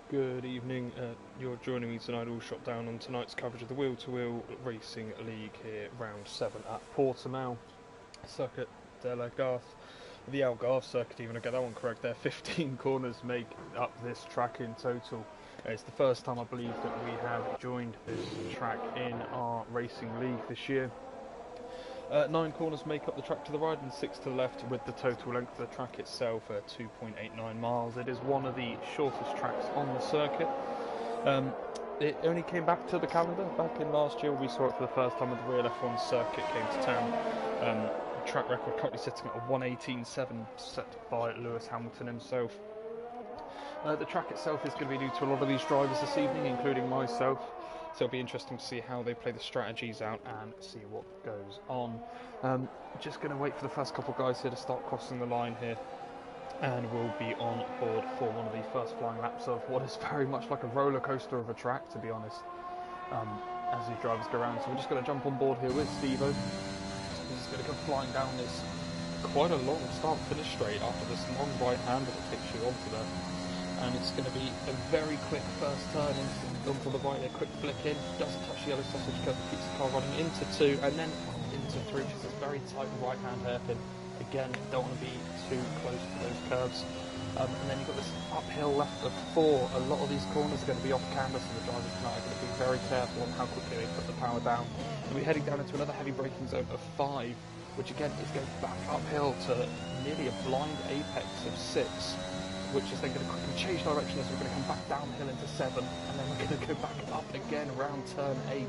Good evening. You're joining me tonight, all shot down on tonight's coverage of the Wheel-to-Wheel Racing League here, round 7 at Portimao, Circuit de la Garth, the Algarve circuit. Even I get that one correct there. 15 corners make up this track in total. It's the first time I believe that we have joined this track in our racing league this year. 9 corners make up the track to the right and 6 to the left, with the total length of the track itself 2.89 miles. It is one of the shortest tracks on the circuit. It only came back to the calendar back in last year. We saw it for the first time when the real F1 circuit came to town. The track record currently sitting at a 1:18.7 set by Lewis Hamilton himself. The track itself is going to be new to a lot of these drivers this evening, including myself. So it'll be interesting to see how they play the strategies out and see what goes on. Just going to wait for the first couple of guys here to start crossing the line here, and we'll be on board for one of the first flying laps of what is very much like a roller coaster of a track, to be honest, as these drivers go around. So we're just going to jump on board here with Steve-O. He's just going to go flying down this quite a long start-finish straight after this long right-hander that takes you onto there. And it's going to be a very quick first turn onto the right, a quick flick in, doesn't touch the yellow sausage curve, keeps the car running into 2 and then into 3, which is this very tight right hand hairpin. Again, don't want to be too close to those curves. And then you've got this uphill left of 4. A lot of these corners are going to be off camber, so the drivers tonight are going to be very careful on how quickly they put the power down. And we're heading down into another heavy braking zone of 5, which again is going back uphill to nearly a blind apex of 6. Which is then going to quickly change direction as we're going to come back downhill into 7, and then we're going to go back up again around turn 8.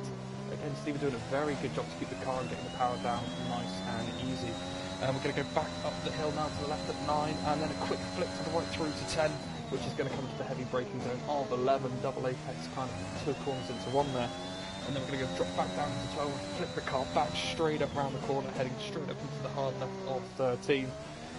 Again, Steve doing a very good job to keep the car and getting the power down nice and easy. We're going to go back up the hill now to the left at 9, and then a quick flick to the right through to 10, which is going to come to the heavy braking zone of 11, double apex, kind of 2 corners into 1 there. And then we're going to go drop back down to 12 and flip the car back straight up round the corner, heading straight up into the hard left of 13.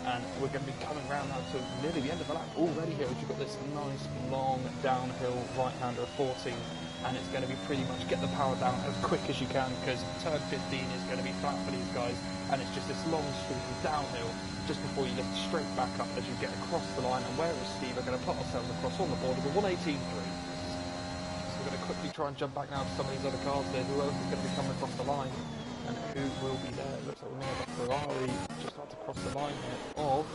And we're going to be coming round now to nearly the end of the lap already here, as you've got this nice long downhill right-hander of 14, and it's going to be pretty much get the power down as quick as you can, because turn 15 is going to be flat for these guys, and it's just this long streak of downhill just before you lift straight back up as you get across the line. And where is Steve? We're going to put ourselves across on the board with a 1:18.3. So we're going to quickly try and jump back now to some of these other cars there. Who else is going to be coming across the line? And who will be there? It looks like we may have a Ferrari just about to cross the line here of,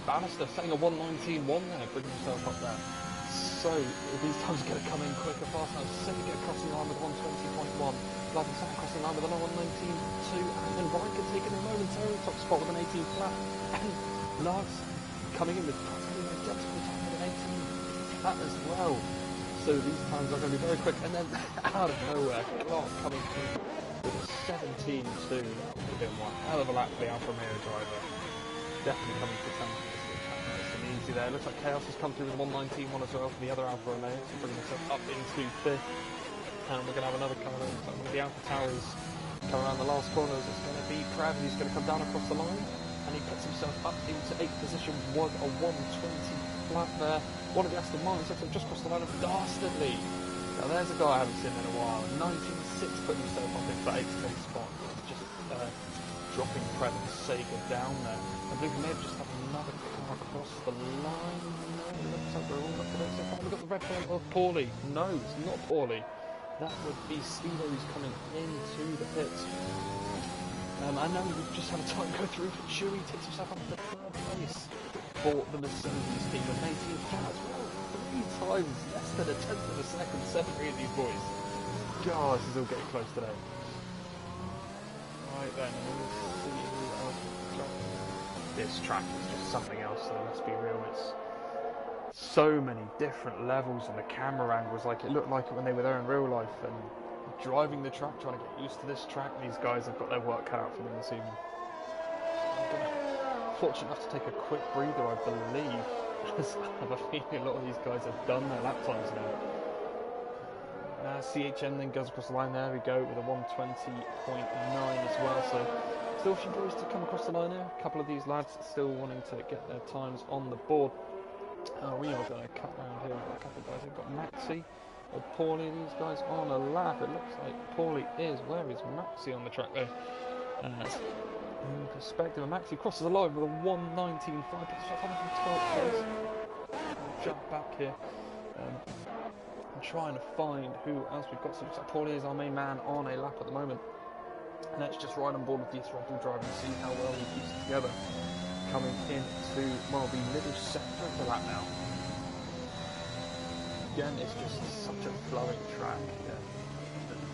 Bannister setting a 1:19.1 there, bringing himself up there. So these times are going to come in quicker, fast now. Semi get crossing the line with 1:20.1. Lovely second crossing the line with another 1:19.2, and then Riker taking a momentary top spot with an 18 flat, and Lars coming in with practically an identical time with an 18 flat as well. So these times are going to be very quick, and then out of nowhere, Clark coming through with a 17.2. That would have been one hell of a lap for the Alfa Romeo driver. Definitely coming to town. Nice and easy there. Looks like Chaos has come through with 1:19.1 as well for the other Alfa Romeo, so bringing himself up into 5th. And we're going to have another car there. One of the Alfa Towers come around the last corners. It's going to be Prav. He's going to come down across the line, and he puts himself up into 8th position with a 1:20 flat there. One of the Aston Martins have just crossed the line of Dastardly. Now there's a guy I haven't seen in a while. 19.6 put himself up into that 8th spot. Just dropping Predator's Sega down there. I believe we may have just had another car across the line. No, it looks like we're all up to date so far. We've got the red flag of Paulie. No, it's not Paulie. That would be Steve-O who's coming into the pits. I know we've just had a time go through for Chewy. Takes himself up to 3rd place for the Mercedes team with an 18 flat as well. 3 times less than a 10th of a second separating these boys. God, this is all getting close today. Right then, we'll see who else on the track. This track is just something else, so let's be real. It's so many different levels, and the camera angles, like it looked like it when they were there in real life. And driving the track, trying to get used to this track, these guys have got their work cut out for them this evening. Fortunate enough to take a quick breather, I believe, as I have a feeling a lot of these guys have done their lap times now. CHN then goes across the line. There we go with a 1:20.9 as well. So still a few boys to come across the line there. A couple of these lads still wanting to get their times on the board. We are going to cut round here. We've got a couple of guys. We've got Maxi or Paulie. These guys on a lap. It looks like Paulie is. Where is Maxi on the track there? In perspective, Maxi crosses the line with a 1:19.5. Puts himself on from 12th place. Jump back here. I'm trying to find who else we've got. So it looks like Paulie is our main man on a lap at the moment. And let's just ride on board with this Red Bull driver and see how well he keeps it together. Coming into, well, the middle sector of the lap now. Again, it's just such a flowing track. Yeah.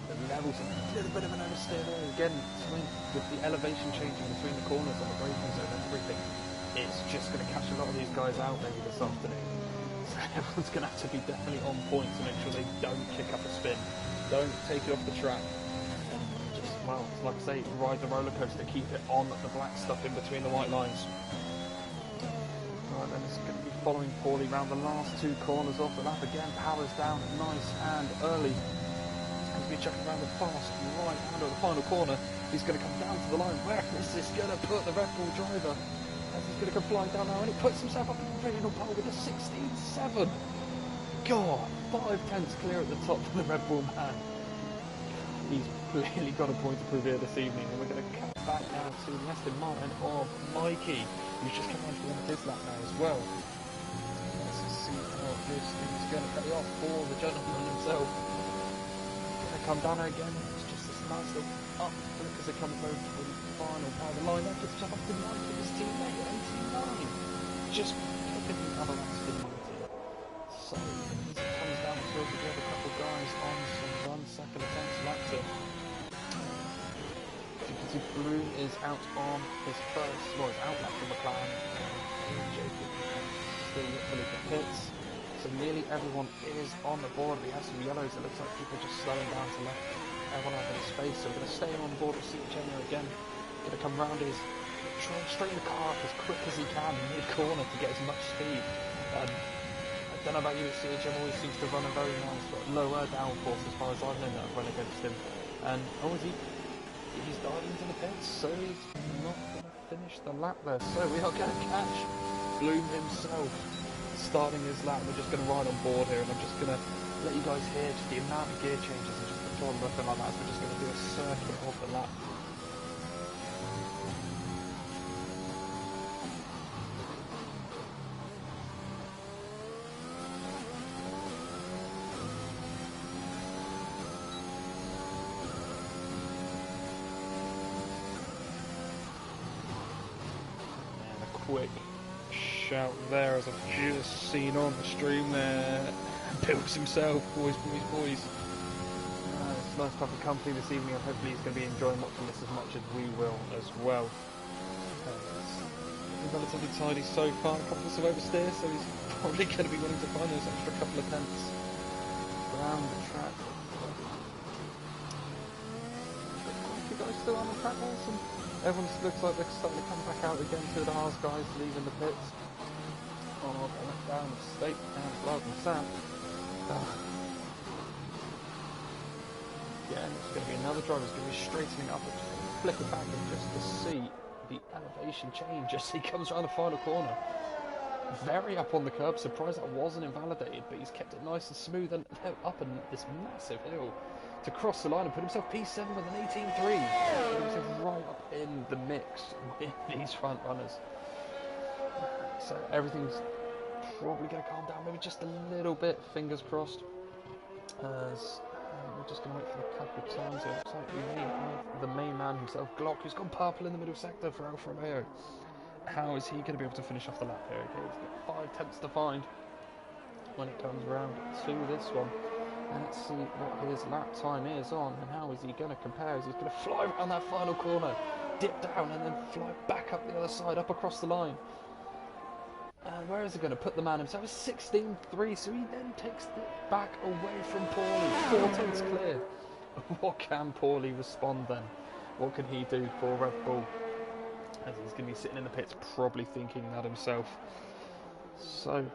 The levels are a little bit of an oversteer there. Again, something with the elevation changing between the corners and the braking zone and everything, it's just going to catch a lot of these guys out maybe this afternoon. So everyone's going to have to be definitely on point to make sure they don't kick up a spin, don't take it off the track. Just, well, like I say, ride the roller coaster, keep it on the black stuff in between the white lines. Right, then it's going to be following Paulie round the last two corners off the lap again. Powers down nice and early. He's going to be chucking around the fast right hand of the final corner. He's going to come down to the line. Where is this going to put the Red Bull driver? As he's going to come flying down now, and he puts himself up in the provisional pole with a 16.7. God, 5/10 clear at the top for the Red Bull man. He's clearly got a point to prove here this evening, and we're going to cut back now to the Aston Martin of Mikey, who's just come on to the end of his lap now as well. Let's see how this is going to pay off for the gentleman himself. Going to come down again. It's just this nice little up flick as it comes over to the final part of the line. That puts himself up to 9 with his teammate at 18.9. Just picking the other Aston Martin. So as it comes down to it, we have a couple guys on some 1-second attempts laps in. As you can see, Bloom is out on his first, well, he's out lap from McLaren. Jacob still fully for pits. So nearly everyone is on the board. We have some yellows. It looks like people are just slowing down to let everyone have a bit of space. So we're going to stay on board with CHMO again. Going to come round his, try and straighten the car up as quick as he can mid-corner to get as much speed. I don't know about you, but CHM always seems to run a very nice, but lower downforce as far as I've known that I've run against him. And he's diving into the pits, so he's not going to finish the lap there. So we are going to catch Bloom himself starting his lap. We're just going to ride on board here, and I'm just going to let you guys hear just the amount of gear changes and just the throttle and like that. So we're just going to do a circuit of the lap. Quick shout there as I've just seen on the stream there. Pilks himself, boys. It's nice to have a company this evening, and hopefully he's going to be enjoying watching this as much as we will as well. Relatively tidy so far, a couple of oversteer, so he's probably going to be willing to find those extra couple of tenths around the track. You guys still on the track, awesome. Everyone looks like they're starting to come back out again to the Haas guys leaving the pits. On down the state and Blood and Sam. Yeah, and it's going to be another driver who's going to be straightening up and just going to flick it back and just to see the elevation change as he comes around the final corner. Very up on the curb, surprised that wasn't invalidated, but he's kept it nice and smooth and up in this massive hill to cross the line and put himself P7 with an 18.3. Put himself right up in the mix with these front runners. So everything's probably going to calm down, maybe just a little bit, fingers crossed. As we're just going to wait for a couple of times. It looks like we may have the main man himself, Glock, who's gone purple in the middle sector for Alfa Romeo. How is he going to be able to finish off the lap here? Okay, he's got 5 tenths to find when it comes round to this one. And let's see what his lap time is on, and how is he going to compare? Is he going to fly around that final corner, dip down, and then fly back up the other side, up across the line? And where is he going to put the man himself? 16.3, so he then takes it back away from Paulie. 4 tenths clear. What can Paulie respond then? What can he do for Red Bull? As he's going to be sitting in the pits, probably thinking that himself. So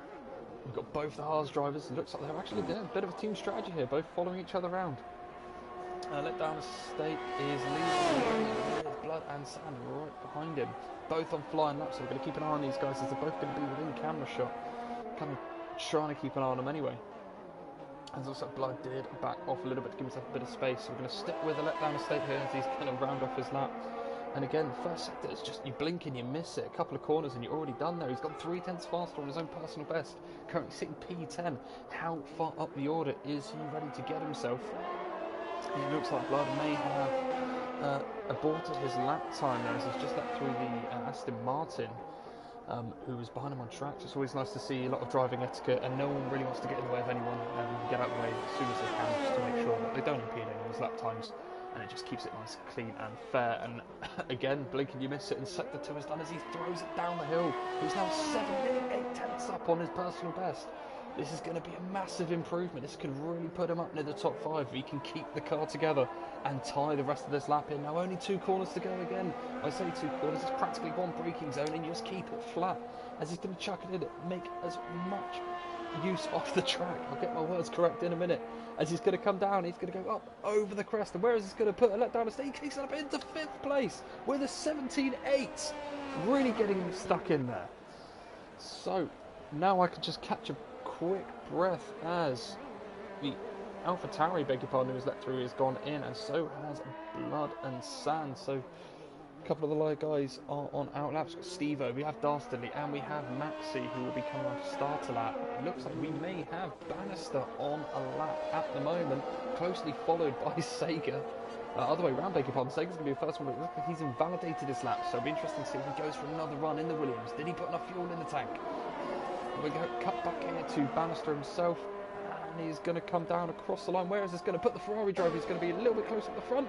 we've got both the Haas drivers. It looks like they're actually doing a bit of a team strategy here, both following each other around. Let down Estate is leading with Blood and Sand right behind him. Both on flying laps, so we're going to keep an eye on these guys as they're both going to be within camera shot. Kind of trying to keep an eye on them anyway. As also Blood did back off a little bit to give himself a bit of space. So we're going to stick with the let down Estate here as he's kind of round off his lap. And again, the first sector is just, you blink and you miss it. A couple of corners and you're already done there. He's gone 3/10 faster on his own personal best. Currently sitting P10. How far up the order is he ready to get himself? It looks like Blood may have aborted his lap time there, as he's just let through the Aston Martin, who was behind him on track. So it's always nice to see a lot of driving etiquette, and no one really wants to get in the way of anyone, and get out of the way as soon as they can, just to make sure that they don't impede anyone's lap times, and it just keeps it nice, clean and fair. And again, blink and you miss it, and sector 2 is done as he throws it down the hill. He's now 7/8 up on his personal best. This is going to be a massive improvement. This could really put him up near the top 5 if he can keep the car together and tie the rest of this lap in. Now only 2 corners to go again. I say 2 corners, it's practically 1 braking zone, and you just keep it flat as he's going to chuck it in, make as much use of the track. I'll get my words correct in a minute. As he's going to come down, he's going to go up over the crest, and where is this going to put a let down a stage? He kicks it up into 5th place with a 17.8, really getting him stuck in there. So now I can just catch a quick breath as the AlphaTauri, beg your pardon, who was let through, has gone in, and so has Blood and Sand. So a couple of the light guys are on out laps. Steve-O, we have Dastardly, and we have Maxi, who will be coming off starter lap. It looks like we may have Bannister on a lap at the moment, closely followed by Sega. Other way around, beg your pardon, Sega's going to be the first one, but it looks like he's invalidated his lap, so it'll be interesting to see if he goes for another run in the Williams. Did he put enough fuel in the tank? We're going to cut back here to Bannister himself, and he's going to come down across the line. Where is this going to put the Ferrari driver? He's going to be a little bit closer at the front,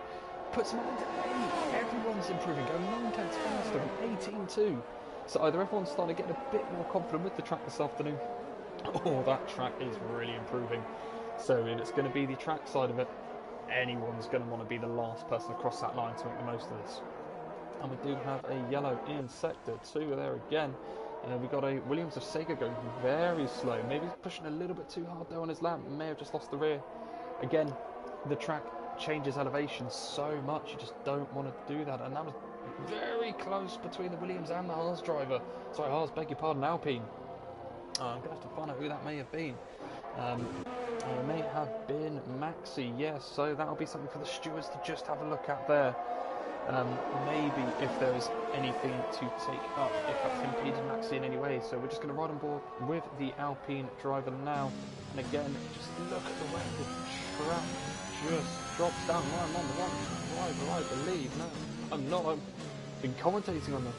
puts him into 8. Everyone's improving, going 9/10 faster, 18.2. So either everyone's starting to get a bit more confident with the track this afternoon, or that track is really improving. So if it's going to be the track side of it, anyone's going to want to be the last person across that line to make the most of this. And we do have a yellow in sector 2 there again. We've got a Williams of Sega going very slow. Maybe he's pushing a little bit too hard there on his lap. May have just lost the rear. Again, the track changes elevation so much, you just don't want to do that. And that was very close between the Williams and the Haas driver. Sorry, Haas, beg your pardon, Alpine. I'm going to have to find out who that may have been. It may have been Maxi, yes. So that'll be something for the stewards to just have a look at there. Maybe if there is anything to take up, if that's impeded Maxi in any way. So we're just going to ride on board with the Alpine driver now. And again, just look at the way the track just drops down. Right, I'm on the wrong driver, I believe. No, I'm not. I've been commentating on the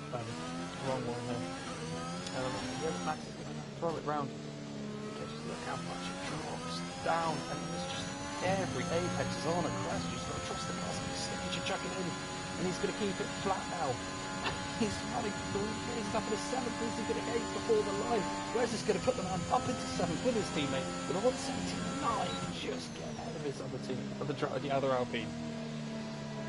wrong one there. Again, Max is going to throw it round. Just look how much it drops down. And there's just every apex is on a crest. You just got to trust the car. Stick it, you chuck it in. And he's going to keep it flat now. He's running through. He's up at a 7th. He's going to 8 before the line. Where's this going to put the man up into 7th with his teammate? With a 179, just get ahead of his other team, of the other Alpine.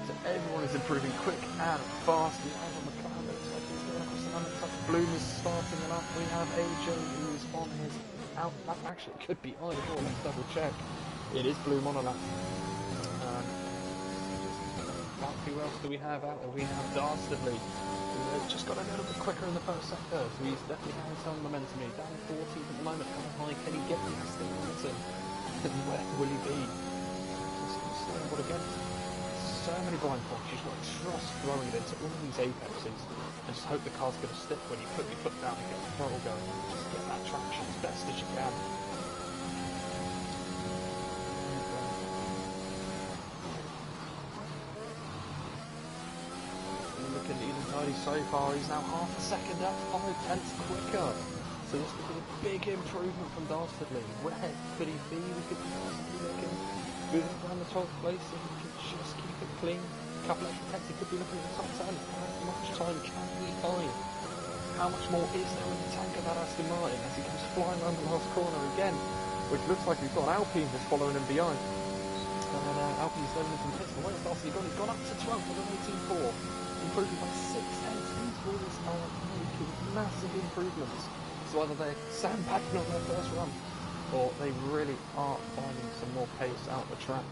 So everyone is improving quick and fast. We have a McLaren. Looks like he's going across the line. Looks like Bloom is starting it up. We have AJ who's on his out lap. Actually, it could be either or. Let's double check. It is Bloom on a lap. Who else do we have out there? We have Dastardly, who just got a little bit quicker in the first sector, so he's definitely having some momentum here. Down 14th at the moment, coming high. Can he get the Aston Martin? Where will he be? But again, so many blind spots. You just got to trust throwing it into all these apexes and just hope the car's going to stick when you put your foot down and get the throttle going. Just get that traction as best as you can. So far, he's now half a second up, 5/10 quicker. So this could be a big improvement from Dastardly. Where could he be? We could be looking moving around the 12th place if he can just keep it clean. A couple extra tenths, he could be looking at the top 10. How much time can he find? How much more is there in the tank of that Aston Martin as he comes flying around the last corner again? Which looks like we've got Alpine just following him behind. And then Alpine's going into the pits. Where's Dastardly gone? He's gone up to 12th with an 18.4. Improving by 6/10. These boys are making massive improvements. So either they're sandbagging on their first run, or they really are finding some more pace out the track.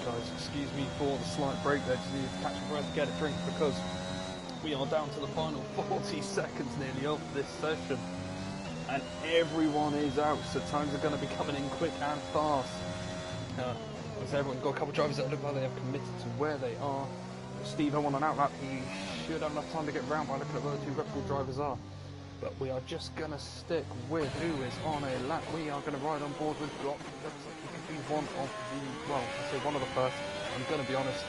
Guys, excuse me for the slight break there, just need to catch a breath, get a drink, because we are down to the final 40 seconds nearly of this session. And everyone is out, so times are going to be coming in quick and fast. As everyone's got a couple of drivers that look like they have committed to where they are. Steve on an outlap, he should have enough time to get round by looking at where the two Red Bull drivers are. But we are just going to stick with who is on a lap. We are going to ride on board with Glock. Looks like he could be one of the, well, I say one of the first. I'm going to be honest,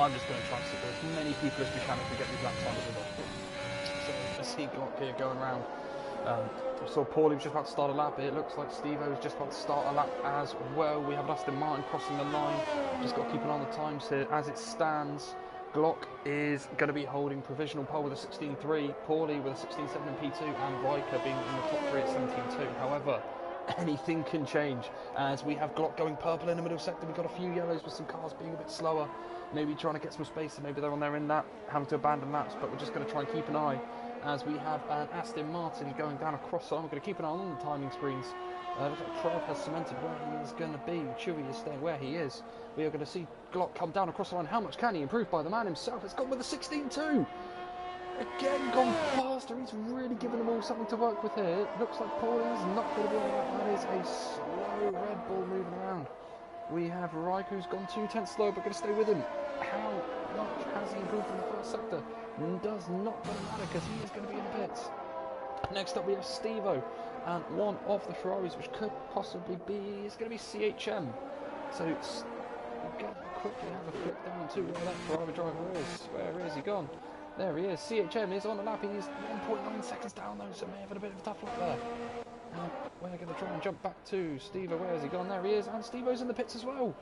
I'm just going to try and stick with as many people as we can if we get these lap times as well. So I see Glock here going round. We saw Paulie was just about to start a lap. It looks like Steve-O is just about to start a lap as well. We have Aston Martin crossing the line. Just got to keep an eye on the times here. As it stands, Glock is going to be holding provisional pole with a 16.3, Paulie with a 16.7 in P2, and Riker being in the top 3 at 17.2. However, anything can change as we have Glock going purple in the middle sector. We've got a few yellows with some cars being a bit slower, maybe trying to get some space, and maybe they're on there in that, having to abandon laps, but we're just going to try and keep an eye as we have an Aston Martin going down across the line. We're going to keep an eye on the timing screens. Looks like Trev has cemented where he is going to be. Chewy is staying where he is. We are going to see Glock come down across the line. How much can he improve by the man himself? It's gone with a 16.2. Again, gone faster. He's really given them all something to work with here. It looks like Paulie is not going to be on that. That is a slow Red Bull moving around. We have Riker who's gone 2/10 slow, but going to stay with him. How much has he improved in the first sector? Does not going to matter because he is going to be in the pits. Next up we have Steve-O, and one of the Ferraris, which could possibly be, is going to be CHM. So we're going to quickly have a flip down to where that Ferrari driver is. Where is he gone? There he is. CHM is on the lap. He's 1.9 seconds down though, so may have had a bit of a tough lap there. We're going to try and jump back to Steve-O. Where has he gone? There he is, and Steve-O's in the pits as well.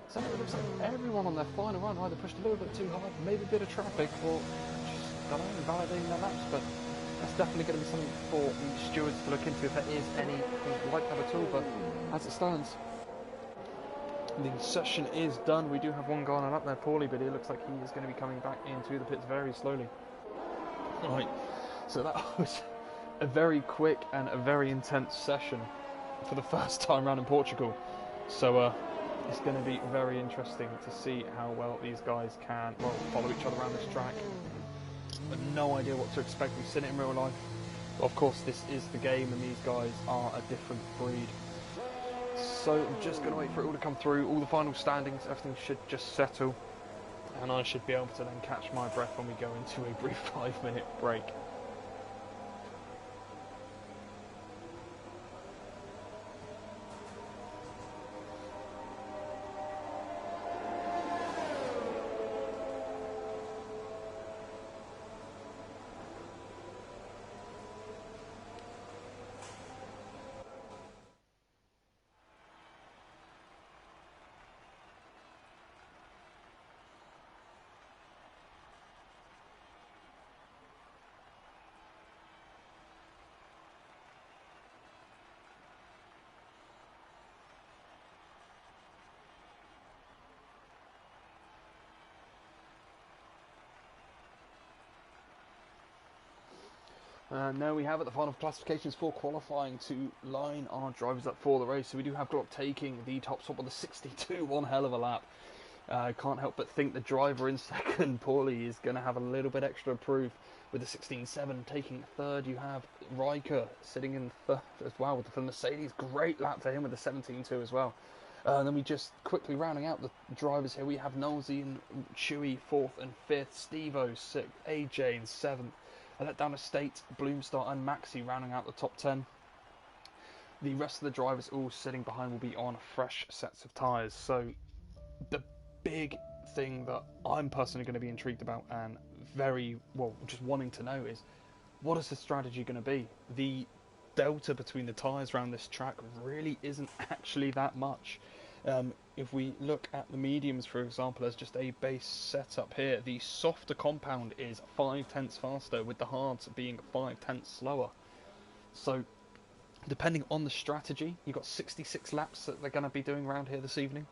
So it looks like everyone on their final run either pushed a little bit too hard, maybe a bit of traffic, or just, I don't know, invalidating their laps, but that's definitely going to be something for the stewards to look into if there is anything like that at all. But as it stands, the session is done. We do have one guy on up there, Paulie, but it looks like he is going to be coming back into the pits very slowly. Right, so that was a very quick and a very intense session for the first time around in Portugal. So it's going to be very interesting to see how well these guys can, well, follow each other around this track. I have no idea what to expect. We've seen it in real life. But of course, this is the game, and these guys are a different breed. So I'm just going to wait for it all to come through. All the final standings, everything should just settle. And I should be able to then catch my breath when we go into a brief 5-minute break. Now we have at the final classifications for qualifying to line our drivers up for the race. So we do have Glock taking the top spot with the 62, one hell of a lap. Can't help but think the driver in second, Paulie, is going to have a little bit extra to prove with the 16.7 taking third. You have Riker sitting in third as well with the Mercedes. Great lap for him with the 17.2 as well. And then we just quickly rounding out the drivers here. We have Nosey and Chewy 4th and 5th, Steve-O 6th, AJ in 7th. I let down Estate, Bloomstar and Maxi rounding out the top 10. The rest of the drivers all sitting behind will be on fresh sets of tyres. So the big thing that I'm personally going to be intrigued about and very, well, just wanting to know is, what is the strategy going to be? The delta between the tyres around this track really isn't actually that much. If we look at the mediums, for example, as just a base setup here, the softer compound is 5/10 faster, with the hards being 5/10 slower. So, depending on the strategy, you've got 66 laps that they're going to be doing around here this evening.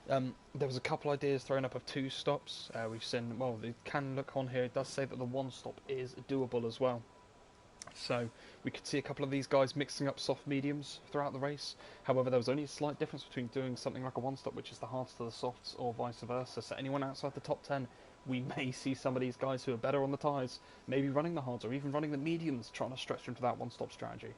There was a couple ideas thrown up of 2 stops. We've seen, well, it can look on here, it does say that the 1 stop is doable as well. So we could see a couple of these guys mixing up soft mediums throughout the race. However, there was only a slight difference between doing something like a one-stop, which is the hards to the softs, or vice versa. So anyone outside the top 10, we may see some of these guys who are better on the tyres, maybe running the hards or even running the mediums, trying to stretch into that one-stop strategy.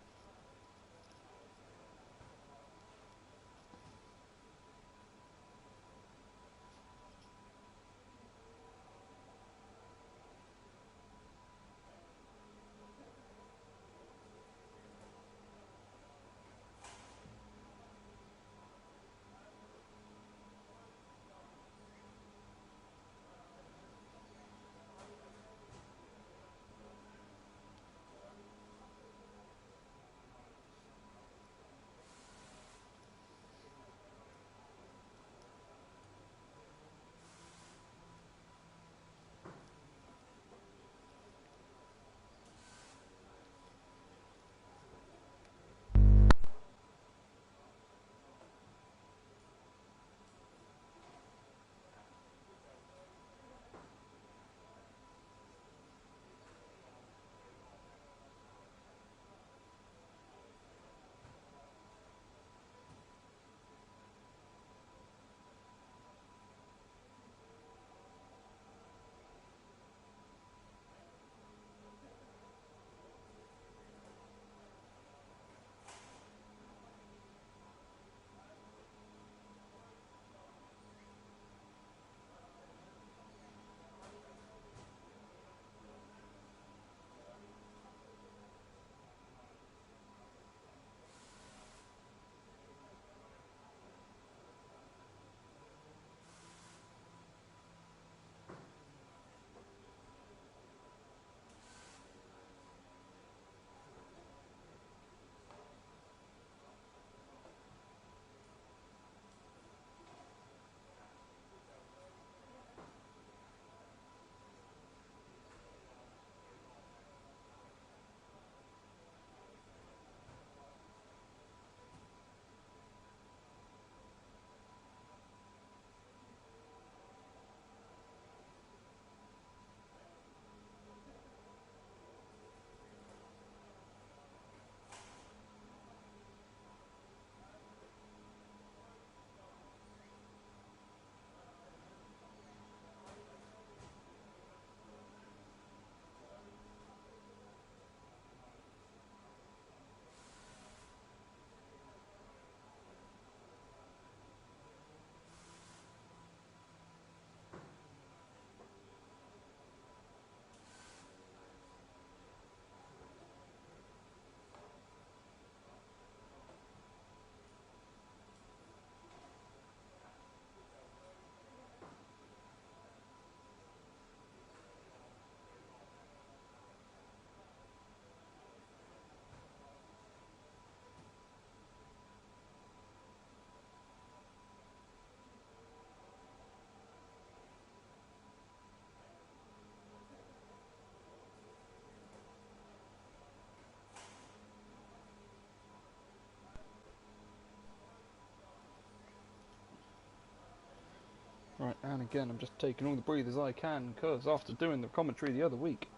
Right, and again, I'm just taking all the breathers I can, because after doing the commentary the other week,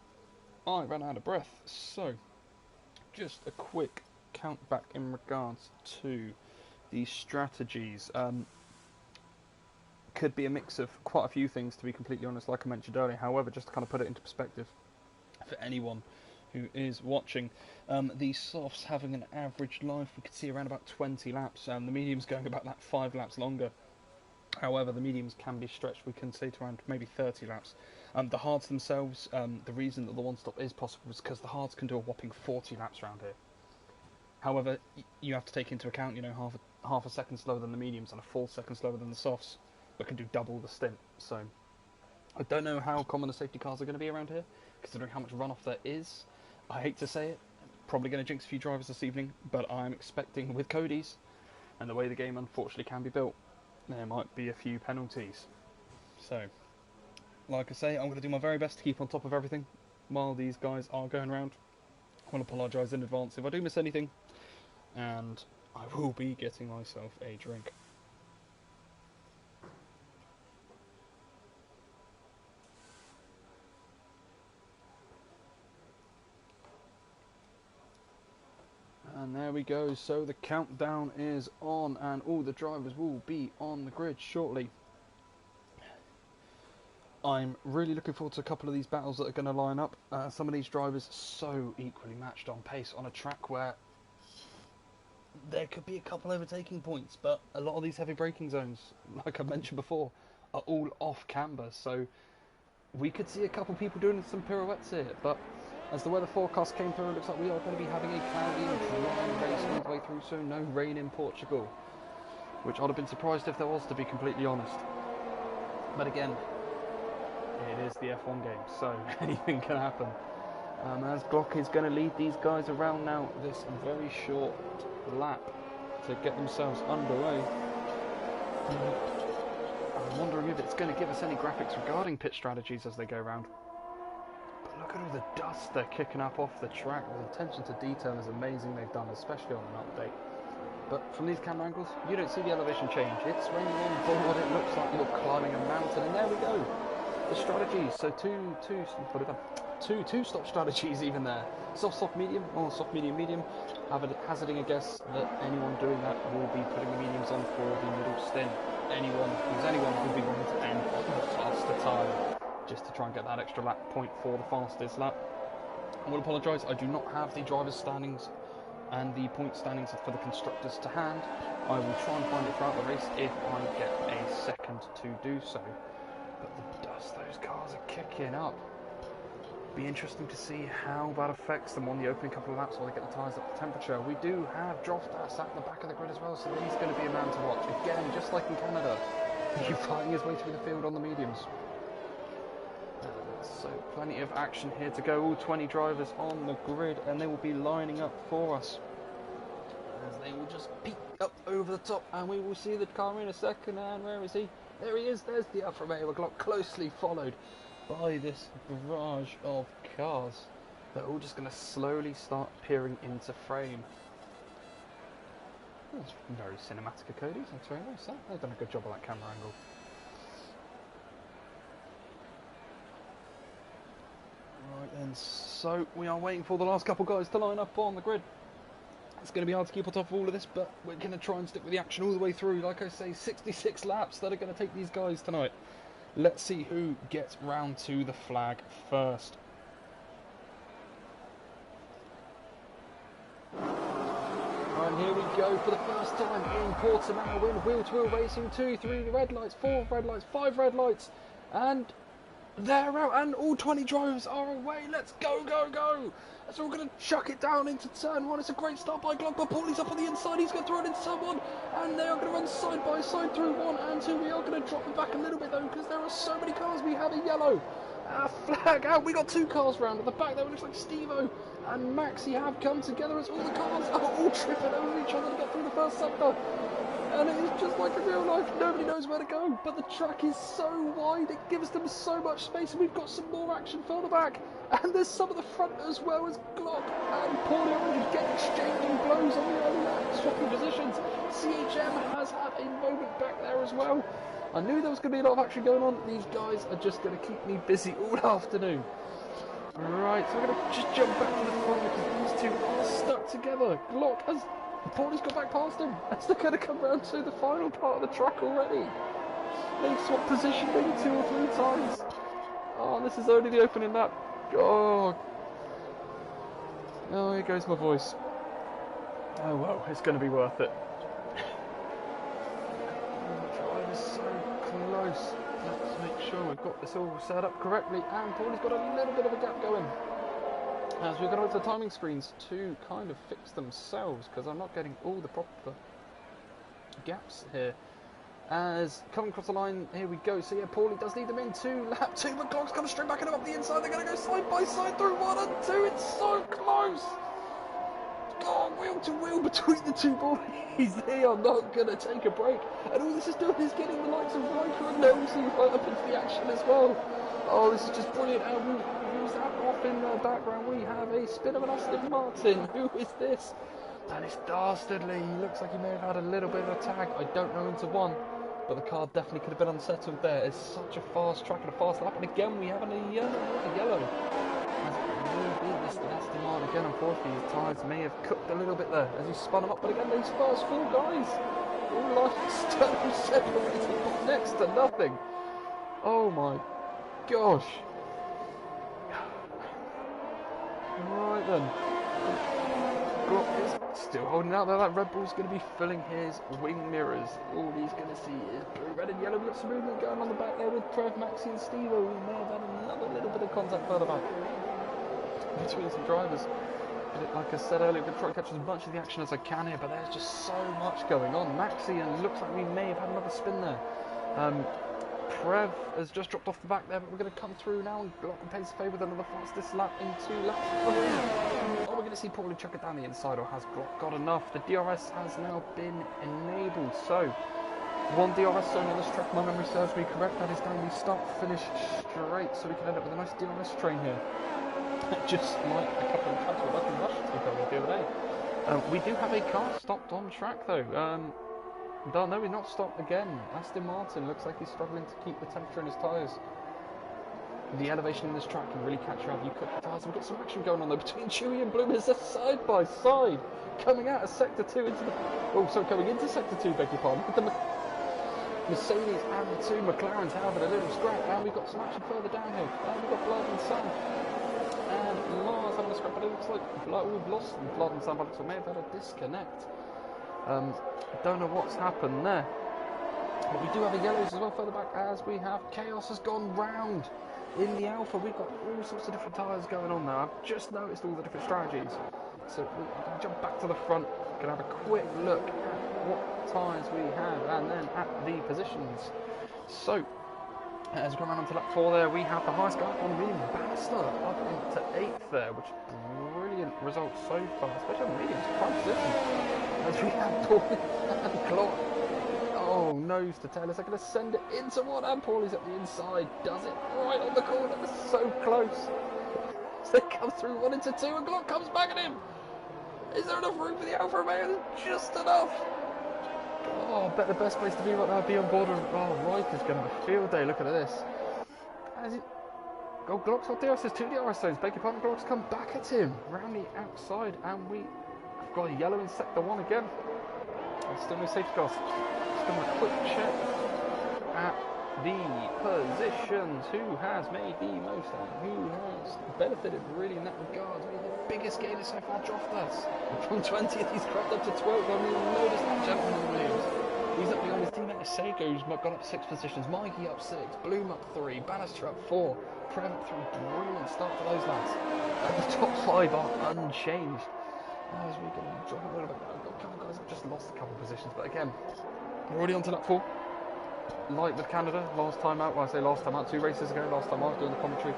I ran out of breath. So, just a quick count back in regards to the strategies. Could be a mix of quite a few things, to be completely honest, like I mentioned earlier. However, just to kind of put it into perspective for anyone who is watching, the softs having an average life, we could see around about 20 laps, and the mediums going about that 5 laps longer. However, the mediums can be stretched, we can say, to around maybe 30 laps. The hards themselves, the reason that the one-stop is possible is because the hards can do a whopping 40 laps around here. However, you have to take into account, half a second slower than the mediums and a full second slower than the softs, but can do double the stint. So, I don't know how common the safety cars are going to be around here, considering how much runoff there is. I hate to say it, probably going to jinx a few drivers this evening, but I'm expecting with Cody's, and the way the game unfortunately can be built, there might be a few penalties. So, like I say, I'm going to do my very best to keep on top of everything while these guys are going around. I want to apologise in advance if I do miss anything, and I will be getting myself a drink. And there we go, so the countdown is on and all the drivers will be on the grid shortly. I'm really looking forward to a couple of these battles that are going to line up. Some of these drivers so equally matched on pace on a track where there could be a couple overtaking points, but a lot of these heavy braking zones, like I mentioned before, are all off camber, so we could see a couple people doing some pirouettes here. But as the weather forecast came through, it looks like we are going to be having a cloudy and dry race all the way through, so no rain in Portugal, which I'd have been surprised if there was, to be completely honest. But again, it is the F1 game, so anything can happen. As Glock is going to lead these guys around now this very short lap to get themselves underway. I'm wondering if it's going to give us any graphics regarding pit strategies as they go around. But look at all the dust they're kicking up off the track. The attention to detail is amazing they've done, especially on an update. But from these camera angles, you don't see the elevation change. It's raining on forward, it looks like you're climbing a mountain, and there we go. The strategies, so two stop strategies even there. Soft, medium, or soft, medium. Hazarding a guess that anyone doing that will be putting the mediums on for the middle stint. Anyone will be wanting to end on the faster time, just to try and get that extra lap point for the fastest lap. I will apologise, I do not have the driver's standings and the point standings for the constructors to hand. I will try and find it throughout the race if I get a second to do so. But the dust those cars are kicking up. Be interesting to see how that affects them on the opening couple of laps while they get the tyres up to temperature. We do have Droftas at the back of the grid as well, so he's going to be a man to watch. Again, just like in Canada, he's fighting his way through the field on the mediums. So plenty of action here to go. All 20 drivers on the grid, and they will be lining up for us. As they will just peek up over the top, and we will see the car in a second. And where is he? There he is. There's the Alfa Romeo Glock, closely followed by this barrage of cars. They're all just going to slowly start peering into frame. That's very cinematic of Cody's. That's very nice. They've done a good job of that camera angle. Right then, so we are waiting for the last couple guys to line up on the grid. It's going to be hard to keep on top of all of this, but we're going to try and stick with the action all the way through. Like I say, 66 laps that are going to take these guys tonight. Let's see who gets round to the flag first. And here we go for the first time in Portimao in wheel-to-wheel racing. 2, 3 red lights, 4 red lights, 5 red lights, and they're out, and all 20 drivers are away. Let's go, go, go! So we're going to chuck it down into turn 1. It's a great start by Glock, but Paulie's up on the inside. He's going to throw it into turn 1, and they are going to run side by side through 1 and 2. We are going to drop it back a little bit though, because there are so many cars. We have a yellow flag out. We got 2 cars round at the back there. It looks like Steve-O and Maxi have come together as all the cars are all tripping over each other to get through the first sector. And it is just like in real life, nobody knows where to go, but the track is so wide, it gives them so much space, and we've got some more action further back, and there's some of the front as well as Glock and Paulie are get exchanging blows on the early lap, swapping positions. CHM has had a moment back there as well. I knew there was going to be a lot of action going on. These guys are just going to keep me busy all afternoon. Right, so we're going to just jump back to the front because these two are stuck together. Glock has... Paulie's got back past him as they're going to come round to the final part of the track already. They've swapped position maybe 2 or 3 times. Oh, this is only the opening lap. Oh, here goes my voice. Oh well, it's going to be worth it. The drive is so close. Let's make sure we've got this all set up correctly. And Paulie's got a little bit of a gap going. As we're going to the timing screens to kind of fix themselves, because I'm not getting all the proper gaps here. As coming across the line, here we go. So yeah, Paulie does lead them in to lap 2, but Glock's coming straight back and up the inside. They're going to go side by side through 1 and 2. It's so close. Oh, wheel to wheel between the 2 bodies. They are not going to take a break. And all this is doing is getting the likes of Riker and Nosey right up into the action as well. Oh, this is just brilliant. And who's that off in the background? We have a spin of an Aston Martin. Who is this? And it's Dastardly. He looks like he may have had a little bit of a tag. I don't know into 1. But the car definitely could have been unsettled there. It's such a fast track and a fast lap. And again, we have a yellow. has really beat Mr. S17 again. Unfortunately, his tyres may have cooked a little bit there as he spun them up. But again, these first four guys, all like stone separated by next to nothing. Oh my gosh. Right then. Glock is still holding out there. That Red Bull's going to be filling his wing mirrors. All he's going to see is blue, red and yellow. We've got some movement going on the back there with Trev, Maxi and Steve-O. We may have had another little bit of contact further back between some drivers. But like I said earlier, I'm going to try to catch as much of the action as I can here, but there's just so much going on. Maxi, and looks like we may have had another spin there. Trev has just dropped off the back there, but we're going to come through now and Glock and pace away with another fastest lap in 2 laps. Oh, we're going to see Paulie chuck it down the inside, or has Glock got enough? The DRS has now been enabled, so one DRS zone on this track, my memory serves me correct. That is going to be start-finish straight, so we can end up with a nice DRS train here. Just like a couple of tracks with Lucky Rush to go the other day. We do have a car stopped on track though. No, he's not stopped again. Aston Martin looks like he's struggling to keep the temperature in his tyres. The elevation in this track can really catch you out. You cut the tyres. We've got some action going on though between Chewy and Bloom. It's a side by side coming out of sector 2 into the. Oh, sorry, coming into sector 2. Beg your pardon. The Mercedes and the two McLarens having a little scrap, and we've got some action further down here. And we've got Blood and Sun and Lars having a scrap, but it looks like we've lost Blood and Sun, but we may have had a disconnect. Don't know what's happened there. But we do have a yellows as well further back, as we have Chaos has gone round in the Alpha. We've got all sorts of different tyres going on now. I've just noticed all the different strategies. So we're going to jump back to the front, going to have a quick look at what tyres we have and then at the positions. So, as we go around onto lap 4 there, we have the highest guy on medium, Bannister, up into 8th there, which is brilliant result so far, especially on medium, it's prime position. As we have Paulie and Glock. Oh, nose to tail. Is that going to send it into one? And Paulie's at the inside. Does it right on the corner. It's so close. So they come through 1 into 2 and Glock comes back at him. Is there enough room for the Alfa Romeo? Just enough. Oh, I bet the best place to be right now would be on board. Oh, Riker's going to have a field day. Look at this. As it... Oh, Glock's got DRS. There's 2 DRS zones. Beg your pardon. Glock's come back at him. Round the outside. And we... got a yellow in sector 1 again. Still no safety cars. Just going to quick check at the positions. Who has made the most and who has benefited really in that regard? I mean, the biggest gainer so far, Joftas. From 20th, he's crept up to 12th. I mean, notice that gentleman in Williams. He's up behind his teammate Sego's got up 6 positions. Mikey up 6. Bloom up 3. Bannister up 4. Prem up 3. Brilliant start for those lads. And the top 5 are unchanged. As we can drop a little bit, I've got a couple of guys that just lost a couple of positions, but again, we're already on to lap 4. Like with Canada, last time out, well I say last time out, 2 races ago, last time I was doing the commentary,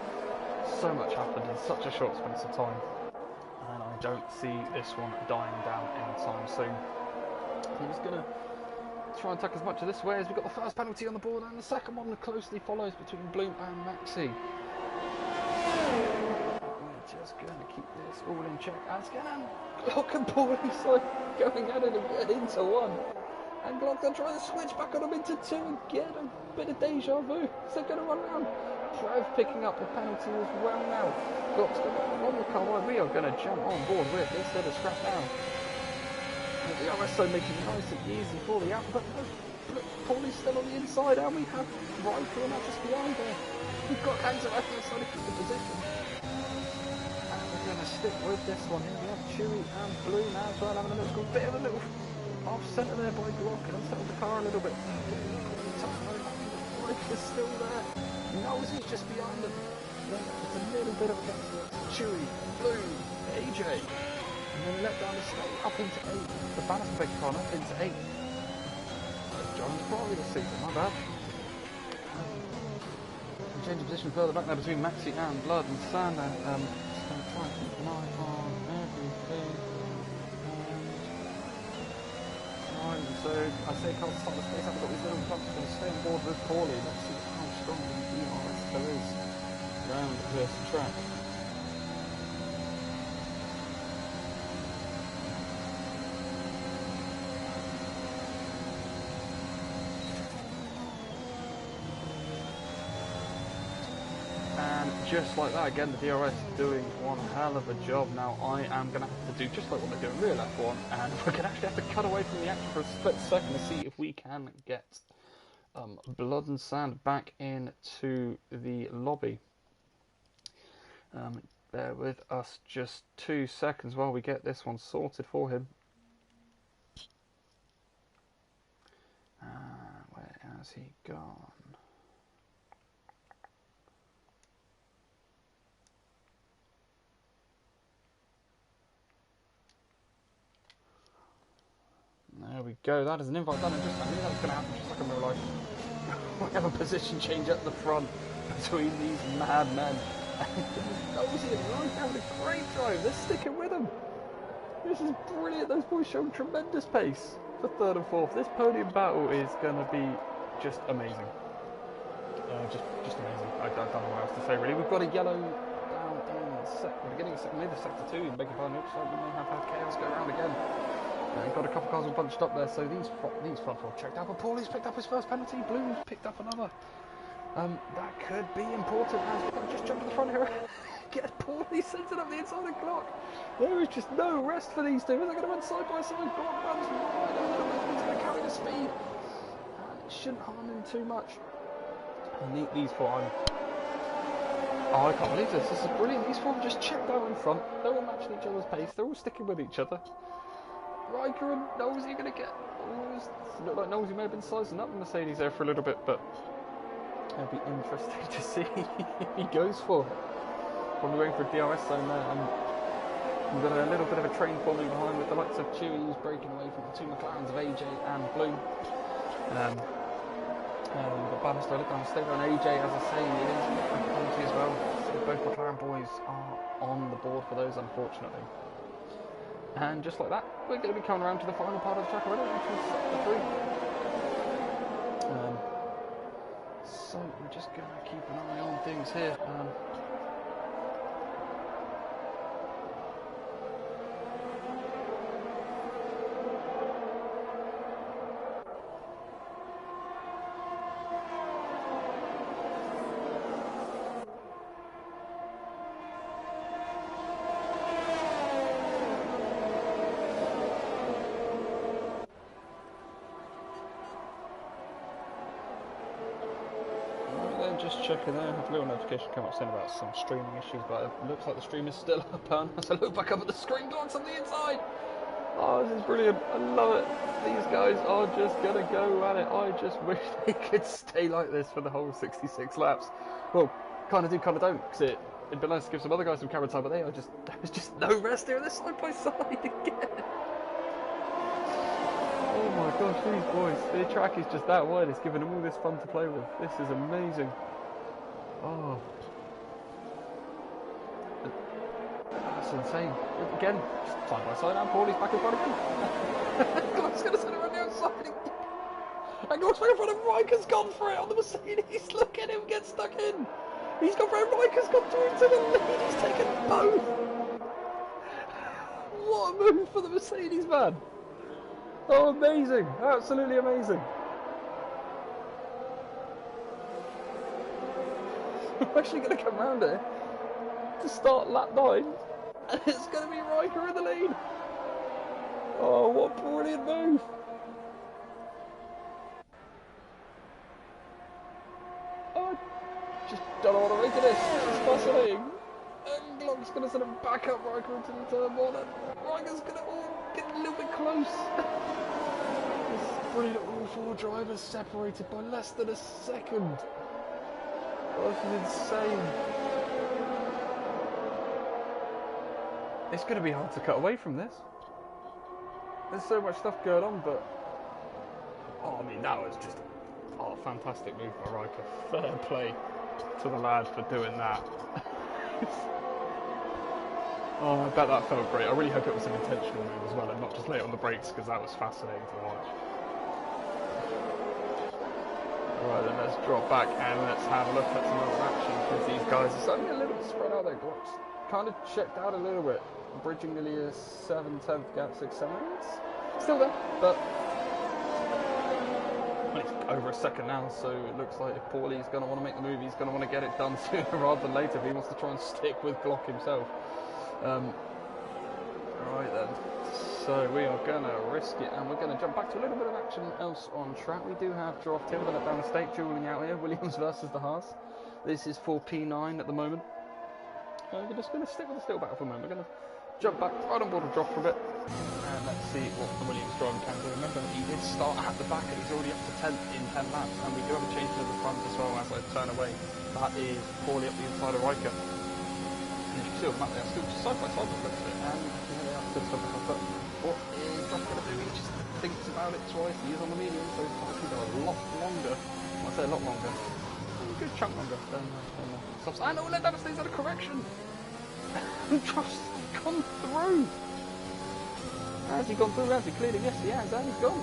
so much happened in such a short space of time, and I don't see this one dying down anytime soon. He's going to try and tuck as much of this way as we've got the first penalty on the board, and the second one closely follows between Bloom and Maxi. Just going to keep this all in check. And Glock and Paulie's like going at it again into 1. And Glock going to try to switch back on him into 2 and get a bit of deja vu. So they're going to run around. Trev picking up the penalty as well now. Glock's going to run the car wide. We are going to jump on board with this little scrap now. And the RSO making it nice and easy for the out. But look, Paulie's still on the inside. And we have Riker and just behind there. We've got hands around the side to keep the position. Going to stick with this one here. We have Chewy and Bloom as well having a little bit of a little off centre there by Glock and unsettled the car a little bit. Mike is still there. Knows he's just behind them. It's a little bit of a Chewy, Bloom, AJ. And then let down the state up into 8. The Bannister big car up into 8. John's probably the season, my bad. Change of position further back now between Maxi and Blood and Sand and going to try and keep an eye on everything. Right, so I say can't stop the space. I've got these little trucks going to stay on board with Paulie. Let's see how strong the DRS there is around this track. just like that, again, the DRS doing one hell of a job. Now I am going to have to do just like what they do in real F1, and we're going to actually have to cut away from the action for a split second to see if we can get Blood and Sand back into the lobby. Bear with us just 2 seconds while we get this one sorted for him. Where has he gone? There we go, that is an invite done. I knew that was going to happen just like in real life. We have a position change at the front between these madmen. Nosy and Ryan having a great drive, they're sticking with him. This is brilliant, those boys showing tremendous pace for third and fourth. This podium battle is going to be just amazing. Just amazing. I don't know what else to say really. We've got a yellow down in the beginning of second, maybe sector 2, beg your pardon. Looks like we may have had chaos go around again. Got a couple of cars all bunched up there, so these front four checked out. But Paulie's picked up his first penalty. Bloom's picked up another. That could be important as we just jump to the front here. Get Paulie sends it up the inside of the clock. There is just no rest for these two. They're going to run side by side. Glock runs right a little bit. He's going to carry the speed. And it shouldn't harm him too much. And these four, oh, I can't believe this. This is brilliant. These four just checked out in front. They're all matching each other's pace. They're all sticking with each other. Riker and Nosy are going to get... Look like Nosy may have been sizing up the Mercedes there for a little bit, but it'll be interesting to see if he goes for it. Probably waiting for a DRS zone there, and we've got a little bit of a train forming behind with the likes of Chewy, who's breaking away from the two McLarens of AJ and Bloom. We've got Bannister, look on stay on AJ, as I say, it is a penalty as well. So both McLaren boys are on the board for those, unfortunately. And just like that, we're going to be coming around to the final part of the track already, which is sector 3. So we're just going to keep an eye on things here. Just checking there, I have a little notification come up saying about some streaming issues, but it looks like the stream is still up. And as I look back up at the screen, Glock's on the inside. Oh, this is brilliant. I love it. These guys are just going to go at it. I just wish they could stay like this for the whole 66 laps. Well, kind of do, kind of don't, because it'd be nice to give some other guys some camera time, but there's just no rest here. They're side by side again. Oh my gosh, these boys, their track is just that wide, it's giving them all this fun to play with. This is amazing. Oh. That's insane. Again, side by side, and Paulie's back in front of him. Glock's going to send it around the outside. And Glock's back in front of him. Riker's gone for it on the Mercedes. Look at him get stuck in. He's gone for it. Riker's gone through into the lead. He's taken both. What a move for the Mercedes, man. Oh, amazing. Absolutely amazing. I'm actually going to come round here to start lap 9, and it's going to be Riker in the lead. Oh, what a brilliant move. Oh, just don't know what to make of this. It's fascinating. And Glock's going to send him back up Riker into the turn one, and Riker's going to get a little bit close. This brilliant, all four drivers separated by less than a second. Oh, this is insane. It's going to be hard to cut away from this. There's so much stuff going on, but... Oh, I mean, that was just... Oh, fantastic move by Riker. Fair play to the lad for doing that. Oh, I bet that felt great. I really hope it was an intentional move as well and not just late on the brakes, because that was fascinating to watch. Right, then let's drop back and let's have a look at some other action, because these guys are suddenly a little bit spread out there. Glock's kind of checked out a little bit, bridging nearly a 7/10 gap, 6/7. Still there, but when it's over a second now, so it looks like if Paulie's going to want to make the move, he's going to want to get it done sooner rather than later if he wants to try and stick with Glock himself. Right then, so we are going to risk it, and we're going to jump back to a little bit of action else on track. We do have Draft Timber down the state dueling out here, Williams versus the Haas. This is for P9 at the moment. We're just going to stick with the still battle for a moment. We're going to jump back right on board a drop for a bit, and let's see what the Williams driver can do. Remember, he did start at the back, and he's already up to 10th in 10 laps, and we do have a change to the front as well as I turn away. That is Paulie up the inside of Riker. And if you see on the map, they are still side by side with it, and they are still side by side. But what is Josh going to do? He just thinks about it twice. He is on the medium, so his tires can go a lot longer. When I say a lot longer, a good chunk longer than softs. And oh, let that stays at a correction. Just gone through. Has he gone through? Has he cleared him? Yes, he has, and he's gone.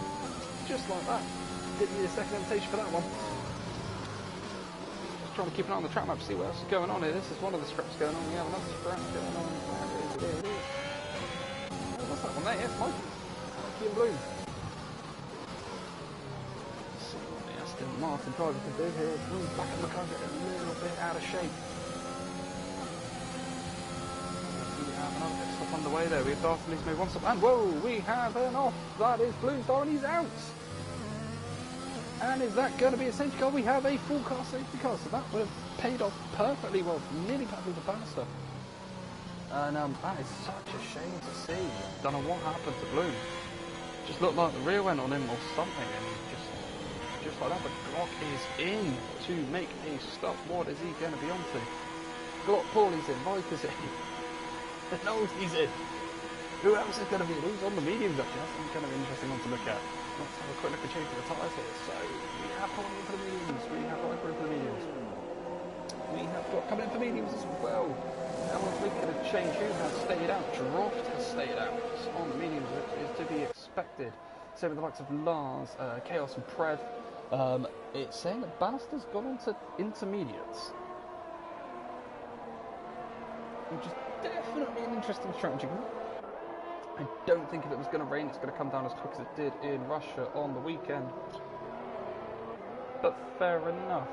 Just like that. Didn't need a second invitation for that one. Just trying to keep an eye on the track map to see what else is going on here. This is one of the scraps going on. We have another scrap going on. There it is. Oh, what's that one there? Yes, Mikey. Mikey in blue. Let's see what the Aston Martin driver can do here. Back at the car, getting a little bit out of shape. Another pit stop underway there. We have Darcy's made one stop, and whoa, we have an off. That is Blue Star, and he's out. And is that going to be a safety car? We have a full car safety car, so that would have paid off perfectly well. Nearly perfectly the Bannister. And that is such a shame to see. Don't know what happened to Blue. Just looked like the rear went on him or something, and he just like that. But Glock is in to make a stop. What is he going to be onto? Glock, Paulie's in, Viper's in. No, he's in. Who else is going to be in? Who's on the mediums actually? That's kind of interesting one to look at. Let's have a quick look at changing the tyres here. So, we have Paulie in for the mediums. We have Viper in for the mediums. We have got coming in for mediums as well. And once we could have changed, who has stayed out? Droft has stayed out on the mediums, which is to be expected. Same with the likes of Lars, Chaos and Pred. It's saying that Bannister's gone on to intermediates. Which is definitely an interesting strategy. I don't think if it was going to rain, it's going to come down as quick as it did in Russia on the weekend. But fair enough.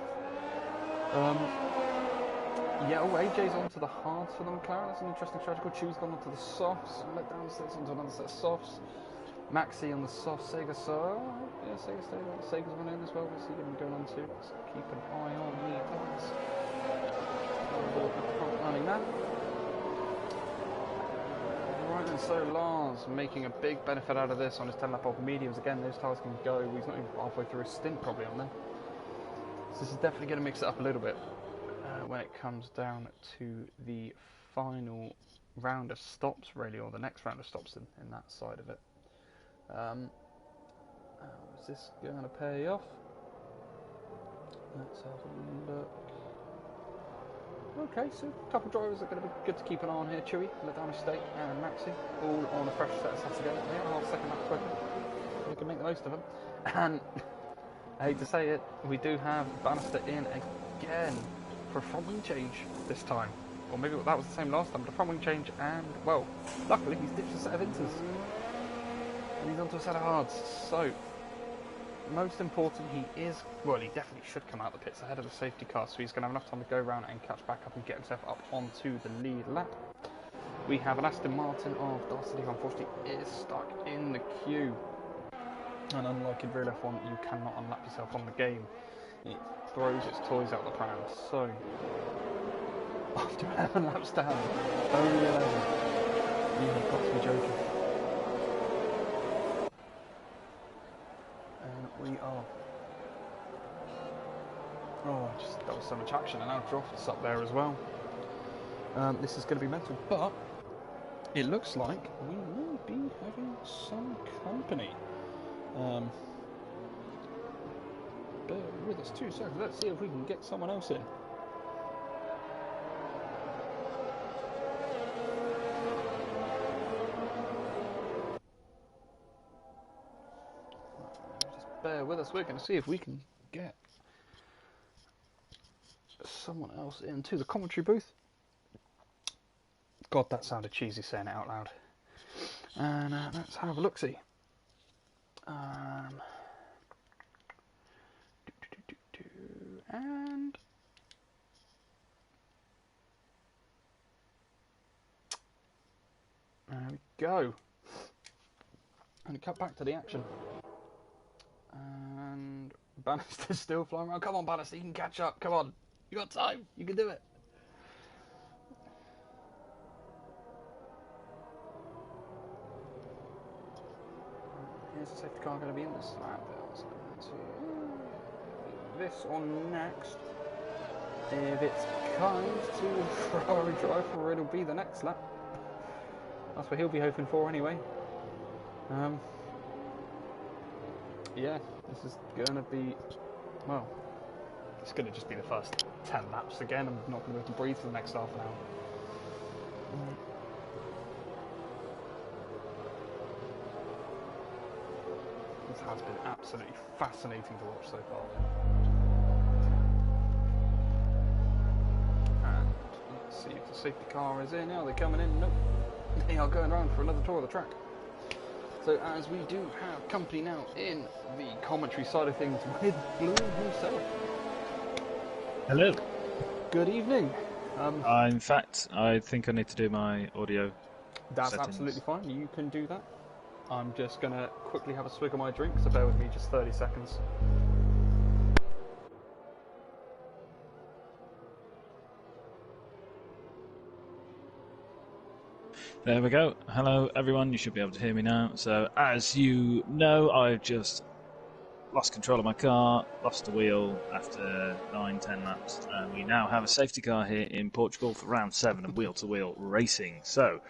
Yeah, oh, AJ's onto the hards for the McLaren. That's an interesting strategy. Chew's gone onto the softs. Let down sets onto another set of softs. Maxi on the soft. Sega, so yeah, Sega's one in as well. We'll see him going on to. Let's keep an eye on the guys. Running that. Right, and so Lars making a big benefit out of this on his 10 lap off mediums. Again, those tyres can go. He's not even halfway through his stint probably on there. So this is definitely going to mix it up a little bit when it comes down to the final round of stops, really, or the next round of stops in that side of it. Is this going to pay off? Let's have a look. Okay, so a couple of drivers are going to be good to keep an eye on here. Chewy, let down his stake, and Maxi, all on a fresh set of sets again. They are half second lap quicker. We can make the most of them. And I hate to say it, we do have Bannister in again for a front wing change this time. Or maybe that was the same last time, but a front wing change, and well, luckily he's ditched a set of inters. And he's onto a set of hards. So, most important, he definitely should come out the pits ahead of the safety car, so he's going to have enough time to go around and catch back up and get himself up onto the lead lap. We have an Aston Martin of Darcy, who unfortunately is stuck in the queue. And unlike in real F1, you cannot unlap yourself on the game. It throws its toys out the pram. So, after 11 laps down, only 11, you have got to be joking. And we are. Oh, that was so much action, and now Droft's up there as well. This is going to be mental, but it looks like we will be having some company. Bear with us 2 seconds. Let's see if we can get someone else in. Just bear with us. We're going to see if we can get someone else into the commentary booth. God, that sounded cheesy saying it out loud. And let's have a look-see. And there we go. And cut back to the action. And Bannister's still flying around. Come on, Bannister, you can catch up. Come on. You got time. You can do it. Here's the safety car going to be in this lap. This one next. If it's kind to Ferrari driver, it'll be the next lap. That's what he'll be hoping for anyway. Yeah, this is going to be, well, it's going to just be the first 10 laps again. I'm not going to be able to breathe for the next half an hour. This has been absolutely fascinating to watch so far. And let's see if the safety car is in. Are they coming in? Nope. They are going around for another tour of the track. So as we do have company now in the commentary side of things with Blue himself. Hello. Good evening. In fact, I think I need to do my audio That's settings. Absolutely fine. You can do that. I'm just going to quickly have a swig of my drink, so bear with me just 30 seconds. There we go. Hello everyone, you should be able to hear me now. So as you know, I've just lost control of my car, lost a wheel after 9-10 laps, and we now have a safety car here in Portugal for round 7 of wheel-to-wheel racing. So,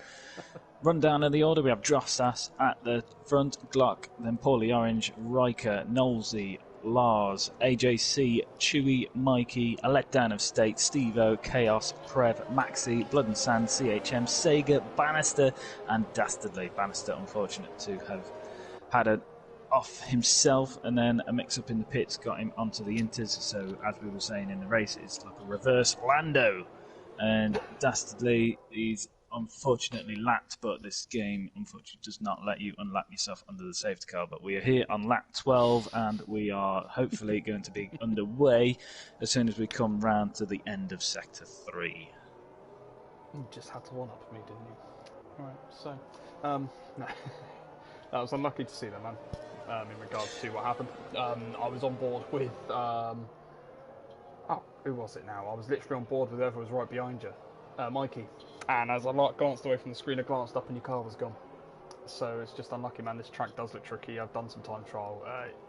rundown of the order, we have Drostas at the front, Glock, then Paulie Orange, Riker, Knowlesy, Lars, AJC, Chewy, Mikey, A Letdown of State, Steve-O, Chaos, Prev, Maxi, Blood and Sand, CHM, Sega, Bannister, and Dastardly. Bannister, unfortunate to have had an off himself, and then a mix-up in the pits got him onto the Inters, so as we were saying in the race, it's like a reverse Lando, and Dastardly is unfortunately lapped, but this game unfortunately does not let you unlap yourself under the safety car. But we are here on lap 12, and we are hopefully going to be underway as soon as we come round to the end of sector 3. You just had to one-up me, didn't you? Alright, so no. I was unlucky to see that, man, in regards to what happened. I was on board with who was it now? I was literally on board with whoever was right behind you, Mikey. And as I glanced away from the screen, I glanced up and your car was gone. So it's just unlucky, man. This track does look tricky. I've done some time trial.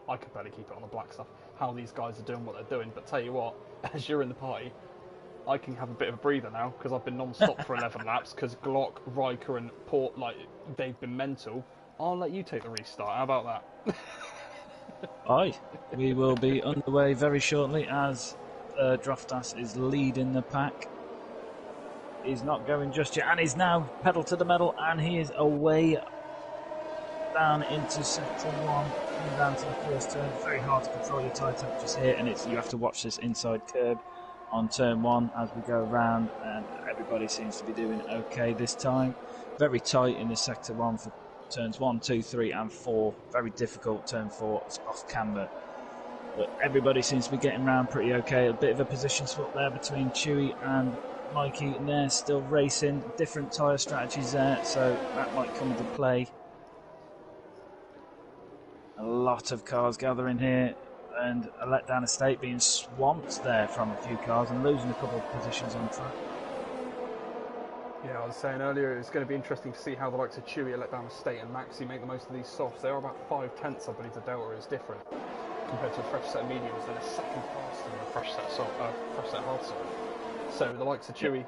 I could barely keep it on the black stuff. How these guys are doing what they're doing. But tell you what, as you're in the party, I can have a bit of a breather now because I've been non-stop for 11 laps because Glock, Riker and Port, they've been mental. I'll let you take the restart. How about that? Aye, we will be underway very shortly as Droftas is leading the pack. He's not going just yet, and he's now pedal to the metal, and he is away down into sector 1, coming down to the first turn. It's very hard to control your tyre temperatures here, and you have to watch this inside curb on turn 1 as we go around, and everybody seems to be doing okay this time. Very tight in the sector 1 for turns 1, 2, 3 and 4. Very difficult. Turn 4 is off camber, but everybody seems to be getting around pretty okay. A bit of a position swap there between Chewy and Mikey, and they're still racing. Different tyre strategies there, so that might come into play. A lot of cars gathering here, and a letdown estate being swamped there from a few cars and losing a couple of positions on track. Yeah, I was saying earlier it's going to be interesting to see how the likes of Chewy, A Letdown Estate and Maxi make the most of these softs. They are about 5/10, I believe the delta is different compared to a fresh set of mediums. They're a second faster than a fresh set hard soft. So the likes of Chewy,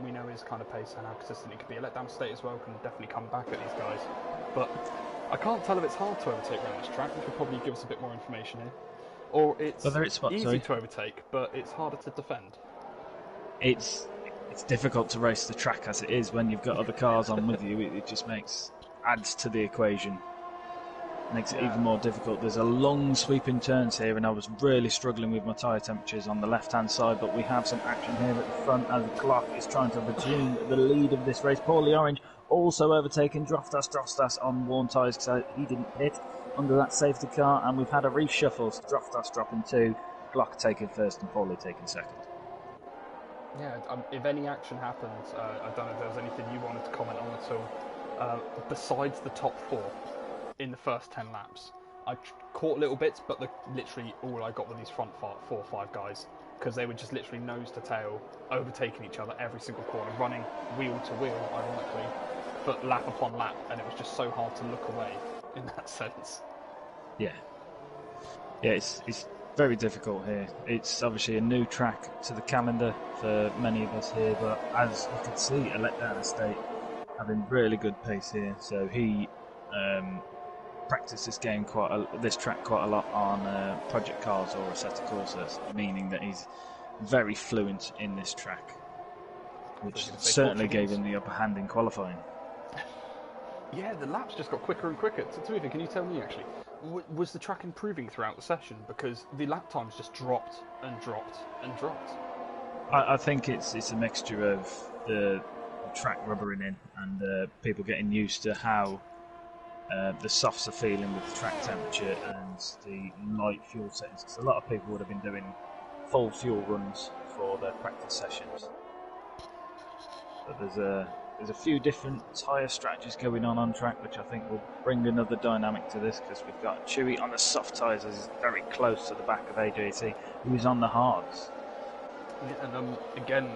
we know his kind of pace and how consistent he could be. A Letdown State as well can definitely come back at these guys. But I can't tell if it's hard to overtake around this track. You could probably give us a bit more information here. Or it's easy to overtake, but it's harder to defend. It's difficult to race the track as it is when you've got other cars on with you. It just adds to the equation. Makes it even more difficult. There's a long sweeping turns here, and I was really struggling with my tyre temperatures on the left-hand side, but we have some action here at the front as Glock is trying to resume the lead of this race. Paulie Orange also overtaking Droftas on worn tyres, so he didn't hit under that safety car, and we've had a reshuffle. So Droftas dropping 2, Glock taking first and Paulie taking second. Yeah, if any action happens, I don't know if there was anything you wanted to comment on at all. Besides the top 4 in the first 10 laps, I caught little bits, but literally all I got were these front 4 or 5 guys, because they were just literally nose to tail, overtaking each other every single corner, running wheel to wheel, ironically, but lap upon lap, and it was just so hard to look away in that sense. Yeah, it's very difficult here. It's obviously a new track to the calendar for many of us here, but as you can see, a letdown estate having really good pace here. So he practiced this track quite a lot on project cars or Assetto Corsas, meaning that he's very fluent in this track, which certainly gave him the upper hand in qualifying. Yeah, the laps just got quicker and quicker. Tarifa, can you tell me actually, was the track improving throughout the session? Because the lap times just dropped and dropped and dropped. I think it's a mixture of the track rubbering in and people getting used to how the softs are feeling with the track temperature and the light fuel settings. Because a lot of people would have been doing full fuel runs for their practice sessions. But there's a few different tyre strategies going on track, which I think will bring another dynamic to this, because we've got Chewy on the soft tyres, as he's very close to the back of AJC, who's on the hards. Yeah, and again,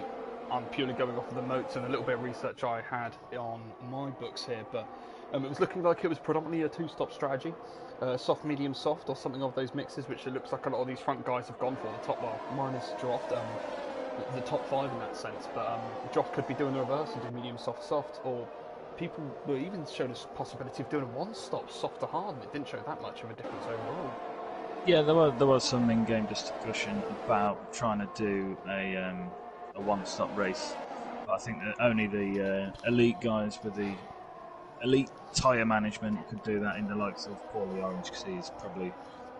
I'm purely going off of the notes and a little bit of research I had on my books here, but it was looking like it was predominantly a 2-stop strategy, soft, medium, soft, or something of those mixes, which it looks like a lot of these front guys have gone for. The top, well, mine is dropped. The top 5 in that sense, but Joff could be doing the reverse and do medium, soft, soft, or people were even showed a possibility of doing a 1-stop soft to hard, and it didn't show that much of a difference overall. Yeah, there was some in-game discussion about trying to do a 1-stop race, but I think that only the elite guys with the elite tyre management could do that, in the likes of Paulie Orange, because he's probably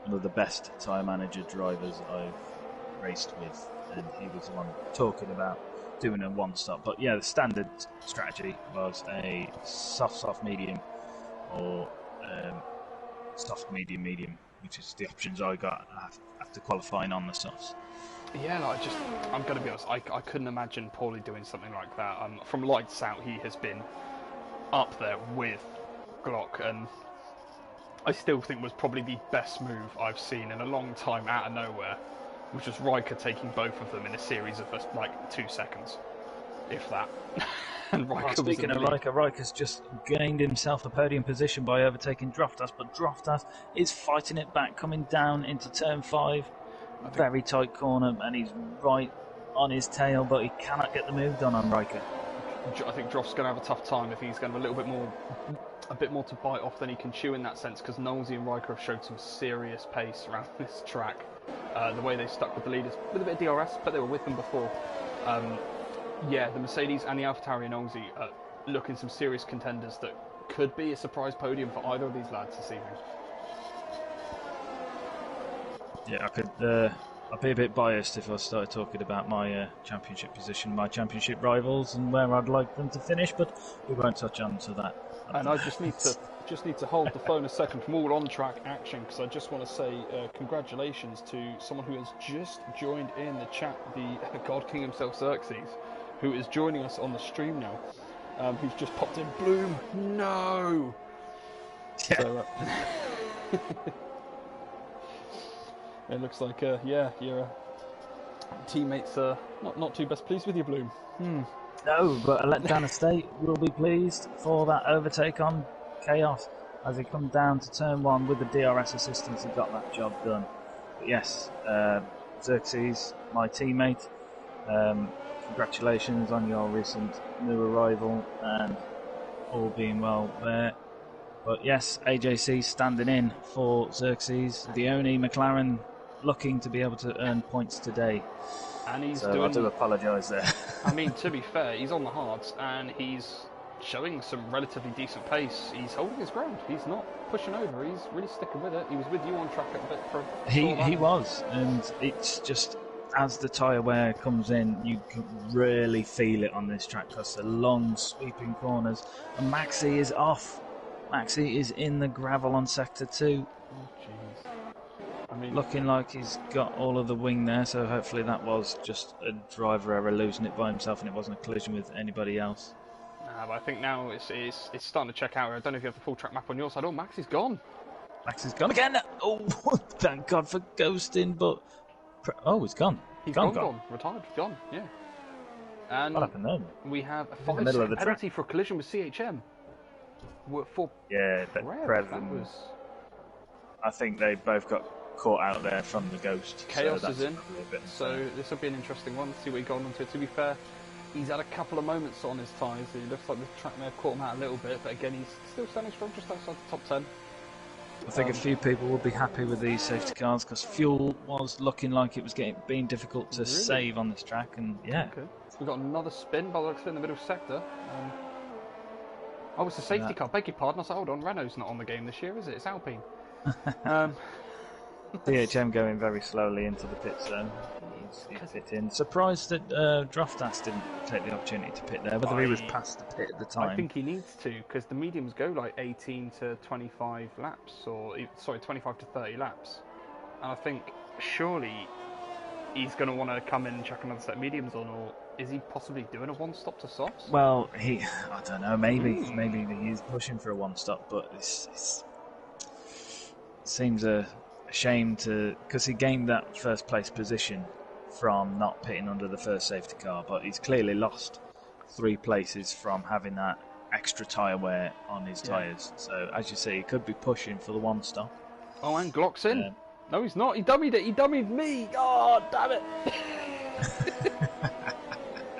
one of the best tyre manager drivers I've raced with. And he was the one talking about doing a 1-stop. But yeah, the standard strategy was a soft, medium, or soft, medium, which is the options I got after qualifying on the softs. Yeah, no, I'm going to be honest, I couldn't imagine Paulie doing something like that. From lights out, he has been up there with Glock, and I still think was probably the best move I've seen in a long time out of nowhere, which was Riker taking both of them in a series of like 2 seconds, if that. And Riker speaking of Riker, Riker's just gained himself a podium position by overtaking Droftas, but Droftas is fighting it back, coming down into turn 5, very tight corner, and he's right on his tail, but he cannot get the move done on Riker. I think Droff's going to have a tough time if he's going to have a bit more to bite off than he can chew in that sense, because Nosey and Riker have showed some serious pace around this track. The way they stuck with the leaders with a bit of DRS, but they were with them before. Yeah, the Mercedes and the AlphaTauri and Nosey are looking some serious contenders that could be a surprise podium for either of these lads this evening. Yeah, I'd be a bit biased if I started talking about my championship position, my championship rivals, and where I'd like them to finish, but we won't touch on to that. And I just need to hold the phone a second from all on-track action, because I just want to say congratulations to someone who has just joined in the chat, the God King himself, Xerxes, who is joining us on the stream now. Who's just popped in. Bloom, no! Yeah. So, it looks like, yeah, your teammates are not too best pleased with you, Bloom. No, but a letdown estate will be pleased for that overtake on Chaos as he comes down to turn 1 with the DRS assistance. He got that job done. But yes, Xerxes, my teammate, congratulations on your recent new arrival and all being well there. But yes, AJC standing in for Xerxes, the only McLaren looking to be able to earn points today. And he's so I do apologise there. I mean, to be fair, he's on the hards and he's showing some relatively decent pace. He's holding his ground. He's not pushing over. He's really sticking with it. He was with you on track a bit for He was, and it's just as the tyre wear comes in, you can really feel it on this track because the long sweeping corners. And Maxi is off. Maxi is in the gravel on sector 2. Oh, jeez. I mean, looking like he's got all of the wing there, so hopefully that was just a driver error losing it by himself and it wasn't a collision with anybody else. but I think now it's starting to check out. I don't know if you have the full track map on your side. Oh, Max is gone. Max is gone again! Oh, thank God for ghosting, but... Oh, he's gone. He's gone. Retired, gone, yeah. And what happened then? we have a in the middle of the penalty for a collision with CHM. Yeah, but I think they both got caught out there from the ghost. Chaos is in, so this will be an interesting one. See what he got onto. To be fair, he's had a couple of moments on his tyres. It looks like the track may have caught him out a little bit, but again, he's still standing strong just outside the top 10. I think a few people will be happy with these safety cars because fuel was looking like it was being difficult to save on this track, and yeah. Okay. We've got another spin by the looks of it in the middle sector. Oh, it's a safety car. Beg your pardon. I was like, hold on, Renault's not on the game this year, is it? It's Alpine. DHM going very slowly into the pit zone. He's pit in. Surprised that Droftas didn't take the opportunity to pit there, whether he was past the pit at the time. I think he needs to, because the mediums go like 18 to 25 laps, or sorry, 25 to 30 laps. And I think surely he's going to want to come in and chuck another set of mediums on, or is he possibly doing a one-stop to softs? Well, I don't know, maybe he is pushing for a one-stop, but it seems a shame because he gained that first place position from not pitting under the first safety car, but he's clearly lost 3 places from having that extra tyre wear on his tyres. So, as you say, he could be pushing for the one-stop. Oh, and Glock's in. No, he's not. He dummied it. He dummied me. Oh, damn it.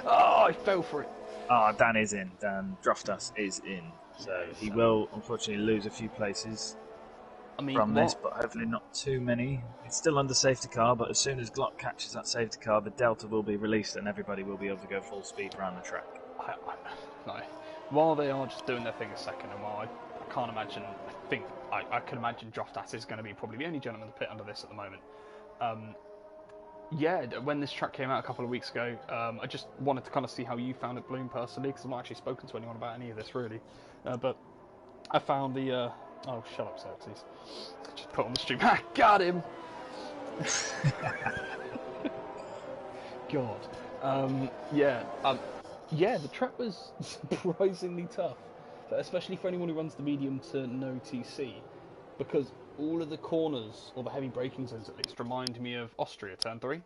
Oh, I fell for it. Oh, Dan is in. Dan Droftas is in. So he will, unfortunately, lose a few places from this, but hopefully not too many. It's still under safety car, but as soon as Glock catches that safety car, the Delta will be released and everybody will be able to go full speed around the track. No. While they are just doing their thing a second, and while I can't imagine, I can imagine Droftas is going to be probably the only gentleman to pit under this at the moment. When this track came out a couple of weeks ago, I just wanted to kind of see how you found it, Bloom, personally, because I've not actually spoken to anyone about any of this, really. But I found the... oh, shut up, Xerxes. Just put on the stream. Ah, got him! God. The track was surprisingly tough, but especially for anyone who runs the medium to no TC, because all of the corners, or the heavy braking zones at least, remind me of Austria Turn 3,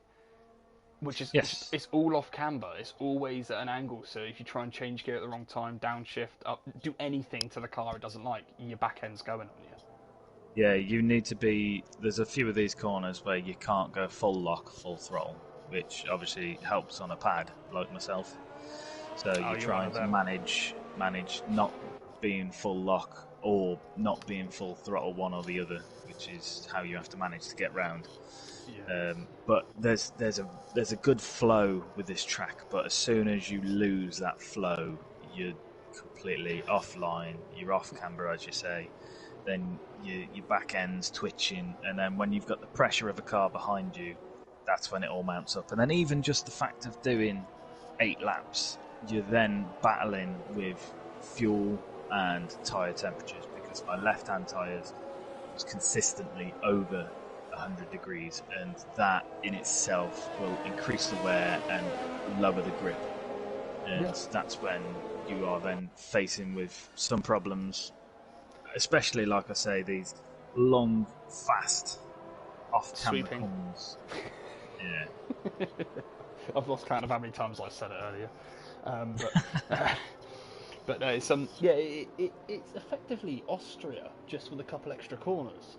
which is it's all off camber. It's always at an angle, so if you try and change gear at the wrong time, downshift, up, do anything to the car it doesn't like, your back end's going on you. Yeah, you need to be... There's a few of these corners where you can't go full lock, full throttle, which obviously helps on a pad, like myself. So you're trying to manage not being full lock or not being full throttle, one or the other, which is how you have to manage to get round. Yeah. But there's a good flow with this track, but as soon as you lose that flow, you're completely offline, you're off camber, as you say, then your back end's twitching, and then when you've got the pressure of a car behind you, that's when it all mounts up. And then even just the fact of doing 8 laps, you're then battling with fuel and tyre temperatures, because my left-hand tyres was consistently over 100 degrees, and that in itself will increase the wear and lower the grip, and that's when you are then facing with some problems, especially, like I say, these long, fast, off-camera corners. Yeah. I've lost count of how many times I said it earlier. But it's it's effectively Austria, just with a couple extra corners.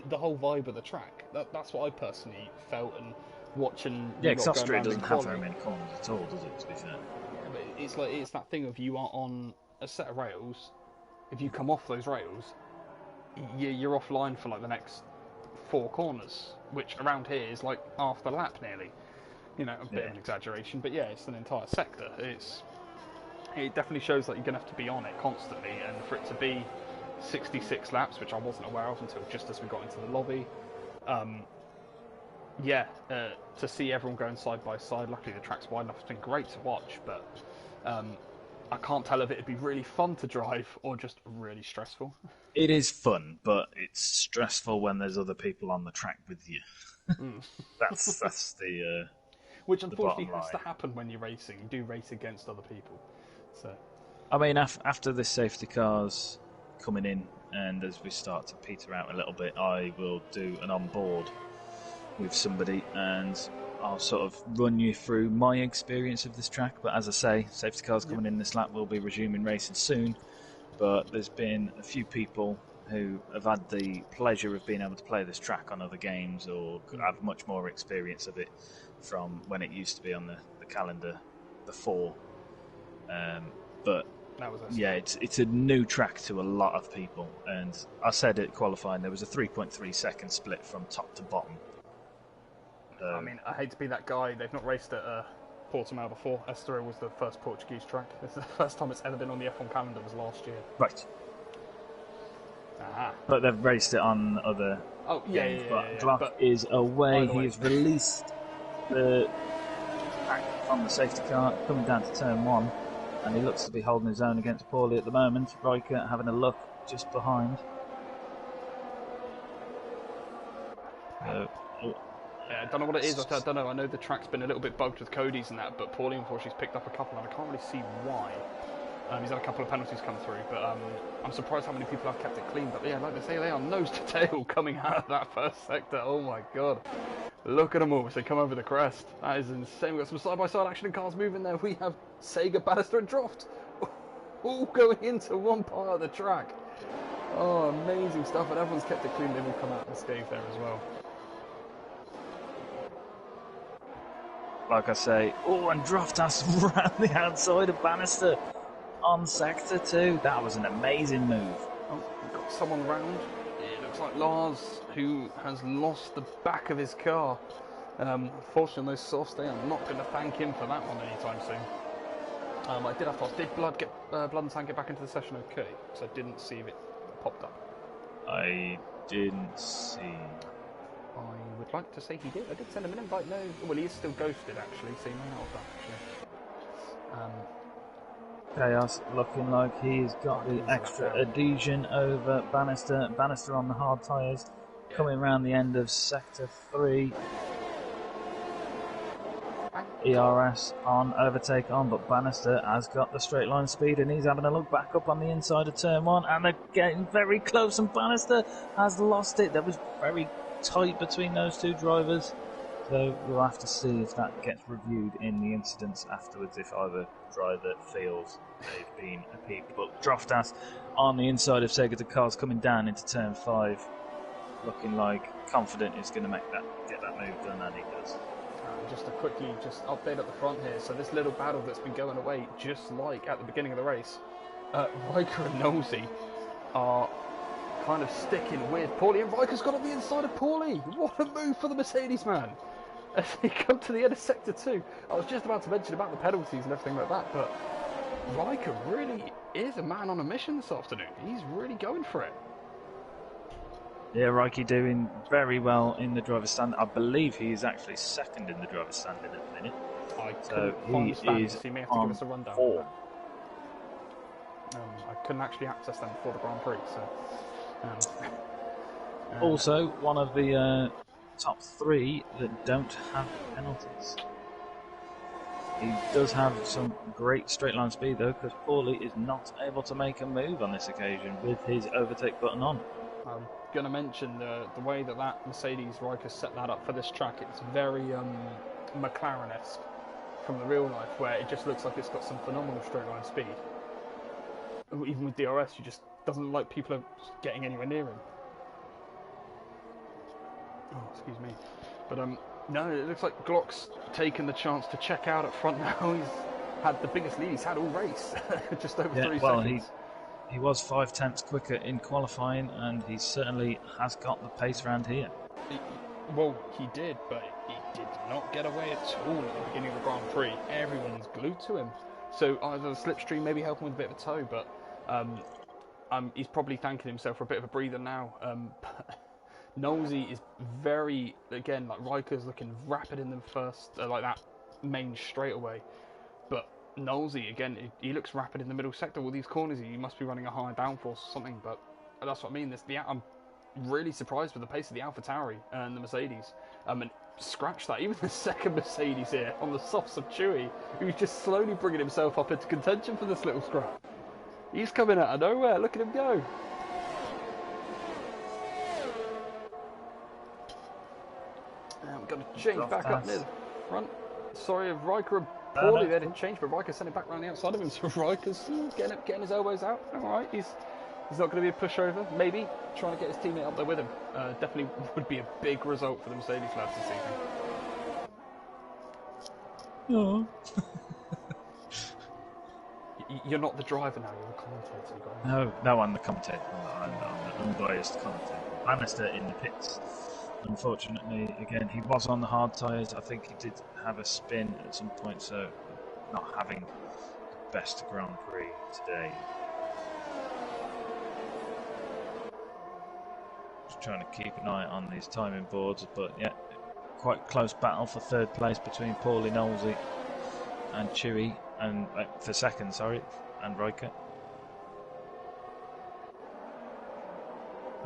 The whole vibe of the track. That's what I personally felt, and watching. Yeah, because Austria doesn't have very many corners at all, does it? To be fair. Yeah, but it's that thing of you are on a set of rails. If you come off those rails, you're offline for like the next 4 corners, which around here is like half the lap nearly. You know, a bit of an exaggeration, but yeah, it's an entire sector. It definitely shows that you're going to have to be on it constantly, and for it to be 66 laps, which I wasn't aware of until just as we got into the lobby. To see everyone going side by side. Luckily, the track's wide enough. It's been great to watch, but I can't tell if it'd be really fun to drive or just really stressful. It is fun, but it's stressful when there's other people on the track with you. That's the Which the unfortunately bottom has to line. happen when you're racing. You do race against other people. So, I mean, after the safety cars coming in, and as we start to peter out a little bit, I will do an on-board with somebody, and I'll sort of run you through my experience of this track. But as I say, safety cars coming in this lap will be resuming racing soon. But there's been a few people who have had the pleasure of being able to play this track on other games or have much more experience of it from when it used to be on the calendar before. But that was yeah, it's a new track to a lot of people. And I said at qualifying there was a 3.3 second split from top to bottom. I mean, I hate to be that guy. They've not raced at Portimao before. S0 was the first Portuguese track. This is the first time it's ever been on the F1 calendar. Was last year. Right. Aha. But they've raced it on other games. But Glock is away. He's released the pack from the safety car, coming down to turn 1. And he looks to be holding his own against Paulie at the moment. Riker having a look just behind. I don't know what it is. I don't know. I know the track's been a little bit bugged with Cody's and that, but Paulie unfortunately has picked up a couple, and I can't really see why. He's had a couple of penalties come through, but I'm surprised how many people have kept it clean. But yeah, like they say, they are nose to tail coming out of that first sector. Oh my god. Look at them all as they come over the crest. That is insane. We've got some side-by-side action and cars moving there. We have Sega, Bannister and Droft all going into one part of the track. Oh, amazing stuff. And everyone's kept it clean. They've all come out unscathed there as well. Like I say, and Droftas ran the outside of Bannister on sector 2. That was an amazing move. Oh, we've got someone round. It looks like Lars, who has lost the back of his car. Fortunately, on those softs, they are not going to thank him for that one anytime soon. I did have to ask, did Blood and Tank get back into the session okay? Because I didn't see if it popped up. I didn't see. I would like to say he did. I did send him an invite. No, well, he is still ghosted actually, so he may not have that actually. Chaos looking like he's got the extra adhesion over Bannister. Bannister on the hard tyres, coming around the end of sector 3. ERS on, overtake on, but Bannister has got the straight line speed and he's having a look back up on the inside of turn 1, and they're getting very close, and Bannister has lost it. That was very tight between those two drivers, so we'll have to see if that gets reviewed in the incidents afterwards, if either driver feels they've been a peak. But Droftas on the inside of Sega, the car's coming down into turn 5, looking like confident is going to get that move done, and he does. Just to quickly update at the front here, so this little battle that's been going away, just like at the beginning of the race, Riker and Nosey are kind of sticking with Paulie, and Riker's got on the inside of Paulie. What a move for the Mercedes man as they come to the end of sector 2. I was just about to mention about the penalties and everything like that, but Riker really is a man on a mission this afternoon. He's really going for it. Yeah, Riker doing very well in the driver's stand. I believe he is actually second in the driver's standing at the minute. So he is so you may have to give us a rundown. 4. I couldn't actually access them before the Grand Prix, so... also, one of the top 3 that don't have penalties. He does have some great straight line speed though, because Paulie is not able to make a move on this occasion with his overtake button on. I'm going to mention the way that Mercedes Riker set that up for this track. It's very McLaren-esque from the real life, where it just looks like it's got some phenomenal straight line speed. Even with DRS, it just doesn't look like people are getting anywhere near him. Oh, excuse me. But no, it looks like Glock's taken the chance to check out at front now. He's had the biggest lead he's had all race, just over 3 seconds. He was 5/10 quicker in qualifying, and he certainly has got the pace round here. He did, but he did not get away at all at the beginning of the Grand Prix. Everyone's glued to him. So either the slipstream maybe helping with a bit of a tow, but he's probably thanking himself for a bit of a breather now. Nosey is very, again, like Riker's looking rapid in the first, like that main straightaway. But Knowlesy, again, he looks rapid in the middle sector. All these corners, he must be running a high downforce or something, but that's what I mean. I'm really surprised with the pace of the AlphaTauri and the Mercedes. And scratch that, even the second Mercedes here on the softs of Chewy, who's just slowly bringing himself up into contention for this little scrap. He's coming out of nowhere, look at him go. We're going to change back up near the front. Sorry if Riker and poorly they didn't change, but Riker sent it back round the outside of him, so Riker's getting his elbows out. Alright, he's not going to be a pushover. Maybe trying to get his teammate up there with him. Definitely would be a big result for the Mercedes lads this season. Oh. You're not the driver now, you're the commentator. No, I'm the commentator. I'm the unbiased commentator. Bannister in the pits. Unfortunately, again, he was on the hard tyres. I think he did have a spin at some point, so not having the best Grand Prix today. Just trying to keep an eye on these timing boards, but yeah, quite close battle for third place between Paulie Knowlesy and Chewy, and for second, sorry, and Riker.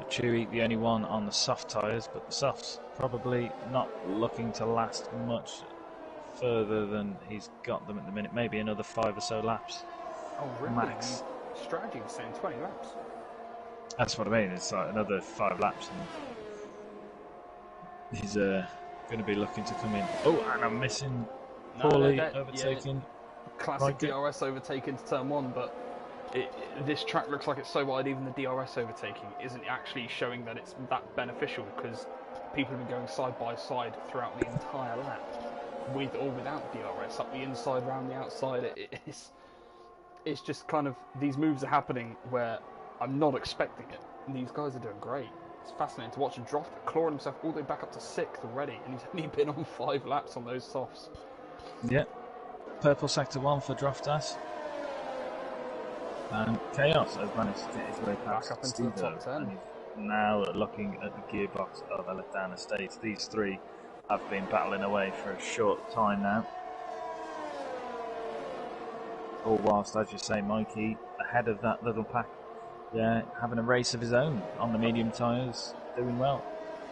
Chewy, the only one on the soft tyres, but the softs probably not looking to last much further than he's got them at the minute. Maybe another 5 or so laps. Oh, really? Max. Strategy is saying 20 laps. That's what I mean. It's like another 5 laps, and he's going to be looking to come in. Oh, and I'm missing Paulie overtaking. Yeah, classic DRS overtaking to turn 1, but this track looks like it's so wide, even the DRS overtaking isn't actually showing that it's that beneficial, because people have been going side by side throughout the entire lap, with or without DRS, up the inside, round the outside. It's just kind of, these moves are happening where I'm not expecting it, and these guys are doing great. It's fascinating to watch him clawing himself all the way back up to 6th already, and he's only been on 5 laps on those softs. Yeah, purple sector 1 for Droftas. And Chaos has managed to get his way past back up into the top 10. And he's now looking at the gearbox of Letdown Estates. These 3 have been battling away for a short time now. All whilst, as you say, Mikey, ahead of that little pack, yeah, having a race of his own on the medium tyres, doing well.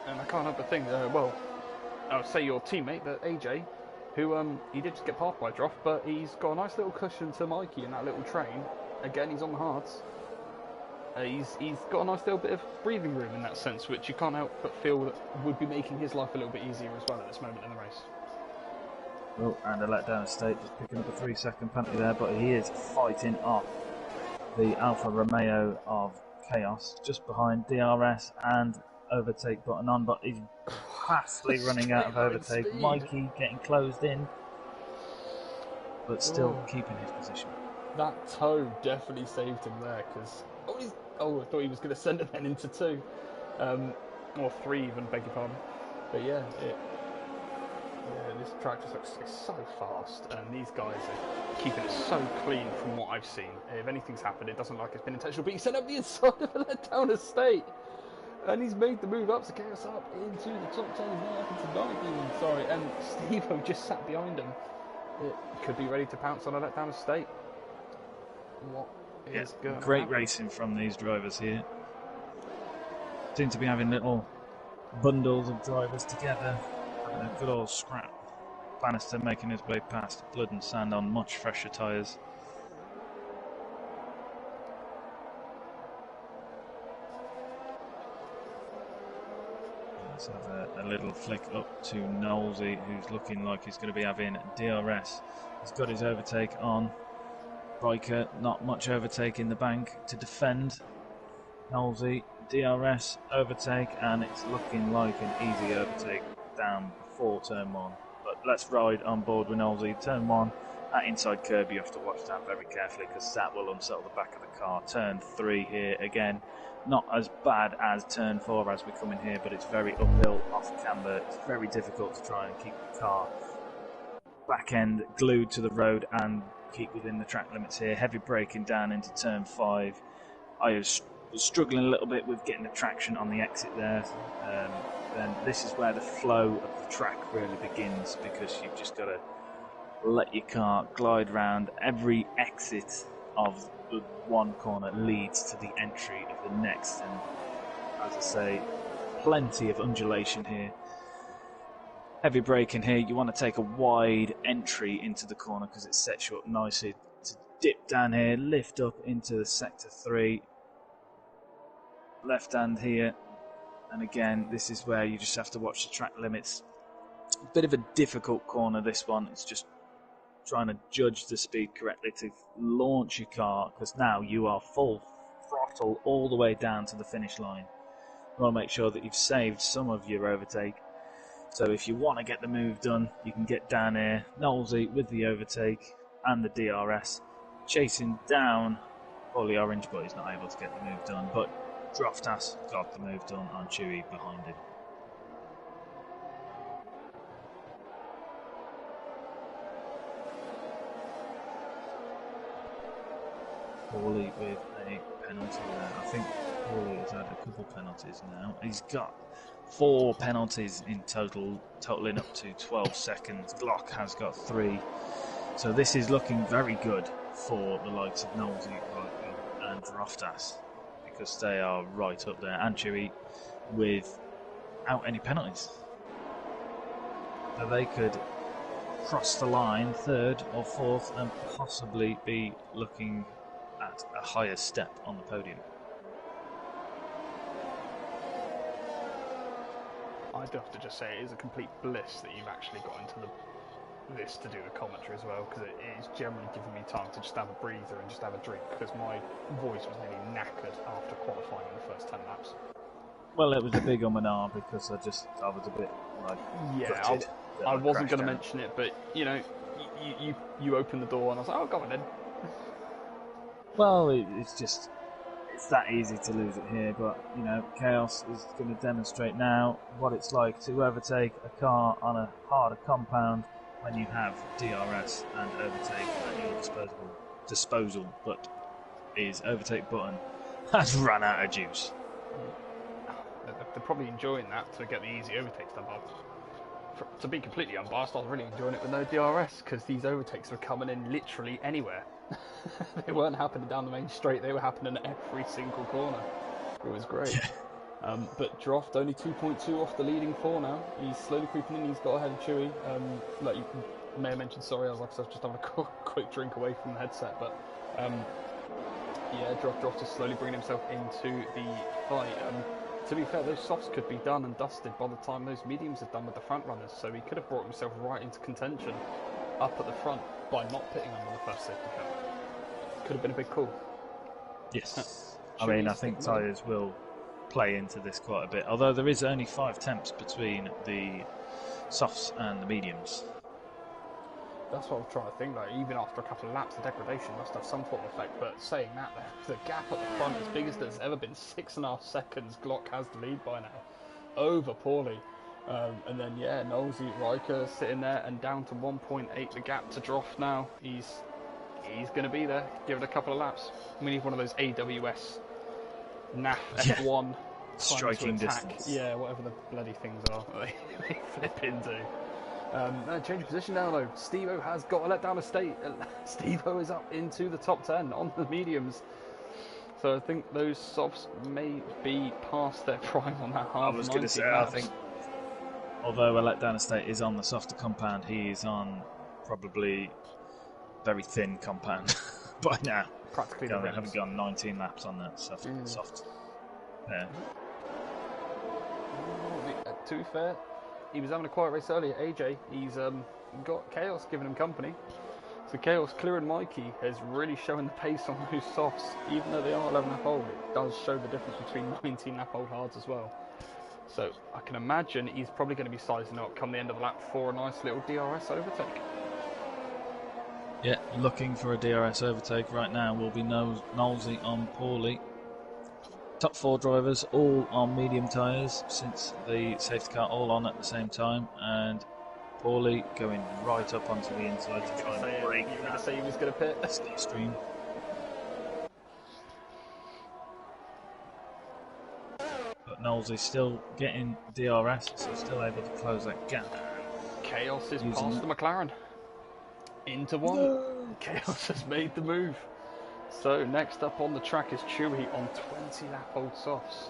And I can't help but think, I would say your teammate, but AJ, who he did just get passed by Droff, but he's got a nice little cushion to Mikey in that little train. Again, he's on the hards. He's got a nice little bit of breathing room in that sense, which you can't help but feel that would be making his life a little bit easier as well at this moment in the race. Oh, and a Letdown Estate just picking up a 3-second penalty there, but he is fighting off the Alfa Romeo of Chaos, just behind DRS and Overtake button on, but he's fastly running out of Overtake. Speed. Mikey getting closed in, but still keeping his position. That toe definitely saved him there, because I thought he was going to send it then into 2, or 3 even, beg your pardon. But yeah, this track just looks so fast, and these guys are keeping it so clean from what I've seen. If anything's happened, it doesn't look like it's been intentional, but he sent up the inside of a Letdown Estate, and he's made the move up to get us up into the top 10. He's now up into 9th even, sorry, and Steve-O just sat behind him. It could be ready to pounce on a Letdown Estate. What is going great on? Racing from these drivers here. Seem to be having little bundles of drivers together, having a good old scrap. Bannister making his way past Blood and Sand on much fresher tyres. Let's have a little flick up to Knowlesy, who's looking like he's going to be having DRS. He's got his overtake on. Riker, not much overtake in the bank to defend. Knowlesy, DRS, overtake, and it's looking like an easy overtake down before turn 1. But let's ride on board with Knowlesy. Turn 1, that inside curb you have to watch that very carefully, because that will unsettle the back of the car. Turn 3 here again, not as bad as turn 4 as we come in here, but it's very uphill off camber. It's very difficult to try and keep the car back end glued to the road and keep within the track limits here. Heavy braking down into turn 5. I was struggling a little bit with getting the traction on the exit there. Then this is where the flow of the track really begins, because you've just got to let your car glide round. Every exit of the one corner leads to the entry of the next, and as I say, plenty of undulation here. Heavy braking here. You want to take a wide entry into the corner because it sets you up nicely to dip down here, lift up into sector 3, left hand here, and again this is where you just have to watch the track limits. A bit of a difficult corner, this one. It's just trying to judge the speed correctly to launch your car, because now you are full throttle all the way down to the finish line. You want to make sure that you've saved some of your overtake. So if you want to get the move done, you can get down here, Knowlesy with the overtake and the DRS, chasing down Paulie Orange, but he's not able to get the move done. But Droftas got the move done on Chewy behind him. Paulie with a penalty there. I think Paulie has had a couple of penalties now. He's got 4 penalties in total, totaling up to 12 seconds. Glock has got 3. So this is looking very good for the likes of Knowlesy, Riker and Droftas, because they are right up there. And Chewy without any penalties. So they could cross the line 3rd or 4th and possibly be looking at a higher step on the podium. I'd have to just say it is a complete bliss that you've actually got into this to do the commentary as well, because it is generally giving me time to just have a breather and just have a drink, because my voice was nearly knackered after qualifying in the first 10 laps. Well, it was a big and ah because I was a bit like gutted I wasn't going to mention it, but you know, you opened the door and I was like, oh, go on then. Well, it's that easy to lose it here, but you know, Chaos is going to demonstrate now what it's like to overtake a car on a harder compound when you have DRS and overtake at your disposal, but his overtake button has run out of juice. They're probably enjoying that to get the easy overtakes done, but to be completely unbiased, I was really enjoying it with no DRS, because these overtakes were coming in literally anywhere. They weren't happening down the main straight, they were happening at every single corner. It was great. Yeah. But Droft only 2.2 off the leading 4 now. He's slowly creeping in, he's got ahead of Chewy. Like you may have mentioned, sorry, I was just having a quick drink away from the headset, but yeah, Droft is slowly bringing himself into the fight. To be fair, those softs could be done and dusted by the time those mediums are done with the front runners, so he could have brought himself right into contention up at the front by not pitting under the first safety car. Could have been a big call. Yes. I think tyres will play into this quite a bit, although there is only 5 temps between the softs and the mediums. That's what I'm trying to think, like, even after a couple of laps, the degradation must have some form of effect, but saying that, the gap at the front is biggest it's ever been, 6.5 seconds. Glock has the lead by now, over Paulie. And then, yeah, Knowlesy, Riker sitting there, and down to 1.8 the gap to Droft now. He's going to be there. Give it a couple of laps. We need one of those AWS NAF F1 striking distance. Yeah, whatever the bloody things are that they flip into. Change of position now though. Steve-O has got to let down a state. Steve-O is up into the top 10 on the mediums. So I think those softs may be past their prime on that half. I was going to say, I think, although a letdown estate is on the softer compound, he is on probably very thin compound by now. Practically, I haven't gone 19 laps on that soft. Yeah. To be fair, he was having a quiet race earlier. AJ, he's got Chaos giving him company. So Chaos clearing Mikey has really shown the pace on those softs, even though they are 11 lap old. It does show the difference between 19 lap old hards as well. So I can imagine he's probably going to be sizing up come the end of lap 4, a nice little DRS overtake. Yeah, looking for a DRS overtake right now will be Knowlesy on Paulie. Top 4 drivers all on medium tyres since the safety car all on at the same time, and Paulie going right up onto the inside to try and break that. You were going to say he was going to pit? Slipstream. But Knowles still getting DRS, so still able to close that gap. Chaos is past the McLaren. into one. No. Chaos has made the move. So next up on the track is Chewy on 20 lap old softs.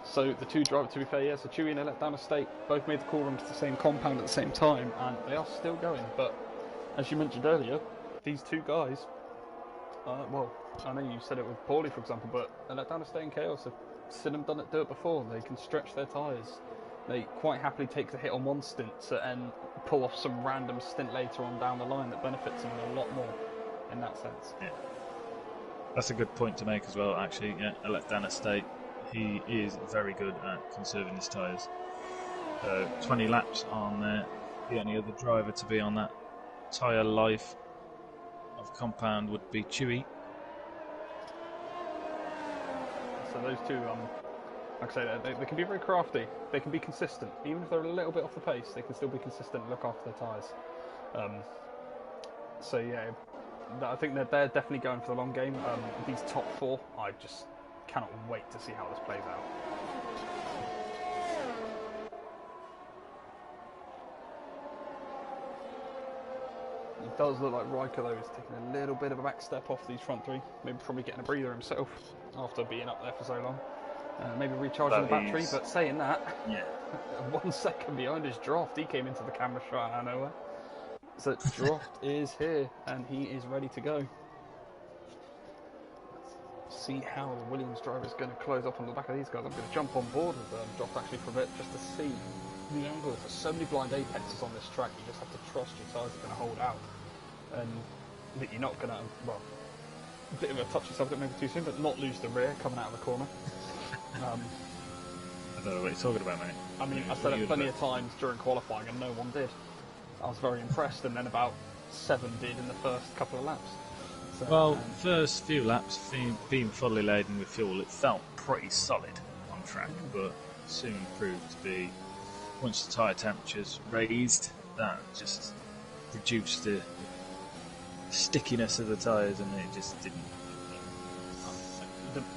So the two drivers, to be fair, so Chewy and Letdown Estate both made the call into the same compound at the same time, and they are still going. But as you mentioned earlier, these two guys, well, I know you said it with Paulie, for example, but Letdown Estate and Chaos have seen them do it before. They can stretch their tyres. They quite happily take the hit on one stint and pull off some random stint later on down the line that benefits them a lot more in that sense. Yeah. That's a good point to make as well, actually. Yeah, Letdown Estate, he is very good at conserving his tyres. 20 laps on there. The only other driver to be on that tyre life of compound would be Chewy. So those two, like I say, they can be very crafty. They can be consistent. Even if they're a little bit off the pace, they can still be consistent and look after their tyres. So yeah, I think that they're definitely going for the long game. These top four, I just cannot wait to see how this plays out. It does look like Riker, though, is taking a little bit of a back step off these front three. Maybe probably getting a breather himself after being up there for so long. Maybe recharging the battery, but saying that, yeah. 1 second behind his draft, he came into the camera shot out of nowhere. So draft is here, and he is ready to go. Let's see how the Williams driver is going to close up on the back of these guys. I'm going to jump on board with Draft actually for a bit, just to see the angles. There's so many blind apexes on this track, you just have to trust your tyres are going to hold out. And that you're not going to, well, a bit of a touchy subject maybe too soon, but not lose the rear coming out of the corner. I don't know what you're talking about, mate. I mean, I said it plenty of times during qualifying and no one did. I was very impressed, and then about 7 did in the first couple of laps. So, well, first few laps, being fully laden with fuel, it felt pretty solid on track, but soon proved to be, once the tyre temperatures raised, that just reduced the stickiness of the tyres, and it just didn't.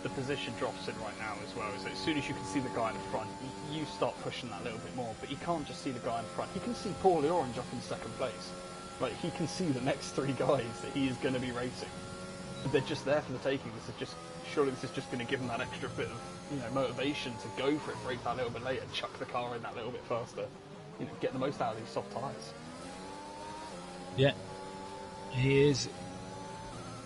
The position drops in right now as well, is that as soon as you can see the guy in front, you start pushing that a little bit more, but you can't just see the guy in front. You can see Paulie Orange up in second place. Like, he can see the next 3 guys that he is going to be racing. They're just there for the taking. Surely this is just going to give him that extra bit of, motivation to go for it, break that little bit later, chuck the car in that little bit faster, get the most out of these soft tyres. Yeah, he is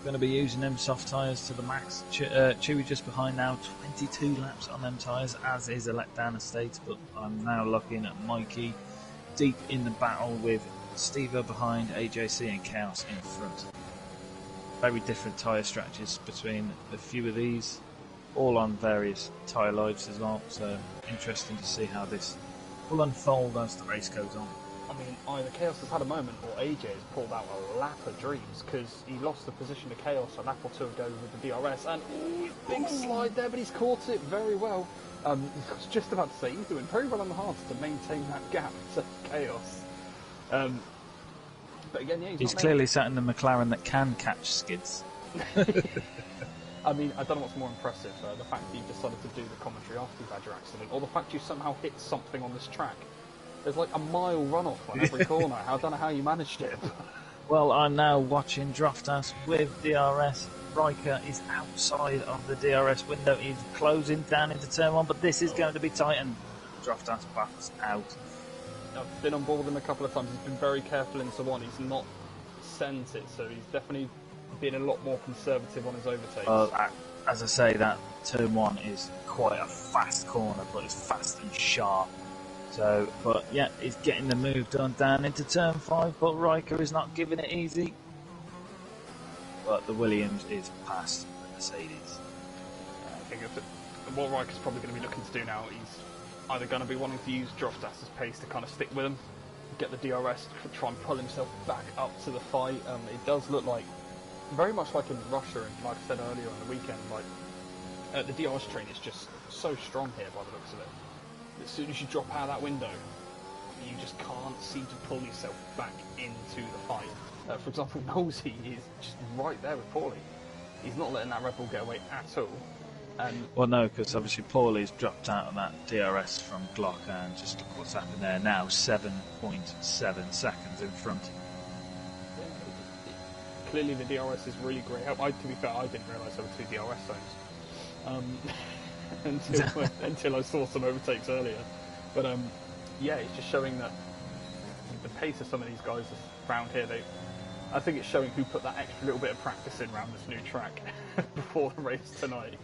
going to be using them soft tyres to the max. Chewy just behind now, 22 laps on them tyres, as is a Letdown Estate, but I'm now looking at Mikey deep in the battle with Steve behind, AJC and Chaos in front. Very different tyre strategies between a few of these, all on various tyre lives as well, so interesting to see how this will unfold as the race goes on. I mean, either Chaos has had a moment or AJ has pulled out a lap of dreams, because he lost the position to Chaos a lap or 2 ago with the DRS, and big slide there, but he's caught it very well. I was just about to say, he's doing very well on the hards to maintain that gap to Chaos. But again, yeah, he's clearly sat in the McLaren that can catch skids. I mean, I don't know what's more impressive, the fact that you decided to do the commentary after you've had your accident, or the fact you somehow hit something on this track. There's like a mile runoff on every corner. I don't know how you managed it. Well, I'm now watching Draftas with DRS. Riker is outside of the DRS window. He's closing down into turn 1, but this is going to be tight, and Draftas backs out. I've been on board with him a couple of times. He's been very careful into 1. He's not sent it, so he's definitely been a lot more conservative on his overtakes. Well, as I say, that turn 1 is quite a fast corner, but it's fast and sharp. So, but yeah, he's getting the move done down into turn 5, but Riker is not giving it easy. But the Williams is past the Mercedes. I think what Riker's probably going to be looking to do now, he's either going to be wanting to use Droftas' pace to kind of stick with him, get the DRS, try and pull himself back up to the fight. It does look like, very much like in Russia, and like I said earlier on the weekend, like the DRS train is just so strong here by the looks of it. As soon as you drop out of that window, you just can't seem to pull yourself back into the fight. For example, Nosey is just right there with Paulie. He's not letting that Red Bull get away at all. Well, no, because obviously Paulie's dropped out of that DRS from Glock, and just look what's happened there now, 7.7 seconds in front. Yeah, clearly the DRS is really great help. To be fair, I didn't realise there were 2 DRS zones until I saw some overtakes earlier. But yeah, it's just showing that the pace of some of these guys around here, I think it's showing who put that extra little bit of practice in around this new track before the race tonight.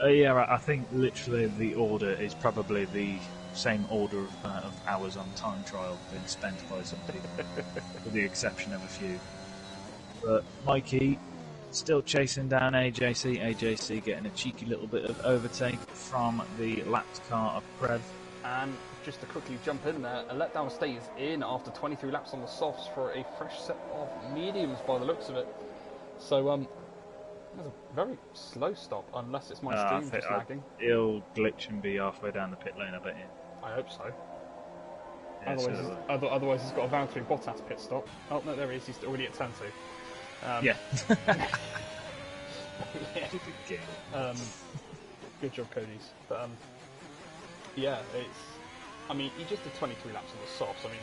Yeah, I think literally the order is probably the same order of hours on time trial being spent by some people, with the exception of a few. But Mikey still chasing down AJC. AJC getting a cheeky little bit of overtake from the lapped car of Prev. And just to quickly jump in there, a letdown state is in after 23 laps on the softs for a fresh set of mediums by the looks of it. So that's a very slow stop, unless it's my stream just lagging. It'll glitch and be halfway down the pit lane, I bet you. I hope so. Yeah, otherwise he's got a Valtteri Bottas pit stop. Oh no, there he is. He's already at turn 2. Yeah. Good job, Cody's. But yeah, I mean, he just did 23 laps on the softs. I mean,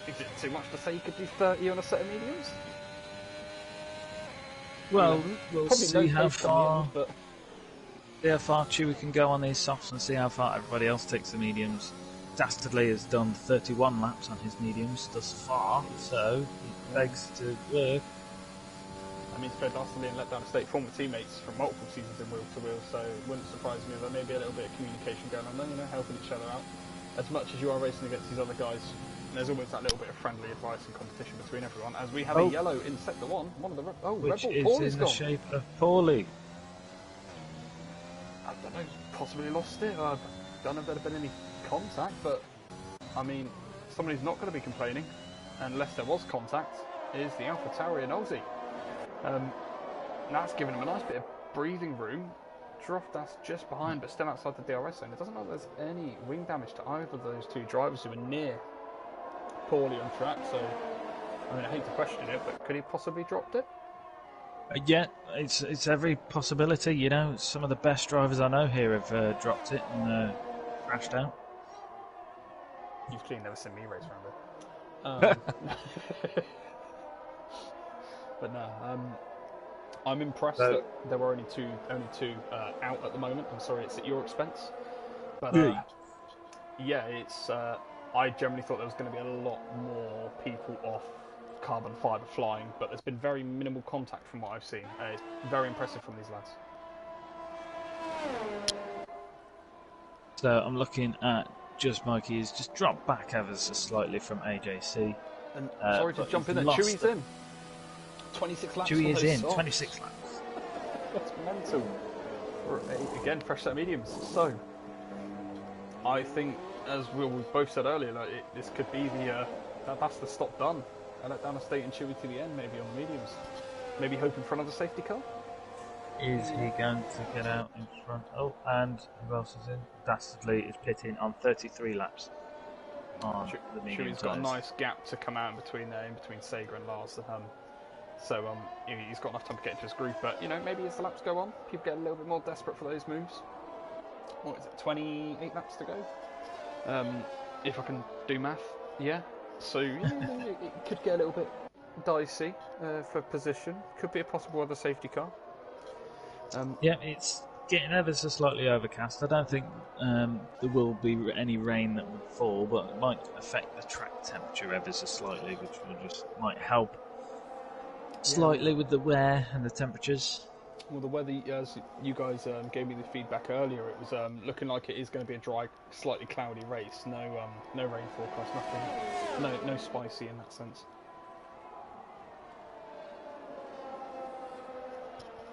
is it too much to say he could do 30 on a set of mediums? Well, we'll see how far Chewy can go on these softs and see how far everybody else takes the mediums. Dastardly has done 31 laps on his mediums thus far, so he begs to work. I mean, Fred Dastardly and Letdown Estate, former teammates from multiple seasons in Wheel to Wheel, so it wouldn't surprise me if there may be a little bit of communication going on there, you know, helping each other out. As much as you are racing against these other guys, there's always that little bit of friendly advice and competition between everyone, as we have a yellow in sector 1, one of the... which Red Bull is in the shape of Paulie. I don't know, possibly lost it. I don't know if there'd have been any contact, but I mean, somebody who's not going to be complaining, unless there was contact, is the AlphaTauri and Aussie. That's given him a nice bit of breathing room. Droftas just behind, but still outside the DRS zone. It doesn't look like there's any wing damage to either of those two drivers who were near poorly on track, so I mean, I hate to question it, but could he possibly dropped it? Yeah, it's every possibility, you know. Some of the best drivers I know here have dropped it and crashed out. You've clearly never seen me race around it. But no, I'm impressed that there were only two out at the moment. I'm sorry it's at your expense, but yeah, it's. I generally thought there was going to be a lot more people off carbon fibre flying, but there's been very minimal contact from what I've seen. It's very impressive from these lads. So I'm looking at just Mikey's just dropped back ever so slightly from AJC. And sorry to jump in there, Chewy's in. 26 laps. Chewy is in, 26 laps. That's mental. Again, fresh set of mediums. So, I think, as we both said earlier, like this could be that's the stop done. I let down a state and Chewy to the end, maybe on the mediums. Maybe hoping for another safety car. Is he going to get out in front? Oh, and who else is in? Dastardly is pitting on 33 laps. On the medium Chewy's got a nice gap to come out in between Sager and Lars. So he's got enough time to get into his groove, but you know, maybe as the laps go on, people get a little bit more desperate for those moves. What is it, 28 laps to go? If I can do math, yeah. So it could get a little bit dicey for position. Could be a possible other safety car. Yeah, it's getting ever so slightly overcast. I don't think there will be any rain that will fall, but it might affect the track temperature ever so slightly, which will just might help slightly with the wear and the temperatures. Well, the weather, as you guys gave me the feedback earlier, it was looking like it is going to be a dry, slightly cloudy race. No rain forecast, nothing, no spicy in that sense.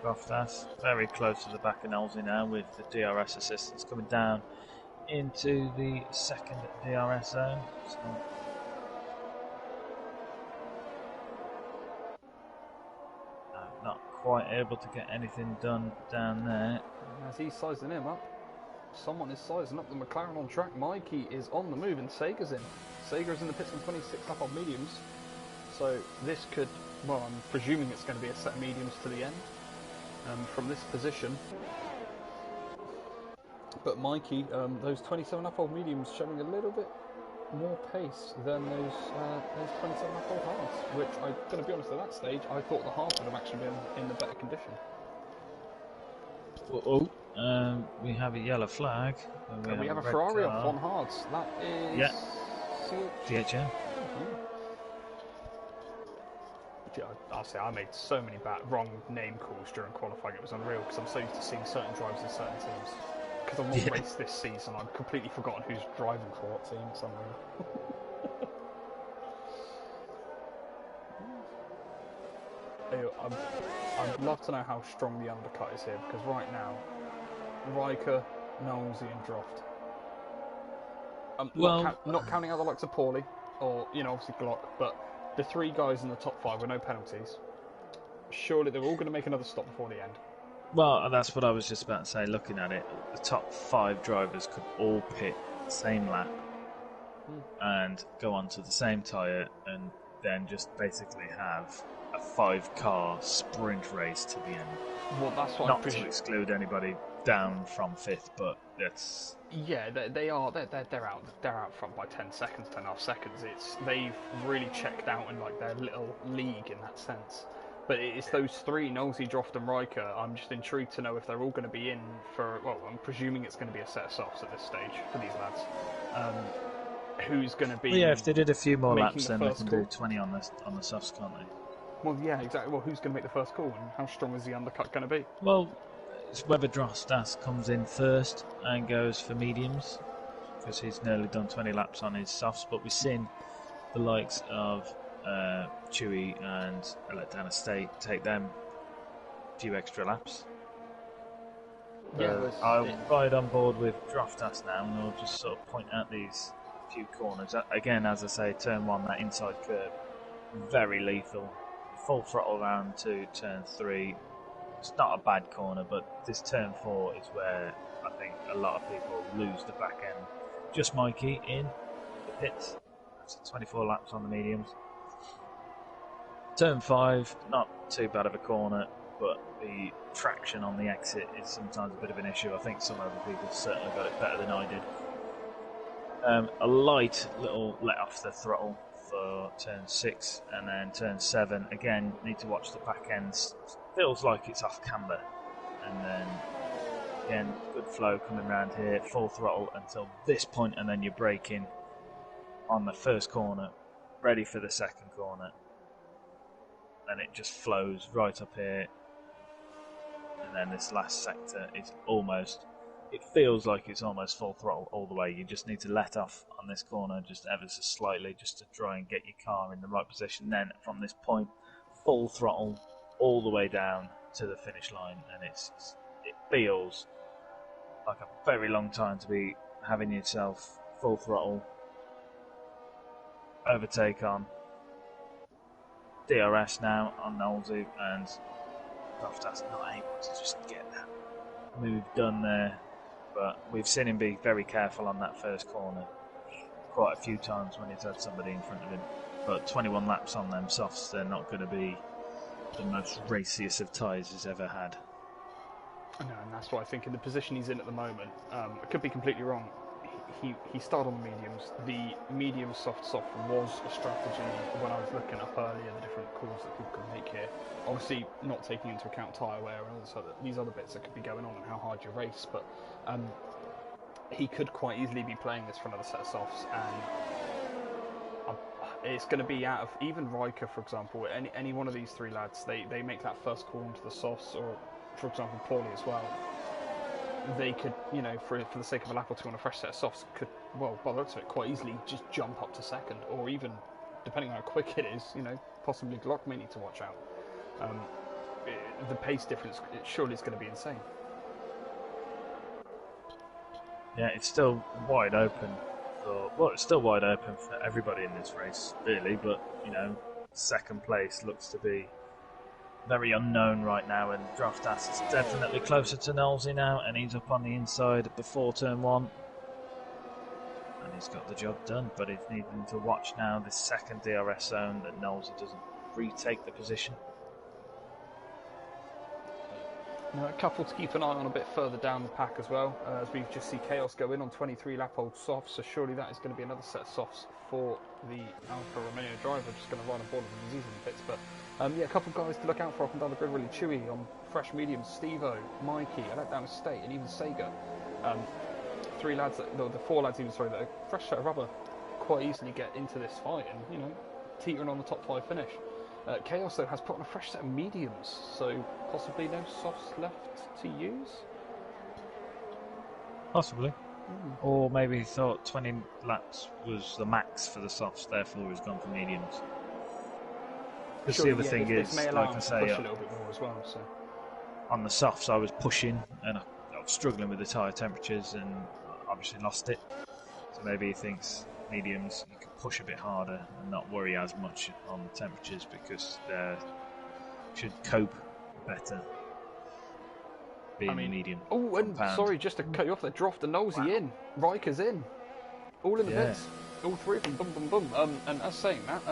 Droftas very close to the back of Nolsey now, with the DRS assistance coming down into the second DRS zone. So not quite able to get anything done down there. As he's sizing him up, someone is sizing up the McLaren on track. Mikey is on the move and Sager's in. Sager's in the pits on 26 lap on mediums. So this could, well, I'm presuming it's going to be a set of mediums to the end from this position. But Mikey, those 27 lap old mediums showing a little bit more pace than those 27 lap old halves, which I'm going to be honest, at that stage I thought the halves would have actually been in the better condition. We have a yellow flag. We have a red Ferrari car. off on hards. That is... Yeah. DHM. I'll say I made so many wrong name calls during qualifying, it was unreal, because I'm so used to seeing certain drivers in certain teams. Because I've not raced this season, I've completely forgotten who's driving for what team. It's unreal. I'd love to know how strong the undercut is here, because right now, Riker, Nosey and Droft. Not counting out the likes of Paulie, or, obviously Glock, but the three guys in the top 5 with no penalties, surely they're all going to make another stop before the end. Well, that's what I was just about to say. Looking at it, the top 5 drivers could all pit the same lap and go onto the same tyre, and then just basically have a 5-car sprint race to the end. Well, that's what not to exclude anybody down from 5th, but that's... Yeah, they're out front by 10 seconds, 10.5 seconds. They've really checked out in like their little league in that sense. But it's those 3, Nosey, Droft and Riker. I'm just intrigued to know if they're all going to be in for, well, I'm presuming it's going to be a set of softs at this stage for these lads. Who's going to be... Well, yeah, if they did a few more laps, then they can call. do 20 on the softs, can't they? Well, yeah, exactly. Well, who's going to make the first call, and how strong is the undercut going to be? Well, it's whether Drostas comes in first and goes for mediums, because he's nearly done 20 laps on his softs, but we've seen the likes of Chewy and Letdown Estate take them a few extra laps. I'll ride on board with Droftas now, and I'll just sort of point out these few corners. Again, as I say, turn 1, that inside curve, very lethal. Full throttle round to turn 3. It's not a bad corner, but this turn 4 is where I think a lot of people lose the back end. Just Mikey in the pits. That's 24 laps on the mediums. Turn 5, not too bad of a corner, but the traction on the exit is sometimes a bit of an issue. I think some other people certainly got it better than I did. A light little let off the throttle for turn 6, and then turn 7, again, need to watch the back ends. Feels like it's off camber, and then again, good flow coming around here, full throttle until this point, and then you're braking on the first corner, ready for the second corner, and it just flows right up here, and then this last sector is almost, it feels like it's almost full throttle all the way. You just need to let off on this corner just ever so slightly, just to try and get your car in the right position. Then from this point, full throttle all the way down to the finish line, and it feels like a very long time to be having yourself full throttle overtake on DRS now on Nosey, and Droftas not able to just get that move done there. But we've seen him be very careful on that first corner quite a few times when he's had somebody in front of him. But 21 laps on them softs, they're not going to be the most raciest of tyres he's ever had. No, and that's what I think in the position he's in at the moment. I could be completely wrong. He started on the mediums. The medium soft was a strategy when I was looking up earlier the different calls that people could make here. Obviously, not taking into account tyre wear and also these other bits that could be going on and how hard you race, but he could quite easily be playing this for another set of softs, and it's going to be out of even Riker, for example. Any one of these 3 lads, they make that first call into the softs, or for example Paulie as well. They could, for the sake of a lap or 2 on a fresh set of softs, could, well, by the looks of it, quite easily just jump up to second, or even, depending on how quick it is, possibly Glock may need to watch out. The pace difference, surely it's going to be insane. Yeah, it's still wide open. It's still wide open for everybody in this race, really, but, second place looks to be very unknown right now, and Droftas is definitely closer to Nosey now, and he's up on the inside before turn 1. And he's got the job done, but he's needing to watch now this second DRS zone that Nosey doesn't retake the position. Now, a couple to keep an eye on a bit further down the pack as well, as we just see Chaos go in on 23 lap old softs, so surely that is going to be another set of softs for the Alfa Romeo driver, just going to ride on board with the season bits. But yeah, a couple of guys to look out for up and down the grid, really. Chewy on fresh mediums, Stevo, Mikey, I let down Estate, and even Sega. Three lads, the four lads even, sorry, that are fresh set of rubber, quite easily get into this fight and, you know, teetering on the top 5 finish. Chaos, though, has put on a fresh set of mediums, so possibly no softs left to use? Possibly. Or maybe he thought 20 laps was the max for the softs, therefore he's gone for mediums. Because the other thing is, like I say, push a little bit more as well, so. On the softs I was pushing and I was struggling with the tyre temperatures and obviously lost it. So maybe he thinks mediums you can push a bit harder and not worry as much on the temperatures because they should cope better being medium. Oh, and sorry, just to cut you off there, Droft and Nosey in, Riker's in, all in the pits, all three of them, boom, boom, boom. And as saying that,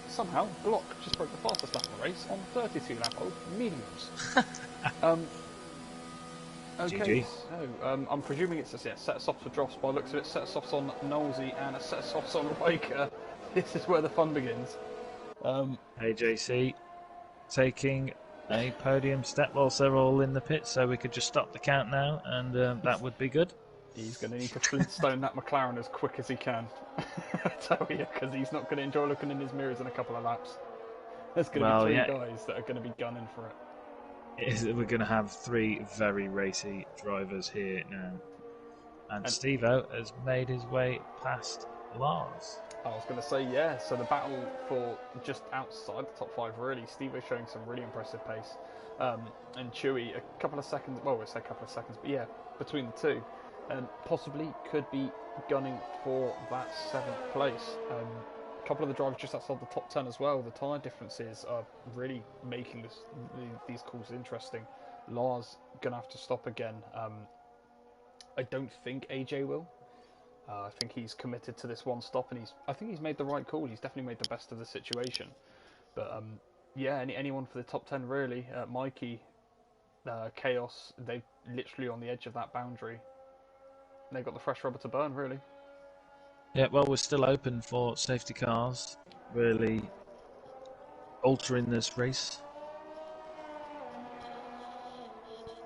somehow Glock just broke the fastest lap of the race on 32 lap old mediums. Okay, GG. so I'm presuming it's a set of softs for Dross by the looks of it, set of softs on Nosey and a set of softs on Riker. This is where the fun begins. AJC taking a podium step whilst they're all in the pit, so we could just stop the count now and that would be good. He's going to need to flintstone that McLaren as quick as he can, I tell you, because he's not going to enjoy looking in his mirrors in a couple of laps. There's going to be three guys that are going to be gunning for it. We're going to have three very racy drivers here now. And Steve-O has made his way past Lars. I was going to say, yeah, so the battle for just outside the top 5, really. Steve-O showing some really impressive pace. And Chewy, a couple of seconds, well, we'll say a couple of seconds, but yeah, between the two. And possibly could be gunning for that 7th place. A couple of the drivers just outside the top 10 as well. The tyre differences are really making these calls interesting. Lars gonna have to stop again. I don't think AJ will. I think he's committed to this one stop, and I think he's made the right call. He's definitely made the best of the situation. But yeah, anyone for the top 10 really. Mikey, Chaos, they're literally on the edge of that boundary. They've got the fresh rubber to burn, really. Yeah, well, we're still open for safety cars, really altering this race.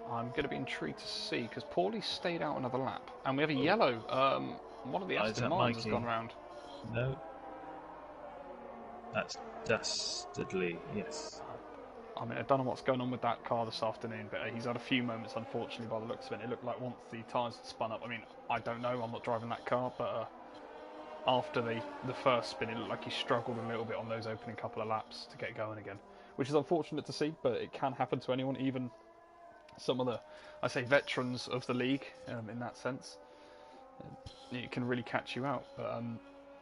I'm going to be intrigued to see, because Paulie stayed out another lap, and we have a yellow. One of the Aston Martins has gone round. No. That's dastardly, yes. I mean, I don't know what's going on with that car this afternoon, but he's had a few moments, unfortunately, by the looks of it. It looked like once the tyres had spun up, I mean, I don't know, I'm not driving that car, but after the first spin, it looked like he struggled a little bit on those opening couple of laps to get going again, which is unfortunate to see, but it can happen to anyone, even some of the, I say, veterans of the league, in that sense. It can really catch you out. But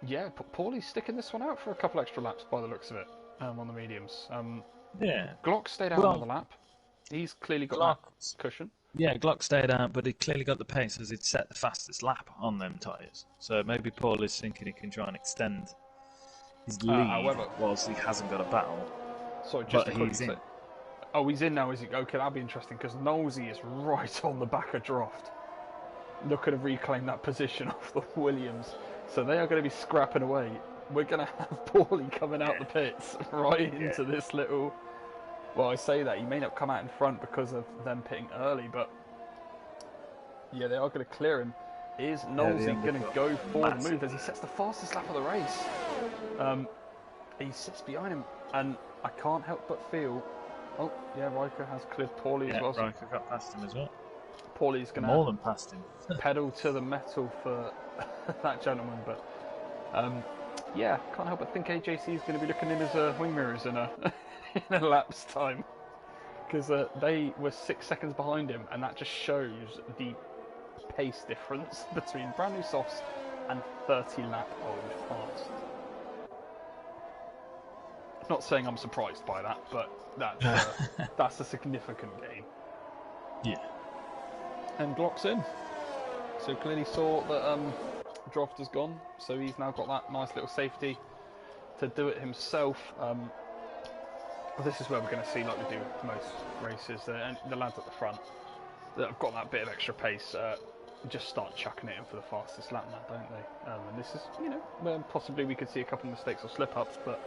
yeah, Paulie's sticking this one out for a couple extra laps by the looks of it, on the mediums. Yeah. Glock stayed out another lap. He's clearly got that cushion. Yeah, Glock stayed out, but he clearly got the pace as he'd set the fastest lap on them tyres. So maybe Paul is thinking he can try and extend his lead whilst he hasn't got a battle. Sorry, just he's in. Oh, he's in now, is he? Okay, that'll be interesting, because Nosey is right on the back of Droft, looking to reclaim that position off the Williams. So they are going to be scrapping away. We're going to have Paulie coming out the pits right into this little... Well, I say that, he may not come out in front because of them pitting early, but yeah, they are going to clear him. Is Nosey going to go for the move as he sets the fastest lap of the race? He sits behind him, and I can't help but feel... Oh, yeah, Riker has cleared Paulie as well. Riker got past him as well. Paulie's going to... More than past him. pedal to the metal for that gentleman, but yeah, can't help but think AJC is going to be looking in his wing mirrors in a in a lap's time, because they were 6 seconds behind him, and that just shows the pace difference between brand new softs and 30 lap old parts. Not saying I'm surprised by that, but that's a significant gain. Yeah. And Glock's in. So clearly saw that Droft has gone, so he's now got that nice little safety to do it himself. Well, this is where we're going to see, like we do with most races, and the lads at the front that have got that bit of extra pace just start chucking it in for the fastest lap now, don't they? And this is, where possibly we could see a couple of mistakes or slip-ups, but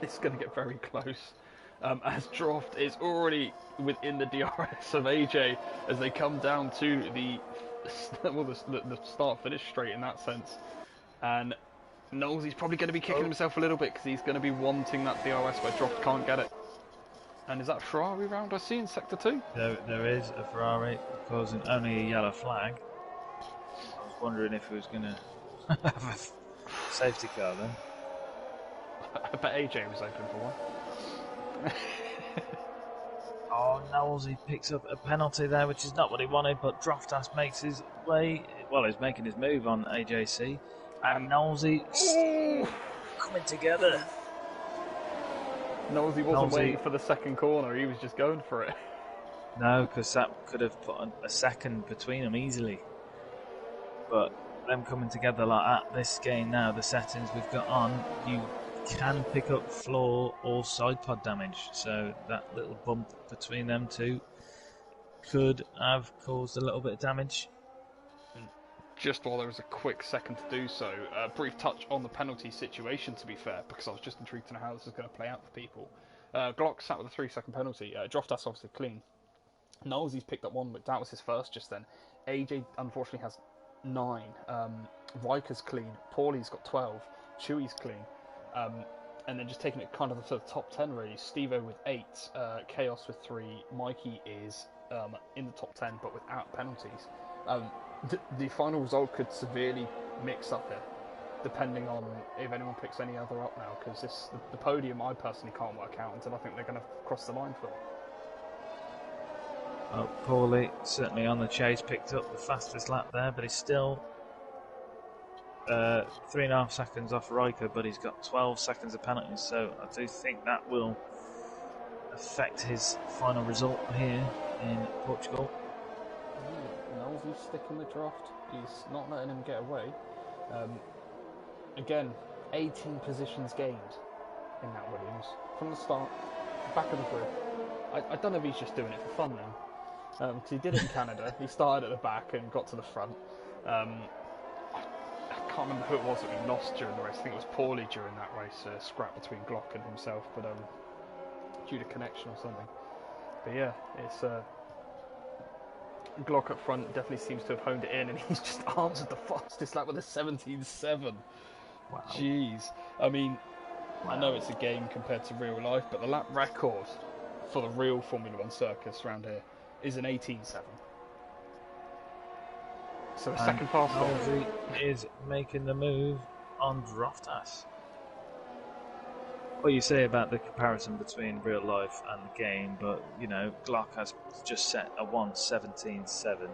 it's going to get very close. As Droft is already within the DRS of AJ as they come down to the start-finish straight in that sense. And Knowles, he's probably going to be kicking himself a little bit because he's going to be wanting that DRS where Droft can't get it. And is that a Ferrari round I see in Sector 2? There is a Ferrari causing only a yellow flag. I was wondering if he was going to have a safety car then. I bet AJ was open for one. Oh, Knowles, he picks up a penalty there, which is not what he wanted, but Droftas makes his way. Well, he's making his move on AJC. And Knowles coming together. Knowles wasn't waiting for the second corner, he was just going for it. No, because that could have put a second between them easily. But them coming together like that, this game now, the settings we've got on, you can pick up floor or side pod damage. So that little bump between them two could have caused a little bit of damage. Just while there was a quick second to do so, a brief touch on the penalty situation, to be fair, because I was just intrigued to know how this is going to play out for people. Glock sat with a 3-second penalty. Droftas obviously clean. Knowles, he's picked up one, but that was his first just then. AJ unfortunately has 9. Riker's clean. Paulie's got 12. Chewy's clean. And then just taking it kind of to the top 10 really. Stevo with 8. Chaos with 3. Mikey is in the top 10 but without penalties. The final result could severely mix up here, depending on if anyone picks any other up now, because the podium I personally can't work out until I think they're going to cross the line for it. Well, Paulie certainly on the chase, picked up the fastest lap there, but he's still 3.5 seconds off Riker, but he's got 12 seconds of penalties, so I do think that will affect his final result here in Portugal. He's sticking with Draft. He's not letting him get away. Again, 18 positions gained in that Williams from the start, back of the grid. I don't know if he's just doing it for fun now, because he did it in Canada. He started at the back and got to the front. I can't remember who it was that we lost during the race. I think it was Paulie during that race, a scrap between Glock and himself, but due to connection or something. But yeah, it's Glock up front definitely seems to have honed it in, and he's just answered the fastest lap with a 17.7. Wow. Jeez. I mean, I know it's a game compared to real life, but the lap record for the real Formula 1 circus around here is an 18.7. So a second faster. Knowles is making the move on Droftas. What you say about the comparison between real life and the game, but Glock has just set a 1:17.7.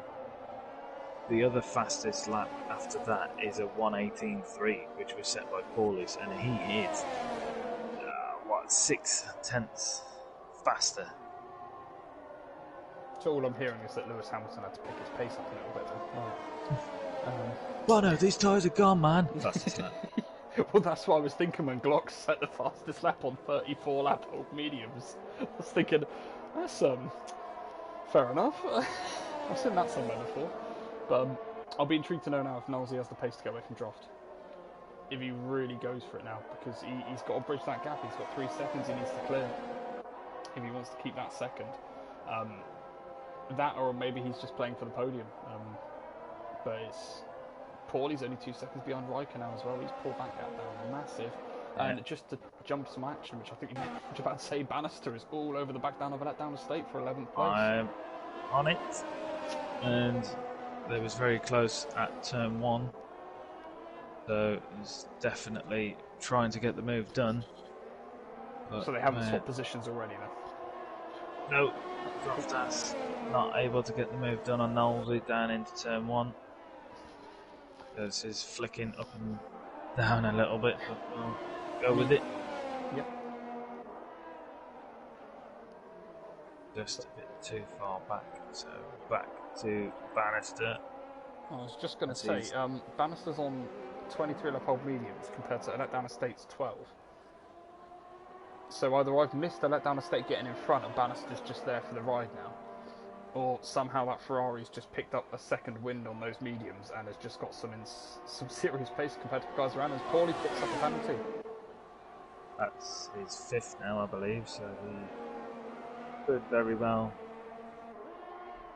The other fastest lap after that is a 1:18.3, which was set by Paulis, and he is 6/10 faster. So all I'm hearing is that Lewis Hamilton had to pick his pace up a little bit. Bono, these tyres are gone, man. Fastest lap. Well, that's what I was thinking when Glock set the fastest lap on 34 lap old mediums. I was thinking, that's fair enough. I've seen that somewhere before. But I'll be intrigued to know now if Knowles has the pace to get away from Draft. If he really goes for it now, because he's got to bridge that gap. He's got 3 seconds he needs to clear if he wants to keep that second. That, or maybe he's just playing for the podium. But it's Paulie's only 2 seconds behind Riker now as well. He's pulled that gap down massive. And just to jump some action, which I think you were about to say, Bannister is all over the back down of a letdown estate for 11th place. I'm on it. And they was very close at turn 1. So he's definitely trying to get the move done. But, so they haven't swapped positions already then? No. Droftas not able to get the move done on Knowles down into turn 1. There's his flicking up and down a little bit, but we'll go with it. Yep. Just a bit too far back, so back to Bannister. I was just going to say, Bannister's on 23 lap old mediums compared to letdown estate's 12. So either I've missed a letdown estate getting in front and Bannister's just there for the ride now, or somehow that Ferrari's just picked up a second wind on those mediums and has just got some serious pace compared to the guys around as Paulie picks up a penalty. That's his 5th now, I believe, so he could very well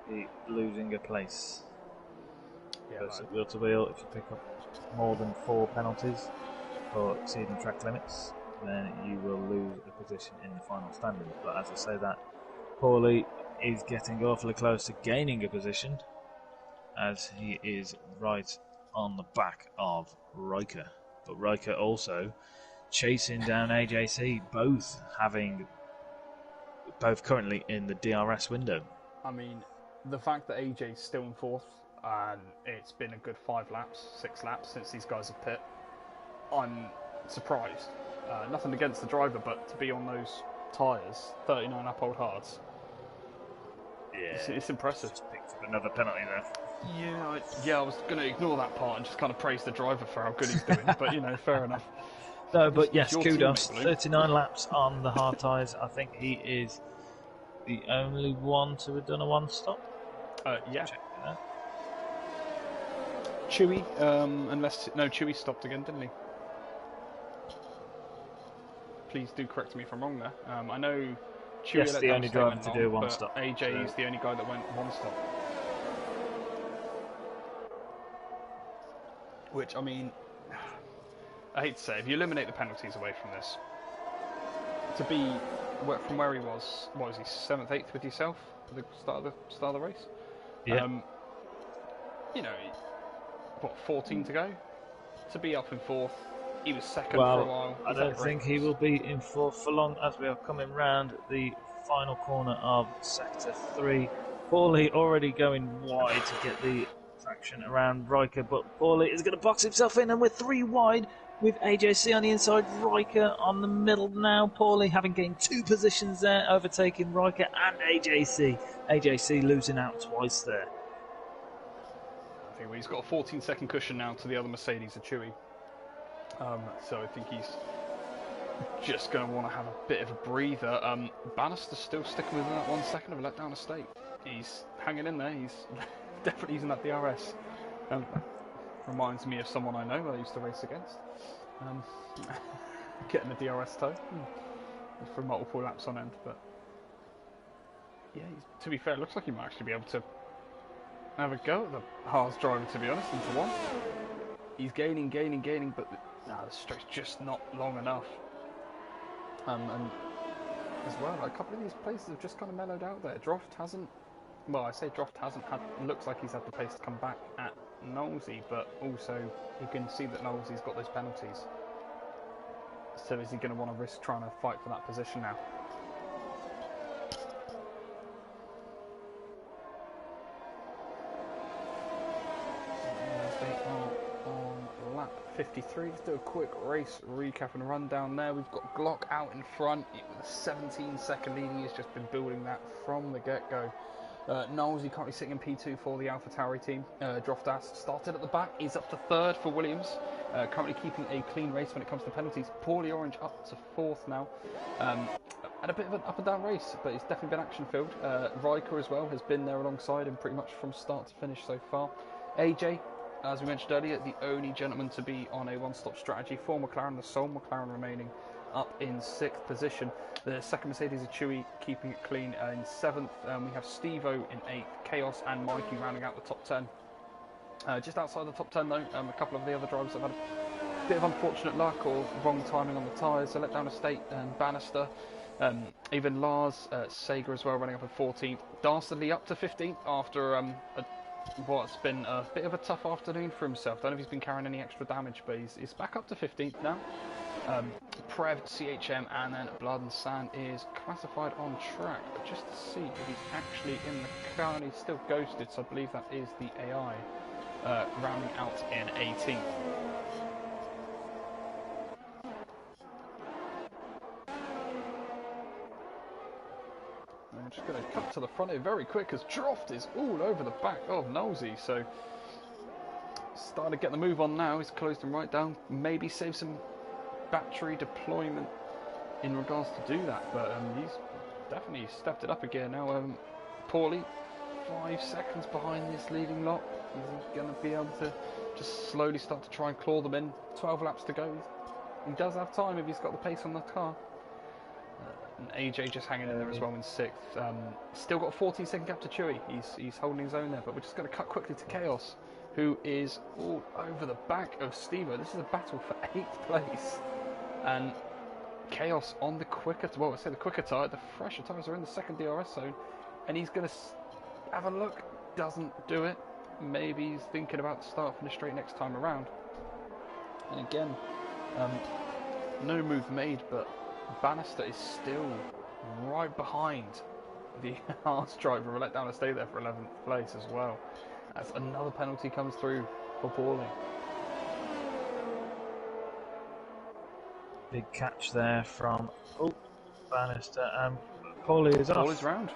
be losing a place. Yeah, Goes at wheel to wheel. If you pick up more than 4 penalties for exceeding track limits, then you will lose a position in the final standings. But as I say that, Paulie is getting awfully close to gaining a position, as he is right on the back of Riker. But Riker also chasing down AJC, both currently in the DRS window. I mean, the fact that AJ's still in 4th, and it's been a good 6 laps since these guys have pit, I'm surprised. Nothing against the driver, but to be on those tyres, 39 up old hards, it's impressive. Just picked up another penalty there. Yeah, I was going to ignore that part and just kind of praise the driver for how good he's doing, but fair enough. No, but yes, kudos. Teammate, 39 laps on the hard tyres. I think he is the only one to have done a one-stop. Yeah. Check that. Chewy, Chewy stopped again, didn't he? Please do correct me if I'm wrong there. I know Chewy Yes, the only driver to do one stop. AJ is the only guy that went one stop. Which, I mean, I hate to say, if you eliminate the penalties away from this, to be from where he was, what was he, 7th, 8th with yourself at the start of the race? Yeah. 14 to go? To be up in 4th, he was 2nd for a while. I don't think he will be in 4th for long as we are coming round the final corner of Sector 3. Paulie already going wide to get the traction around Riker, but Paulie is going to box himself in, and we're 3 wide with AJC on the inside, Riker on the middle now. Paulie having gained 2 positions there, overtaking Riker and AJC. AJC losing out twice there. I think he's got a 14-second cushion now to the other Mercedes, Chewy. So I think he's just going to want to have a bit of a breather. Bannister's still sticking within that 1 second of a letdown estate. He's hanging in there. He's definitely using that DRS. Reminds me of someone I know that I used to race against. Getting a DRS toe for multiple laps on end. But yeah, to be fair, it looks like he might actually be able to have a go at the Haas driver, to be honest, into 1. He's gaining, but the straight's just not long enough. And as well, a couple of these places have just kind of mellowed out there. Droft hasn't looks like he's had the pace to come back at Knowlesy, but also you can see that Knowlesy's got those penalties. So is he going to want to risk trying to fight for that position now? They are on lap 53. Let's do a quick race recap and rundown there. We've got Glock out in front with a 17-second lead. He has just been building that from the get-go. Knowlesy currently sitting in P2 for the AlphaTauri team. Droftas started at the back. He's up to 3rd for Williams. Currently keeping a clean race when it comes to penalties. Paulie Orange up to 4th now. Had a bit of an up and down race, but it's definitely been action-filled. Riker as well has been there alongside him pretty much from start to finish so far. AJ, as we mentioned earlier, the only gentleman to be on a one-stop strategy for McLaren, the sole McLaren remaining, up in 6th position. The second Mercedes is Chewy, keeping it clean in 7th. We have Steve-O in 8th, Chaos and Mikey rounding out the top 10. Just outside the top 10 though, a couple of the other drivers have had a bit of unfortunate luck or wrong timing on the tyres, so let down Estate and Bannister. Even Lars Sager as well running up in 14th. Dastardly up to 15th after what's been a bit of a tough afternoon for himself. Don't know if he's been carrying any extra damage, but he's back up to 15th now. Prev, CHM, and then Blood and Sand is classified on track. But just to see if he's actually in the car, and he's still ghosted, so I believe that is the AI rounding out in 18th. I'm just going to cut to the front here very quick as Droft is all over the back of Knowlesy, so starting to get the move on now. He's closed him right down, maybe save some battery deployment in regards to do that, but he's definitely stepped it up again now. Poorly, 5 seconds behind this leading lot. Is he going to be able to just slowly start to try and claw them in? 12 laps to go. He does have time if he's got the pace on the car. And AJ just hanging in there as well in 6th. Still got a 14-second gap to Chewy. He's holding his own there, but we're just going to cut quickly to Chaos, who is all over the back of Stevo. This is a battle for 8th place. And Chaos on the quicker, well, I say the quicker tyre, the fresher tyres are in the second DRS zone, and he's going to have a look. Doesn't do it. Maybe he's thinking about the start finish straight next time around. And again, no move made, but Bannister is still right behind the Haas driver who let down to stay there for 11th place as well. As another penalty comes through for Paulie. Big catch there from Bannister, and Paulie is off. Paulie's round.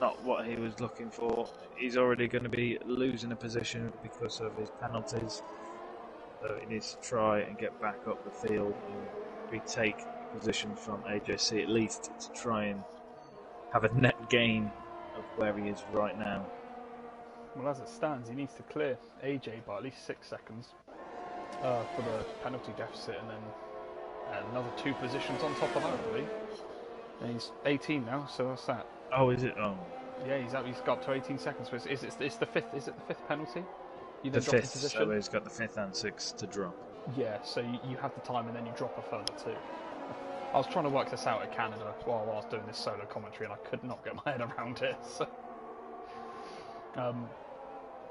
Not what he was looking for. He's already going to be losing a position because of his penalties. So he needs to try and get back up the field and retake position from AJC at least to try and have a net gain of where he is right now. Well, as it stands, he needs to clear AJ by at least 6 seconds for the penalty deficit, and then another 2 positions on top of that, I believe. And he's 18 now, so that's that. Oh, is it? Oh, yeah, he's got up to 18 seconds. So it's the 5th. Is it the 5th penalty? You the then drop 5th. position. So he's got the 5th and 6th to drop. Yeah, so you have the time, and then you drop a further 2. I was trying to work this out in Canada while I was doing this solo commentary, and I could not get my head around it. So.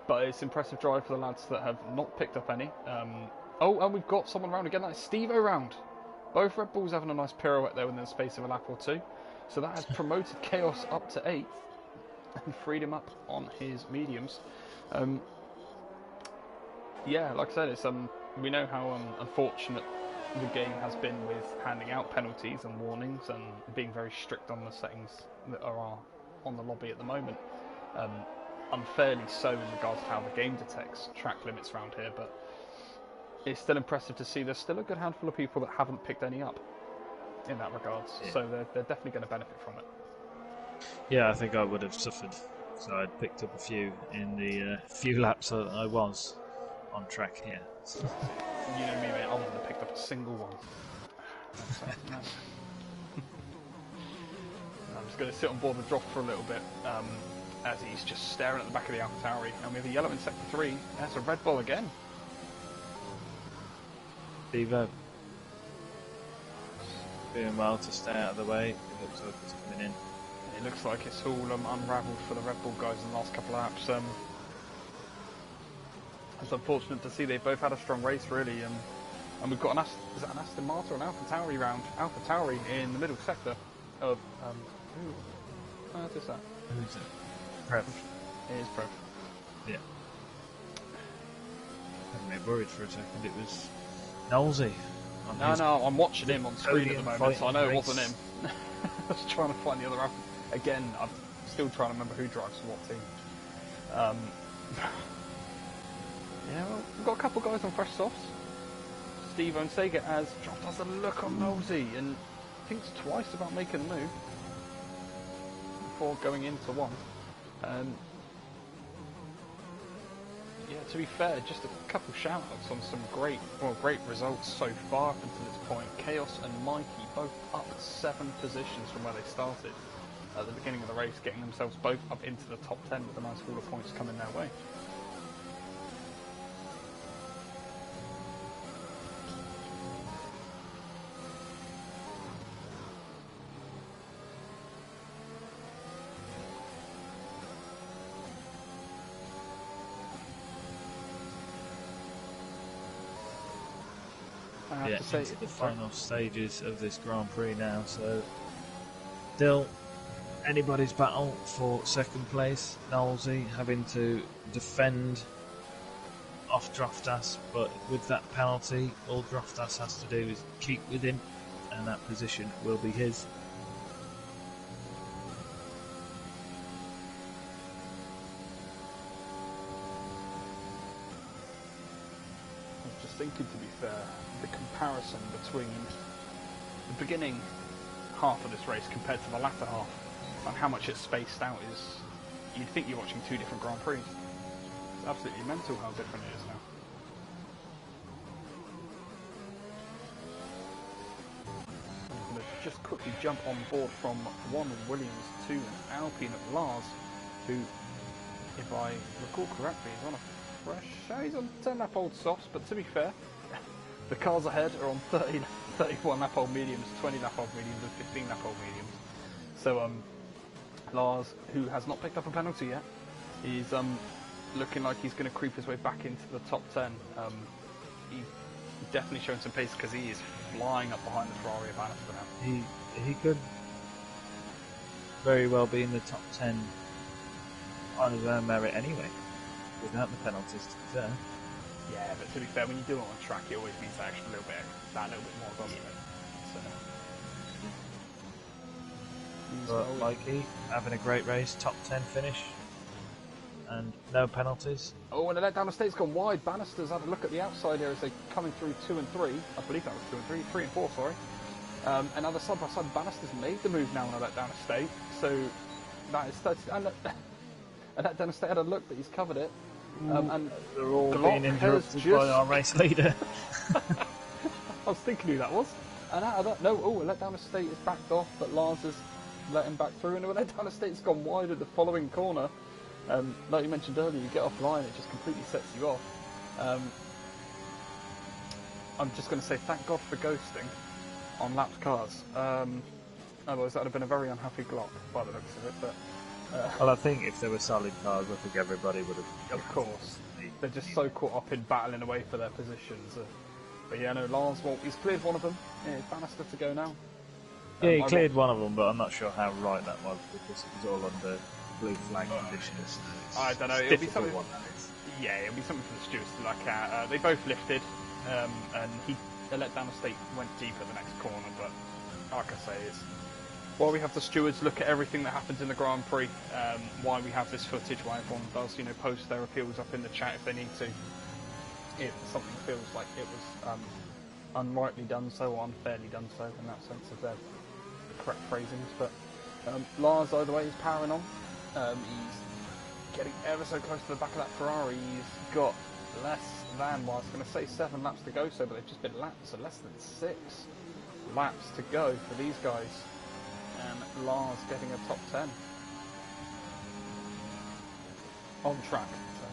But it's impressive drive for the lads that have not picked up any. And we've got someone round again. That's Stevo round. Both Red Bulls having a nice pirouette there within the space of a lap or 2. So that has promoted Chaos up to 8th and freed him up on his mediums. Yeah, like I said, it's we know how unfortunate the game has been with handing out penalties and warnings and being very strict on the settings that are on the lobby at the moment. Unfairly so in regards to how the game detects track limits around here, but it's still impressive to see there's still a good handful of people that haven't picked any up in that regards. Yeah. So they're definitely going to benefit from it. Yeah, I think I would have suffered. So I'd picked up a few in the few laps that I was on track here. So. You know me, mate, I wouldn't have picked up a single one. I'm just going to sit on board the drop for a little bit as he's just staring at the back of the AlphaTauri. And we have a yellow in sector 3. That's a Red Bull again. Stevo doing well to stay out of the way. It looks like it's coming in. It looks like it's all unravelled for the Red Bull guys in the last couple of laps. It's unfortunate to see they've both had a strong race, really. And we've got an Aston Martin or an AlphaTauri round. AlphaTauri in the middle sector of what is that? Who is it? Prev. It is Prev. Yeah. I had me worried for a second. It was Knowlesy. No, I'm watching him on screen at the moment, so I know it wasn't him. I was trying to find the other Alpha. Again, I'm still trying to remember who drives for what team. Yeah, well, we've got a couple guys on fresh softs. Steve and Sega has dropped us a look on Nosy and thinks twice about making a move before going into one. Yeah, to be fair, just a couple shout-outs on some great results so far up until this point. Chaos and Mikey both up 7 positions from where they started at the beginning of the race, getting themselves both up into the top 10 with a nice haul of points coming their way. Yeah, into the final stages of this Grand Prix now, so still anybody's battle for second place. Knowlesy having to defend off Draftas, but with that penalty, all Draftas has to do is keep with him, and that position will be his. thinking, to be fair, the comparison between the beginning half of this race compared to the latter half, and how much it's spaced out is, you'd think you're watching two different Grand Prix. It's absolutely mental how different it is now. I'm going to just quickly jump on board from one Williams to an Alpine at Lars, who, if I recall correctly, is on a he's on 10 lap old softs, but to be fair, the cars ahead are on 31 lap old mediums, 20 lap old mediums and 15 lap old mediums. So Lars, who has not picked up a penalty yet, is looking like he's going to creep his way back into the top 10. He's definitely showing some pace because he is flying up behind the Ferrari of Bannister now. He could very well be in the top 10 on his own merit anyway, without the penalties to be fair. Yeah, but to be fair, when you do it on track, it always means that extra little bit more, doesn't it? So. But Mikey, having a great race, top 10 finish, and no penalties. Oh, and the let down the state's gone wide. Bannister's had a look at the outside here as they're coming through 2 and 3. I believe that was 2 and 3, 3 and 4, sorry. And other side by side, Bannister's made the move now on a let down estate. So that is 30. And that down estate had a look, but he's covered it. And they're all being interrupted by our race leader. I was thinking who that was. And out of that, no, a let down estate is backed off, but Lars has let him back through, and a let down estate's gone wide at the following corner. Like you mentioned earlier, you get offline, it just completely sets you off. I'm just going to say thank God for ghosting on lapped cars. Otherwise that would have been a very unhappy Glock by the looks of it. But well, I think if there were solid cars, I think everybody would have... Of course. They're just so caught up in battling away for their positions. But yeah, no, Lars, well, he's cleared one of them. Yeah, it's Bannister to go now. Yeah, he cleared one of them, but I'm not sure how right that was, because it was all under blue flag conditions. I don't know, it'll be something... Yeah, it'll be something for the stewards to look at. They both lifted, and the let down estate went deep at the next corner, but like I say, it's... While we have the stewards look at everything that happens in the Grand Prix, why we have this footage, why everyone does, post their appeals up in the chat if they need to. If something feels like it was unrightly done so or unfairly done so, in that sense of the correct phrasings. But Lars, either way, is powering on. He's getting ever so close to the back of that Ferrari. He's got less than, well, I was going to say 7 laps to go, but they've just been lapped, so less than 6 laps to go for these guys. And Lars getting a top 10 on track, so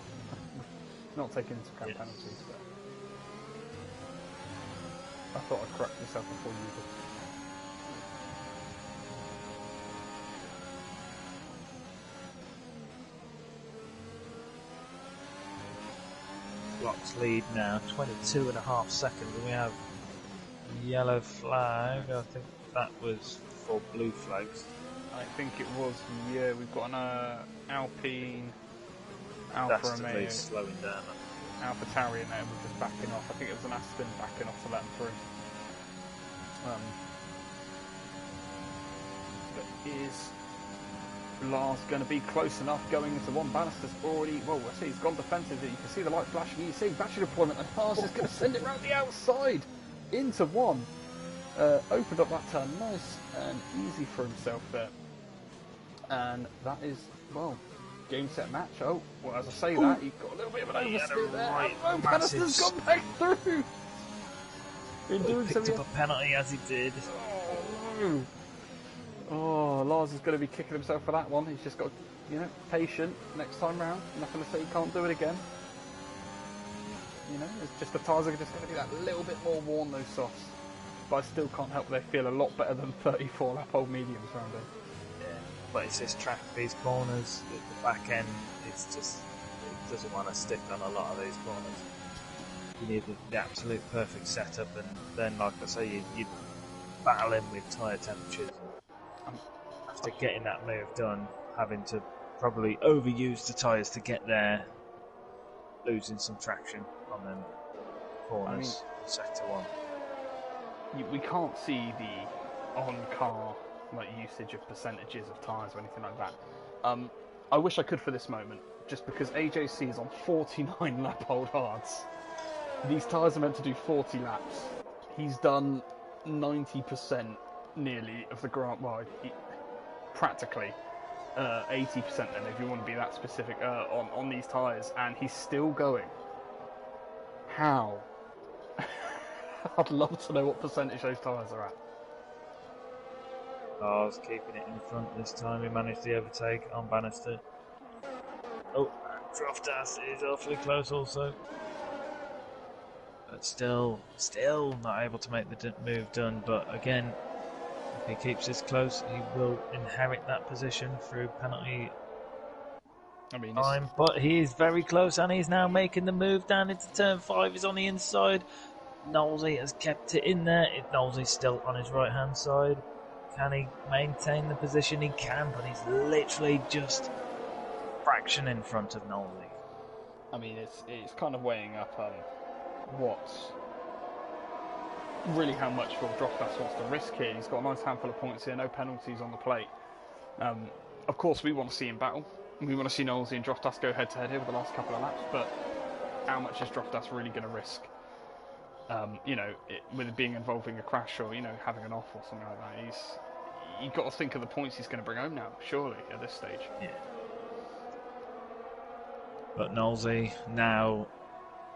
not taking into account penalties, but I thought I'd correct myself before you did. Glock's lead now, 22.5 seconds, and we have a yellow flag. I think that was for blue flags. I think it was, yeah, we've got an Alpine, Alfa Romeo, slowing down. Alpha Tauri in there, we're just backing off. I think it was an Aston backing off to let them through. But is Lars going to be close enough going into one? Bannister's already, well, I see he's gone defensive. You can see the light flashing. You see battery deployment, and Lars is going to send it round the outside into one. Opened up that turn nice and easy for himself there. And that is, well, game, set, match. Oh, well, as I say that, he got a little bit of an oversteer there. Right, oh, Bannister's gone back through! In doing picked up a penalty as he did. Oh, no. Oh, Lars is going to be kicking himself for that one. He's just got, patient next time round. Nothing to say he can't do it again. It's just the tyres are just going to be that little bit more worn, those softs. But I still can't help but they feel a lot better than 34 lap old mediums around here. Yeah, but it's this track, these corners, the back end, it's just, it doesn't want to stick on a lot of these corners. You need the absolute perfect setup, and then, like I say, you battle in with tyre temperatures. After getting that move done, having to probably overuse the tyres to get there, losing some traction on them corners, sector 1. We can't see the on-car usage of percentages of tyres or anything like that. I wish I could for this moment, just because AJC is on 49 lap-old hards. These tyres are meant to do 40 laps. He's done 90% nearly of the Grand... Well, practically 80% then, if you want to be that specific, on these tyres, and he's still going. How? I'd love to know what percentage those tyres are at. Cars keeping it in front this time. He managed the overtake on Bannister. Oh, Droftas is awfully close also. But still not able to make the move done. But again, if he keeps this close, he will inherit that position through penalty time. But he is very close, and he's now making the move down into turn 5. He's on the inside. Knowlesy has kept it in there. Knowlesy's still on his right hand side. Can he maintain the position? He can, but he's literally just fraction in front of Knowlesy. I mean, it's kind of weighing up really how much Will Droftas wants to risk here. He's got a nice handful of points here, no penalties on the plate. Of course, we want to see him battle. We want to see Knowlesy and Droftas go head to head here with the last couple of laps, but how much is Droftas really going to risk? With it being involving a crash or, having an off or something like that. You've got to think of the points he's going to bring home now, surely, at this stage. Yeah. But Knowlesy, now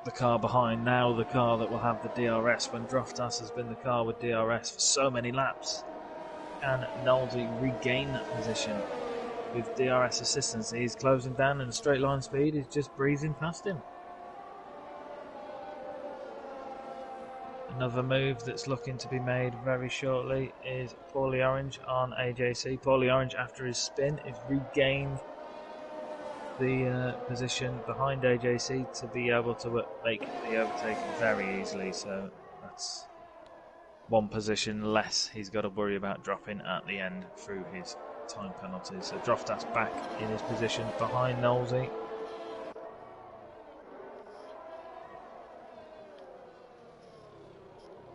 the car behind, now the car that will have the DRS, when Droftas has been the car with DRS for so many laps. Can Knowlesy regain that position with DRS assistance? He's closing down in a straight line speed, he's just breezing past him. Another move that's looking to be made very shortly is Paulie Orange on AJC. Paulie Orange, after his spin, has regained the position behind AJC to be able to make the overtake very easily. So that's one position less he's got to worry about dropping at the end through his time penalties. So Droftas back in his position behind Knowlesy.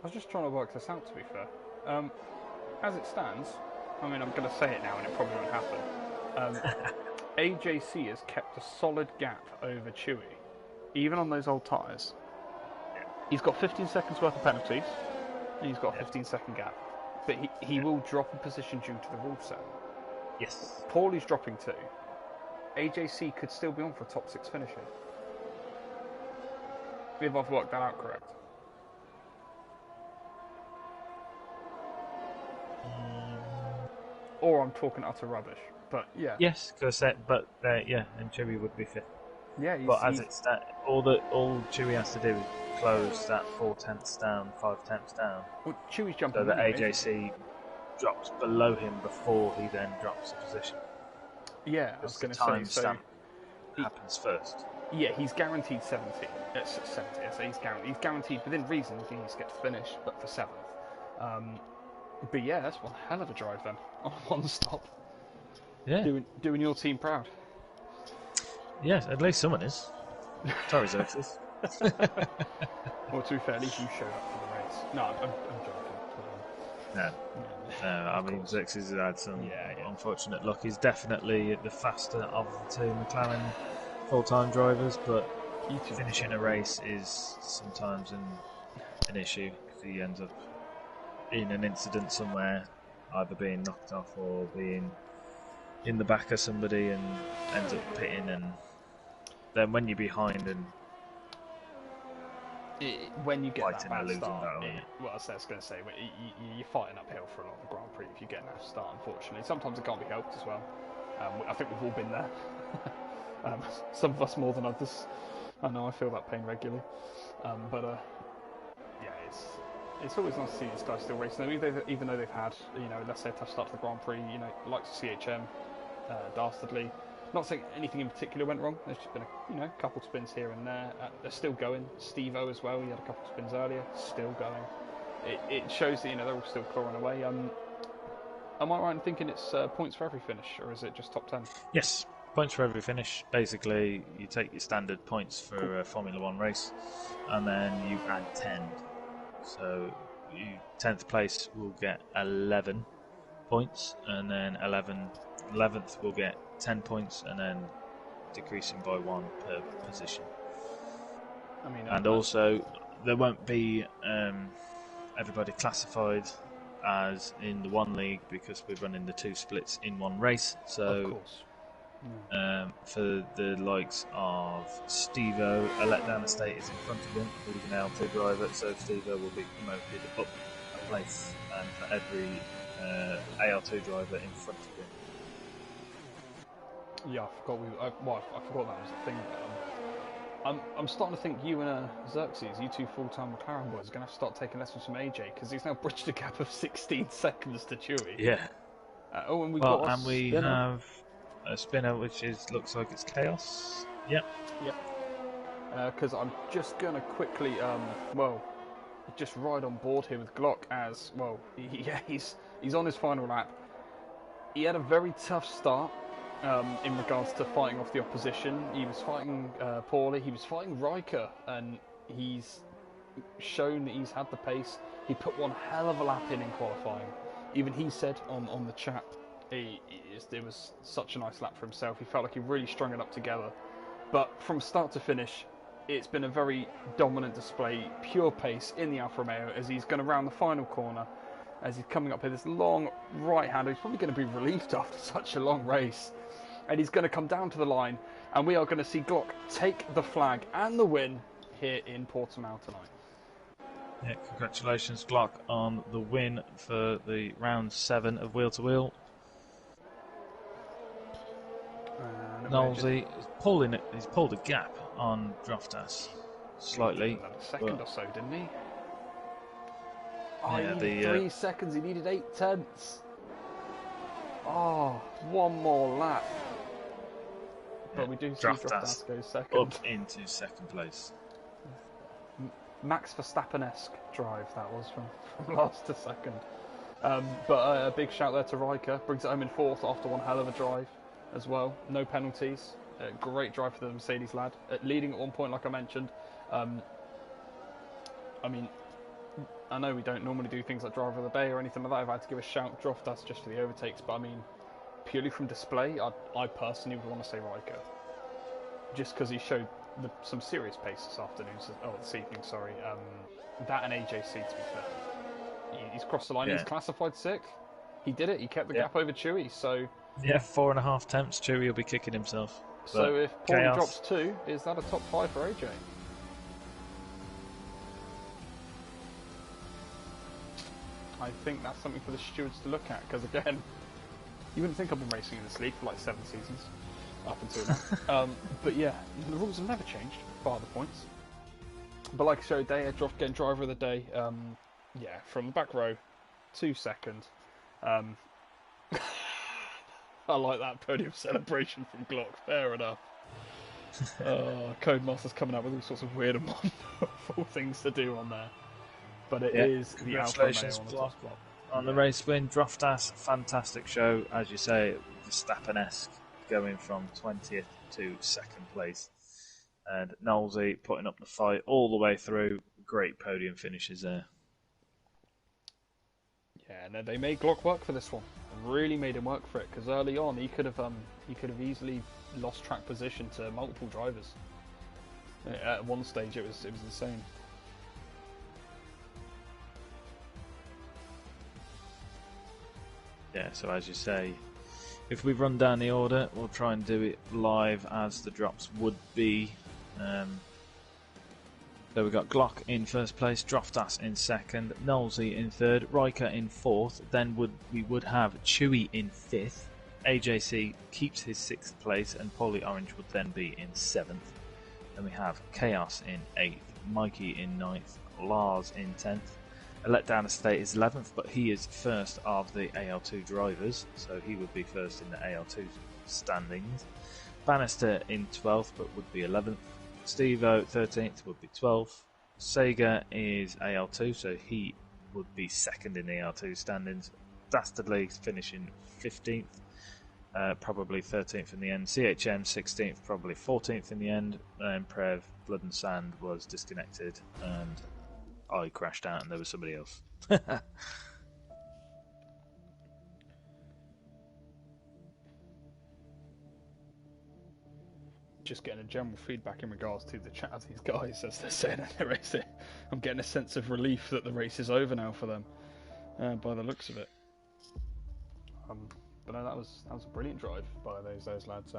I was just trying to work this out, to be fair. As it stands, I mean, I'm going to say it now and it probably won't happen. AJC has kept a solid gap over Chewy, even on those old tyres. He's got 15 seconds worth of penalties, and he's got a 15-second gap. But he will drop a position due to the rule set. Yes. Paulie's dropping 2. AJC could still be on for a top 6 finish here. If I've worked that out correct. Or I'm talking utter rubbish, but yeah. Yes, but and Chewy would be 5th. Yeah, but as it stands, all Chewy has to do is close that 4 tenths down, 5 tenths down. Well, Chewy's jumping. So that AJC drops below him before he then drops the position. Yeah, I was going to say. Timestamp happens first. Yeah, he's guaranteed 70. 70. So he's guaranteed within reason. He needs to get to finish, but for 7th. But yeah, that's one hell of a drive then on one stop. Yeah, doing your team proud. Yes, at least someone is. Sorry, Xerxes. Well, to be fair, at least you showed up for the race. No, I'm joking. No, I mean, Xerxes has had some unfortunate luck. He's definitely the faster of the 2 McLaren full-time drivers, but finishing a race is sometimes an issue because he ends up in an incident somewhere, either being knocked off or being in the back of somebody and ends up pitting, and then when you're behind and when you get that bad losing start, battle, well, I was going to say, you're fighting uphill for a lot of the Grand Prix if you get that start, unfortunately. Sometimes it can't be helped as well. I think we've all been there. Some of us more than others. I know I feel that pain regularly. It's always nice to see these guys still racing, even though they've had, let's say a tough start to the Grand Prix, like CHM, Dastardly. Not saying anything in particular went wrong. There's just been a couple spins here and there. They're still going. Steve-O as well. He had a couple spins earlier. Still going. It shows that they're all still clawing away. Am I right in thinking it's points for every finish, or is it just top 10? Yes, points for every finish. Basically, you take your standard points for a Formula 1 race, and then you add 10. So 10th place will get 11 points, and then 11th will get 10 points, and then decreasing by 1 per position. I mean, and also there won't be everybody classified as in the one league because we're running the 2 splits in one race. So, of course. for the likes of Stevo, a letdown estate is in front of him. He's an L2 driver, so Stevo will be promoted up a place, and for every AL2 driver in front of him. Yeah, I forgot I forgot that was a thing. I'm starting to think you and Xerxes, you two full-time McLaren boys, are going to have to start taking lessons from AJ because he's now bridged a gap of 16 seconds to Chewy. Yeah. And we have a spinner which looks like it's Chaos. Yep. Because I'm just going to quickly, just ride on board here with Glock as well. He's on his final lap. He had a very tough start. In regards to fighting off the opposition, he was fighting poorly. He was fighting Riker, and he's shown that he's had the pace. He put one hell of a lap in qualifying. Even he said on the chat, it was such a nice lap for himself. He felt like he really strung it up together. But from start to finish, it's been a very dominant display, pure pace in the Alfa Romeo as he's going to round the final corner. As he's coming up here, this long right-hander, he's probably going to be relieved after such a long race. And he's going to come down to the line, and we are going to see Glock take the flag and the win here in Portimao tonight. Yeah, congratulations, Glock, on the win for the round 7 of Wheel to Wheel. Knowlesy he's pulled a gap on Droftas slightly. A second or so, didn't he? Yeah, he needed 3 seconds, he needed 8 tenths. Oh, one more lap. But we do see Droftas go second. Up into second place. Max Verstappen-esque drive that was from last to second. But a big shout there to Riker. Brings it home in 4th after one hell of a drive as well. No penalties. Great drive for the Mercedes lad. Leading at one point, like I mentioned. I know we don't normally do things like driver of the day or anything like that. I've had to give a shout, Droftas just for the overtakes, but purely from display, I personally would want to say Riker. Just because he showed some serious pace this evening, sorry. That and AJC, to be fair. He's crossed the line, He's classified 6th. He did it, he kept the gap over Chewy, so... Yeah, 4.5 tenths, Chewy will be kicking himself. So if Paulie drops 2, is that a top 5 for AJ? I think that's something for the stewards to look at, because again, you wouldn't think I've been racing in this league for like 7 seasons, up until now. But yeah, the rules have never changed, bar the points. But like I showed, getting driver of the day, from the back row, 2 second. I like that podium celebration from Glock, fair enough. Codemaster's coming out with all sorts of weird and wonderful things to do on there. But it is the Alfa Romeo on the race win. Droftas, fantastic show, as you say, Verstappen-esque, going from 20th to 2nd place. And Knowlesy putting up the fight all the way through. Great podium finishes there. Yeah, and they made Glock work for this one. Really made him work for it, because early on he could have easily lost track position to multiple drivers. At one stage it was insane. Yeah, so as you say, if we run down the order, we'll try and do it live as the drops would be. So we've got Glock in 1st place, Droftas in 2nd, Knowlesy in 3rd, Riker in 4th, then we would have Chewy in 5th, AJC keeps his 6th place, and Paulie Orange would then be in 7th. Then we have Chaos in 8th, Mikey in 9th, Lars in 10th. A letdown estate is 11th, but he is first of the AL2 drivers, so he would be first in the AL2 standings. Bannister in 12th, but would be 11th. Stevo 13th would be 12th. Sega is AL2, so he would be second in the AL2 standings. Dastardly finishing 15th, probably 13th in the end. CHM 16th, probably 14th in the end. And Prev, Blood and Sand was disconnected, and I crashed out and there was somebody else. just getting a general feedback in regards to the chat of these guys as they're saying that they're racing. I'm getting a sense of relief that the race is over now for them, by the looks of it. But no, that was a brilliant drive by those lads.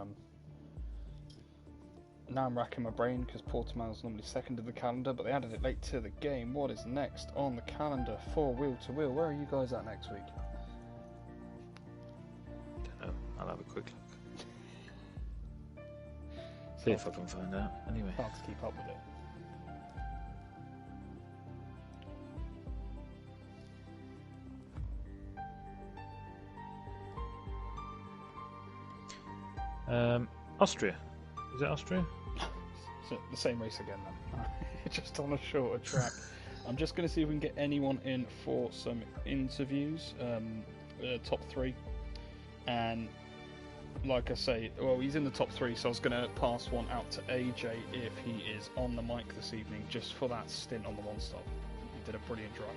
Now I'm racking my brain because Portimao's normally second in the calendar, but they added it late to the game. What is next on the calendar for Wheel to Wheel? Where are you guys at next week? Don't know. I'll have a quick look. See if I can find out. Anyway. Hard to keep up with it. Austria. Is it Austria? So the same race again then. Just on a shorter track. I'm just going to see if we can get anyone in for some interviews. Top 3. And like I say, well, he's in the top 3, so I was going to pass one out to AJ if he is on the mic this evening, just for that stint on the one stop. He did a brilliant drive.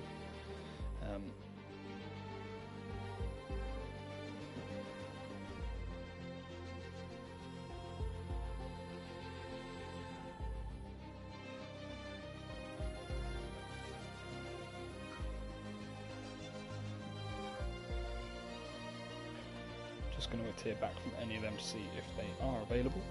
Just going to hear back from any of them to see if they are available.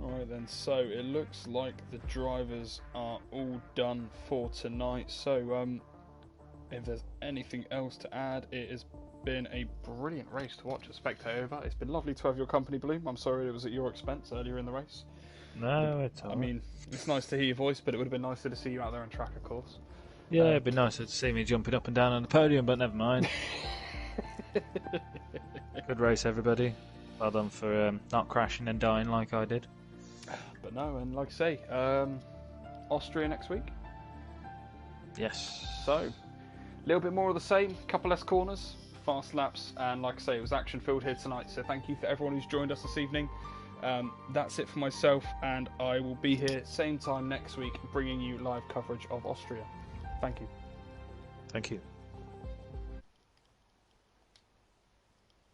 Alright then, so it looks like the drivers are all done for tonight, so if there's anything else to add, it has been a brilliant race to watch, a spectator over. It's been lovely to have your company, Bloom. I'm sorry it was at your expense earlier in the race. No, it's all right. I mean, it's nice to hear your voice, but it would have been nicer to see you out there on track, of course. Yeah, it'd be nicer to see me jumping up and down on the podium, but never mind. Good race, everybody. Well done for not crashing and dying like I did. But no, and like I say, Austria next week. Yes. So, a little bit more of the same, a couple less corners, fast laps, and like I say, it was action filled here tonight, so thank you for everyone who's joined us this evening. That's it for myself, and I will be here same time next week bringing you live coverage of Austria. Thank you. Thank you.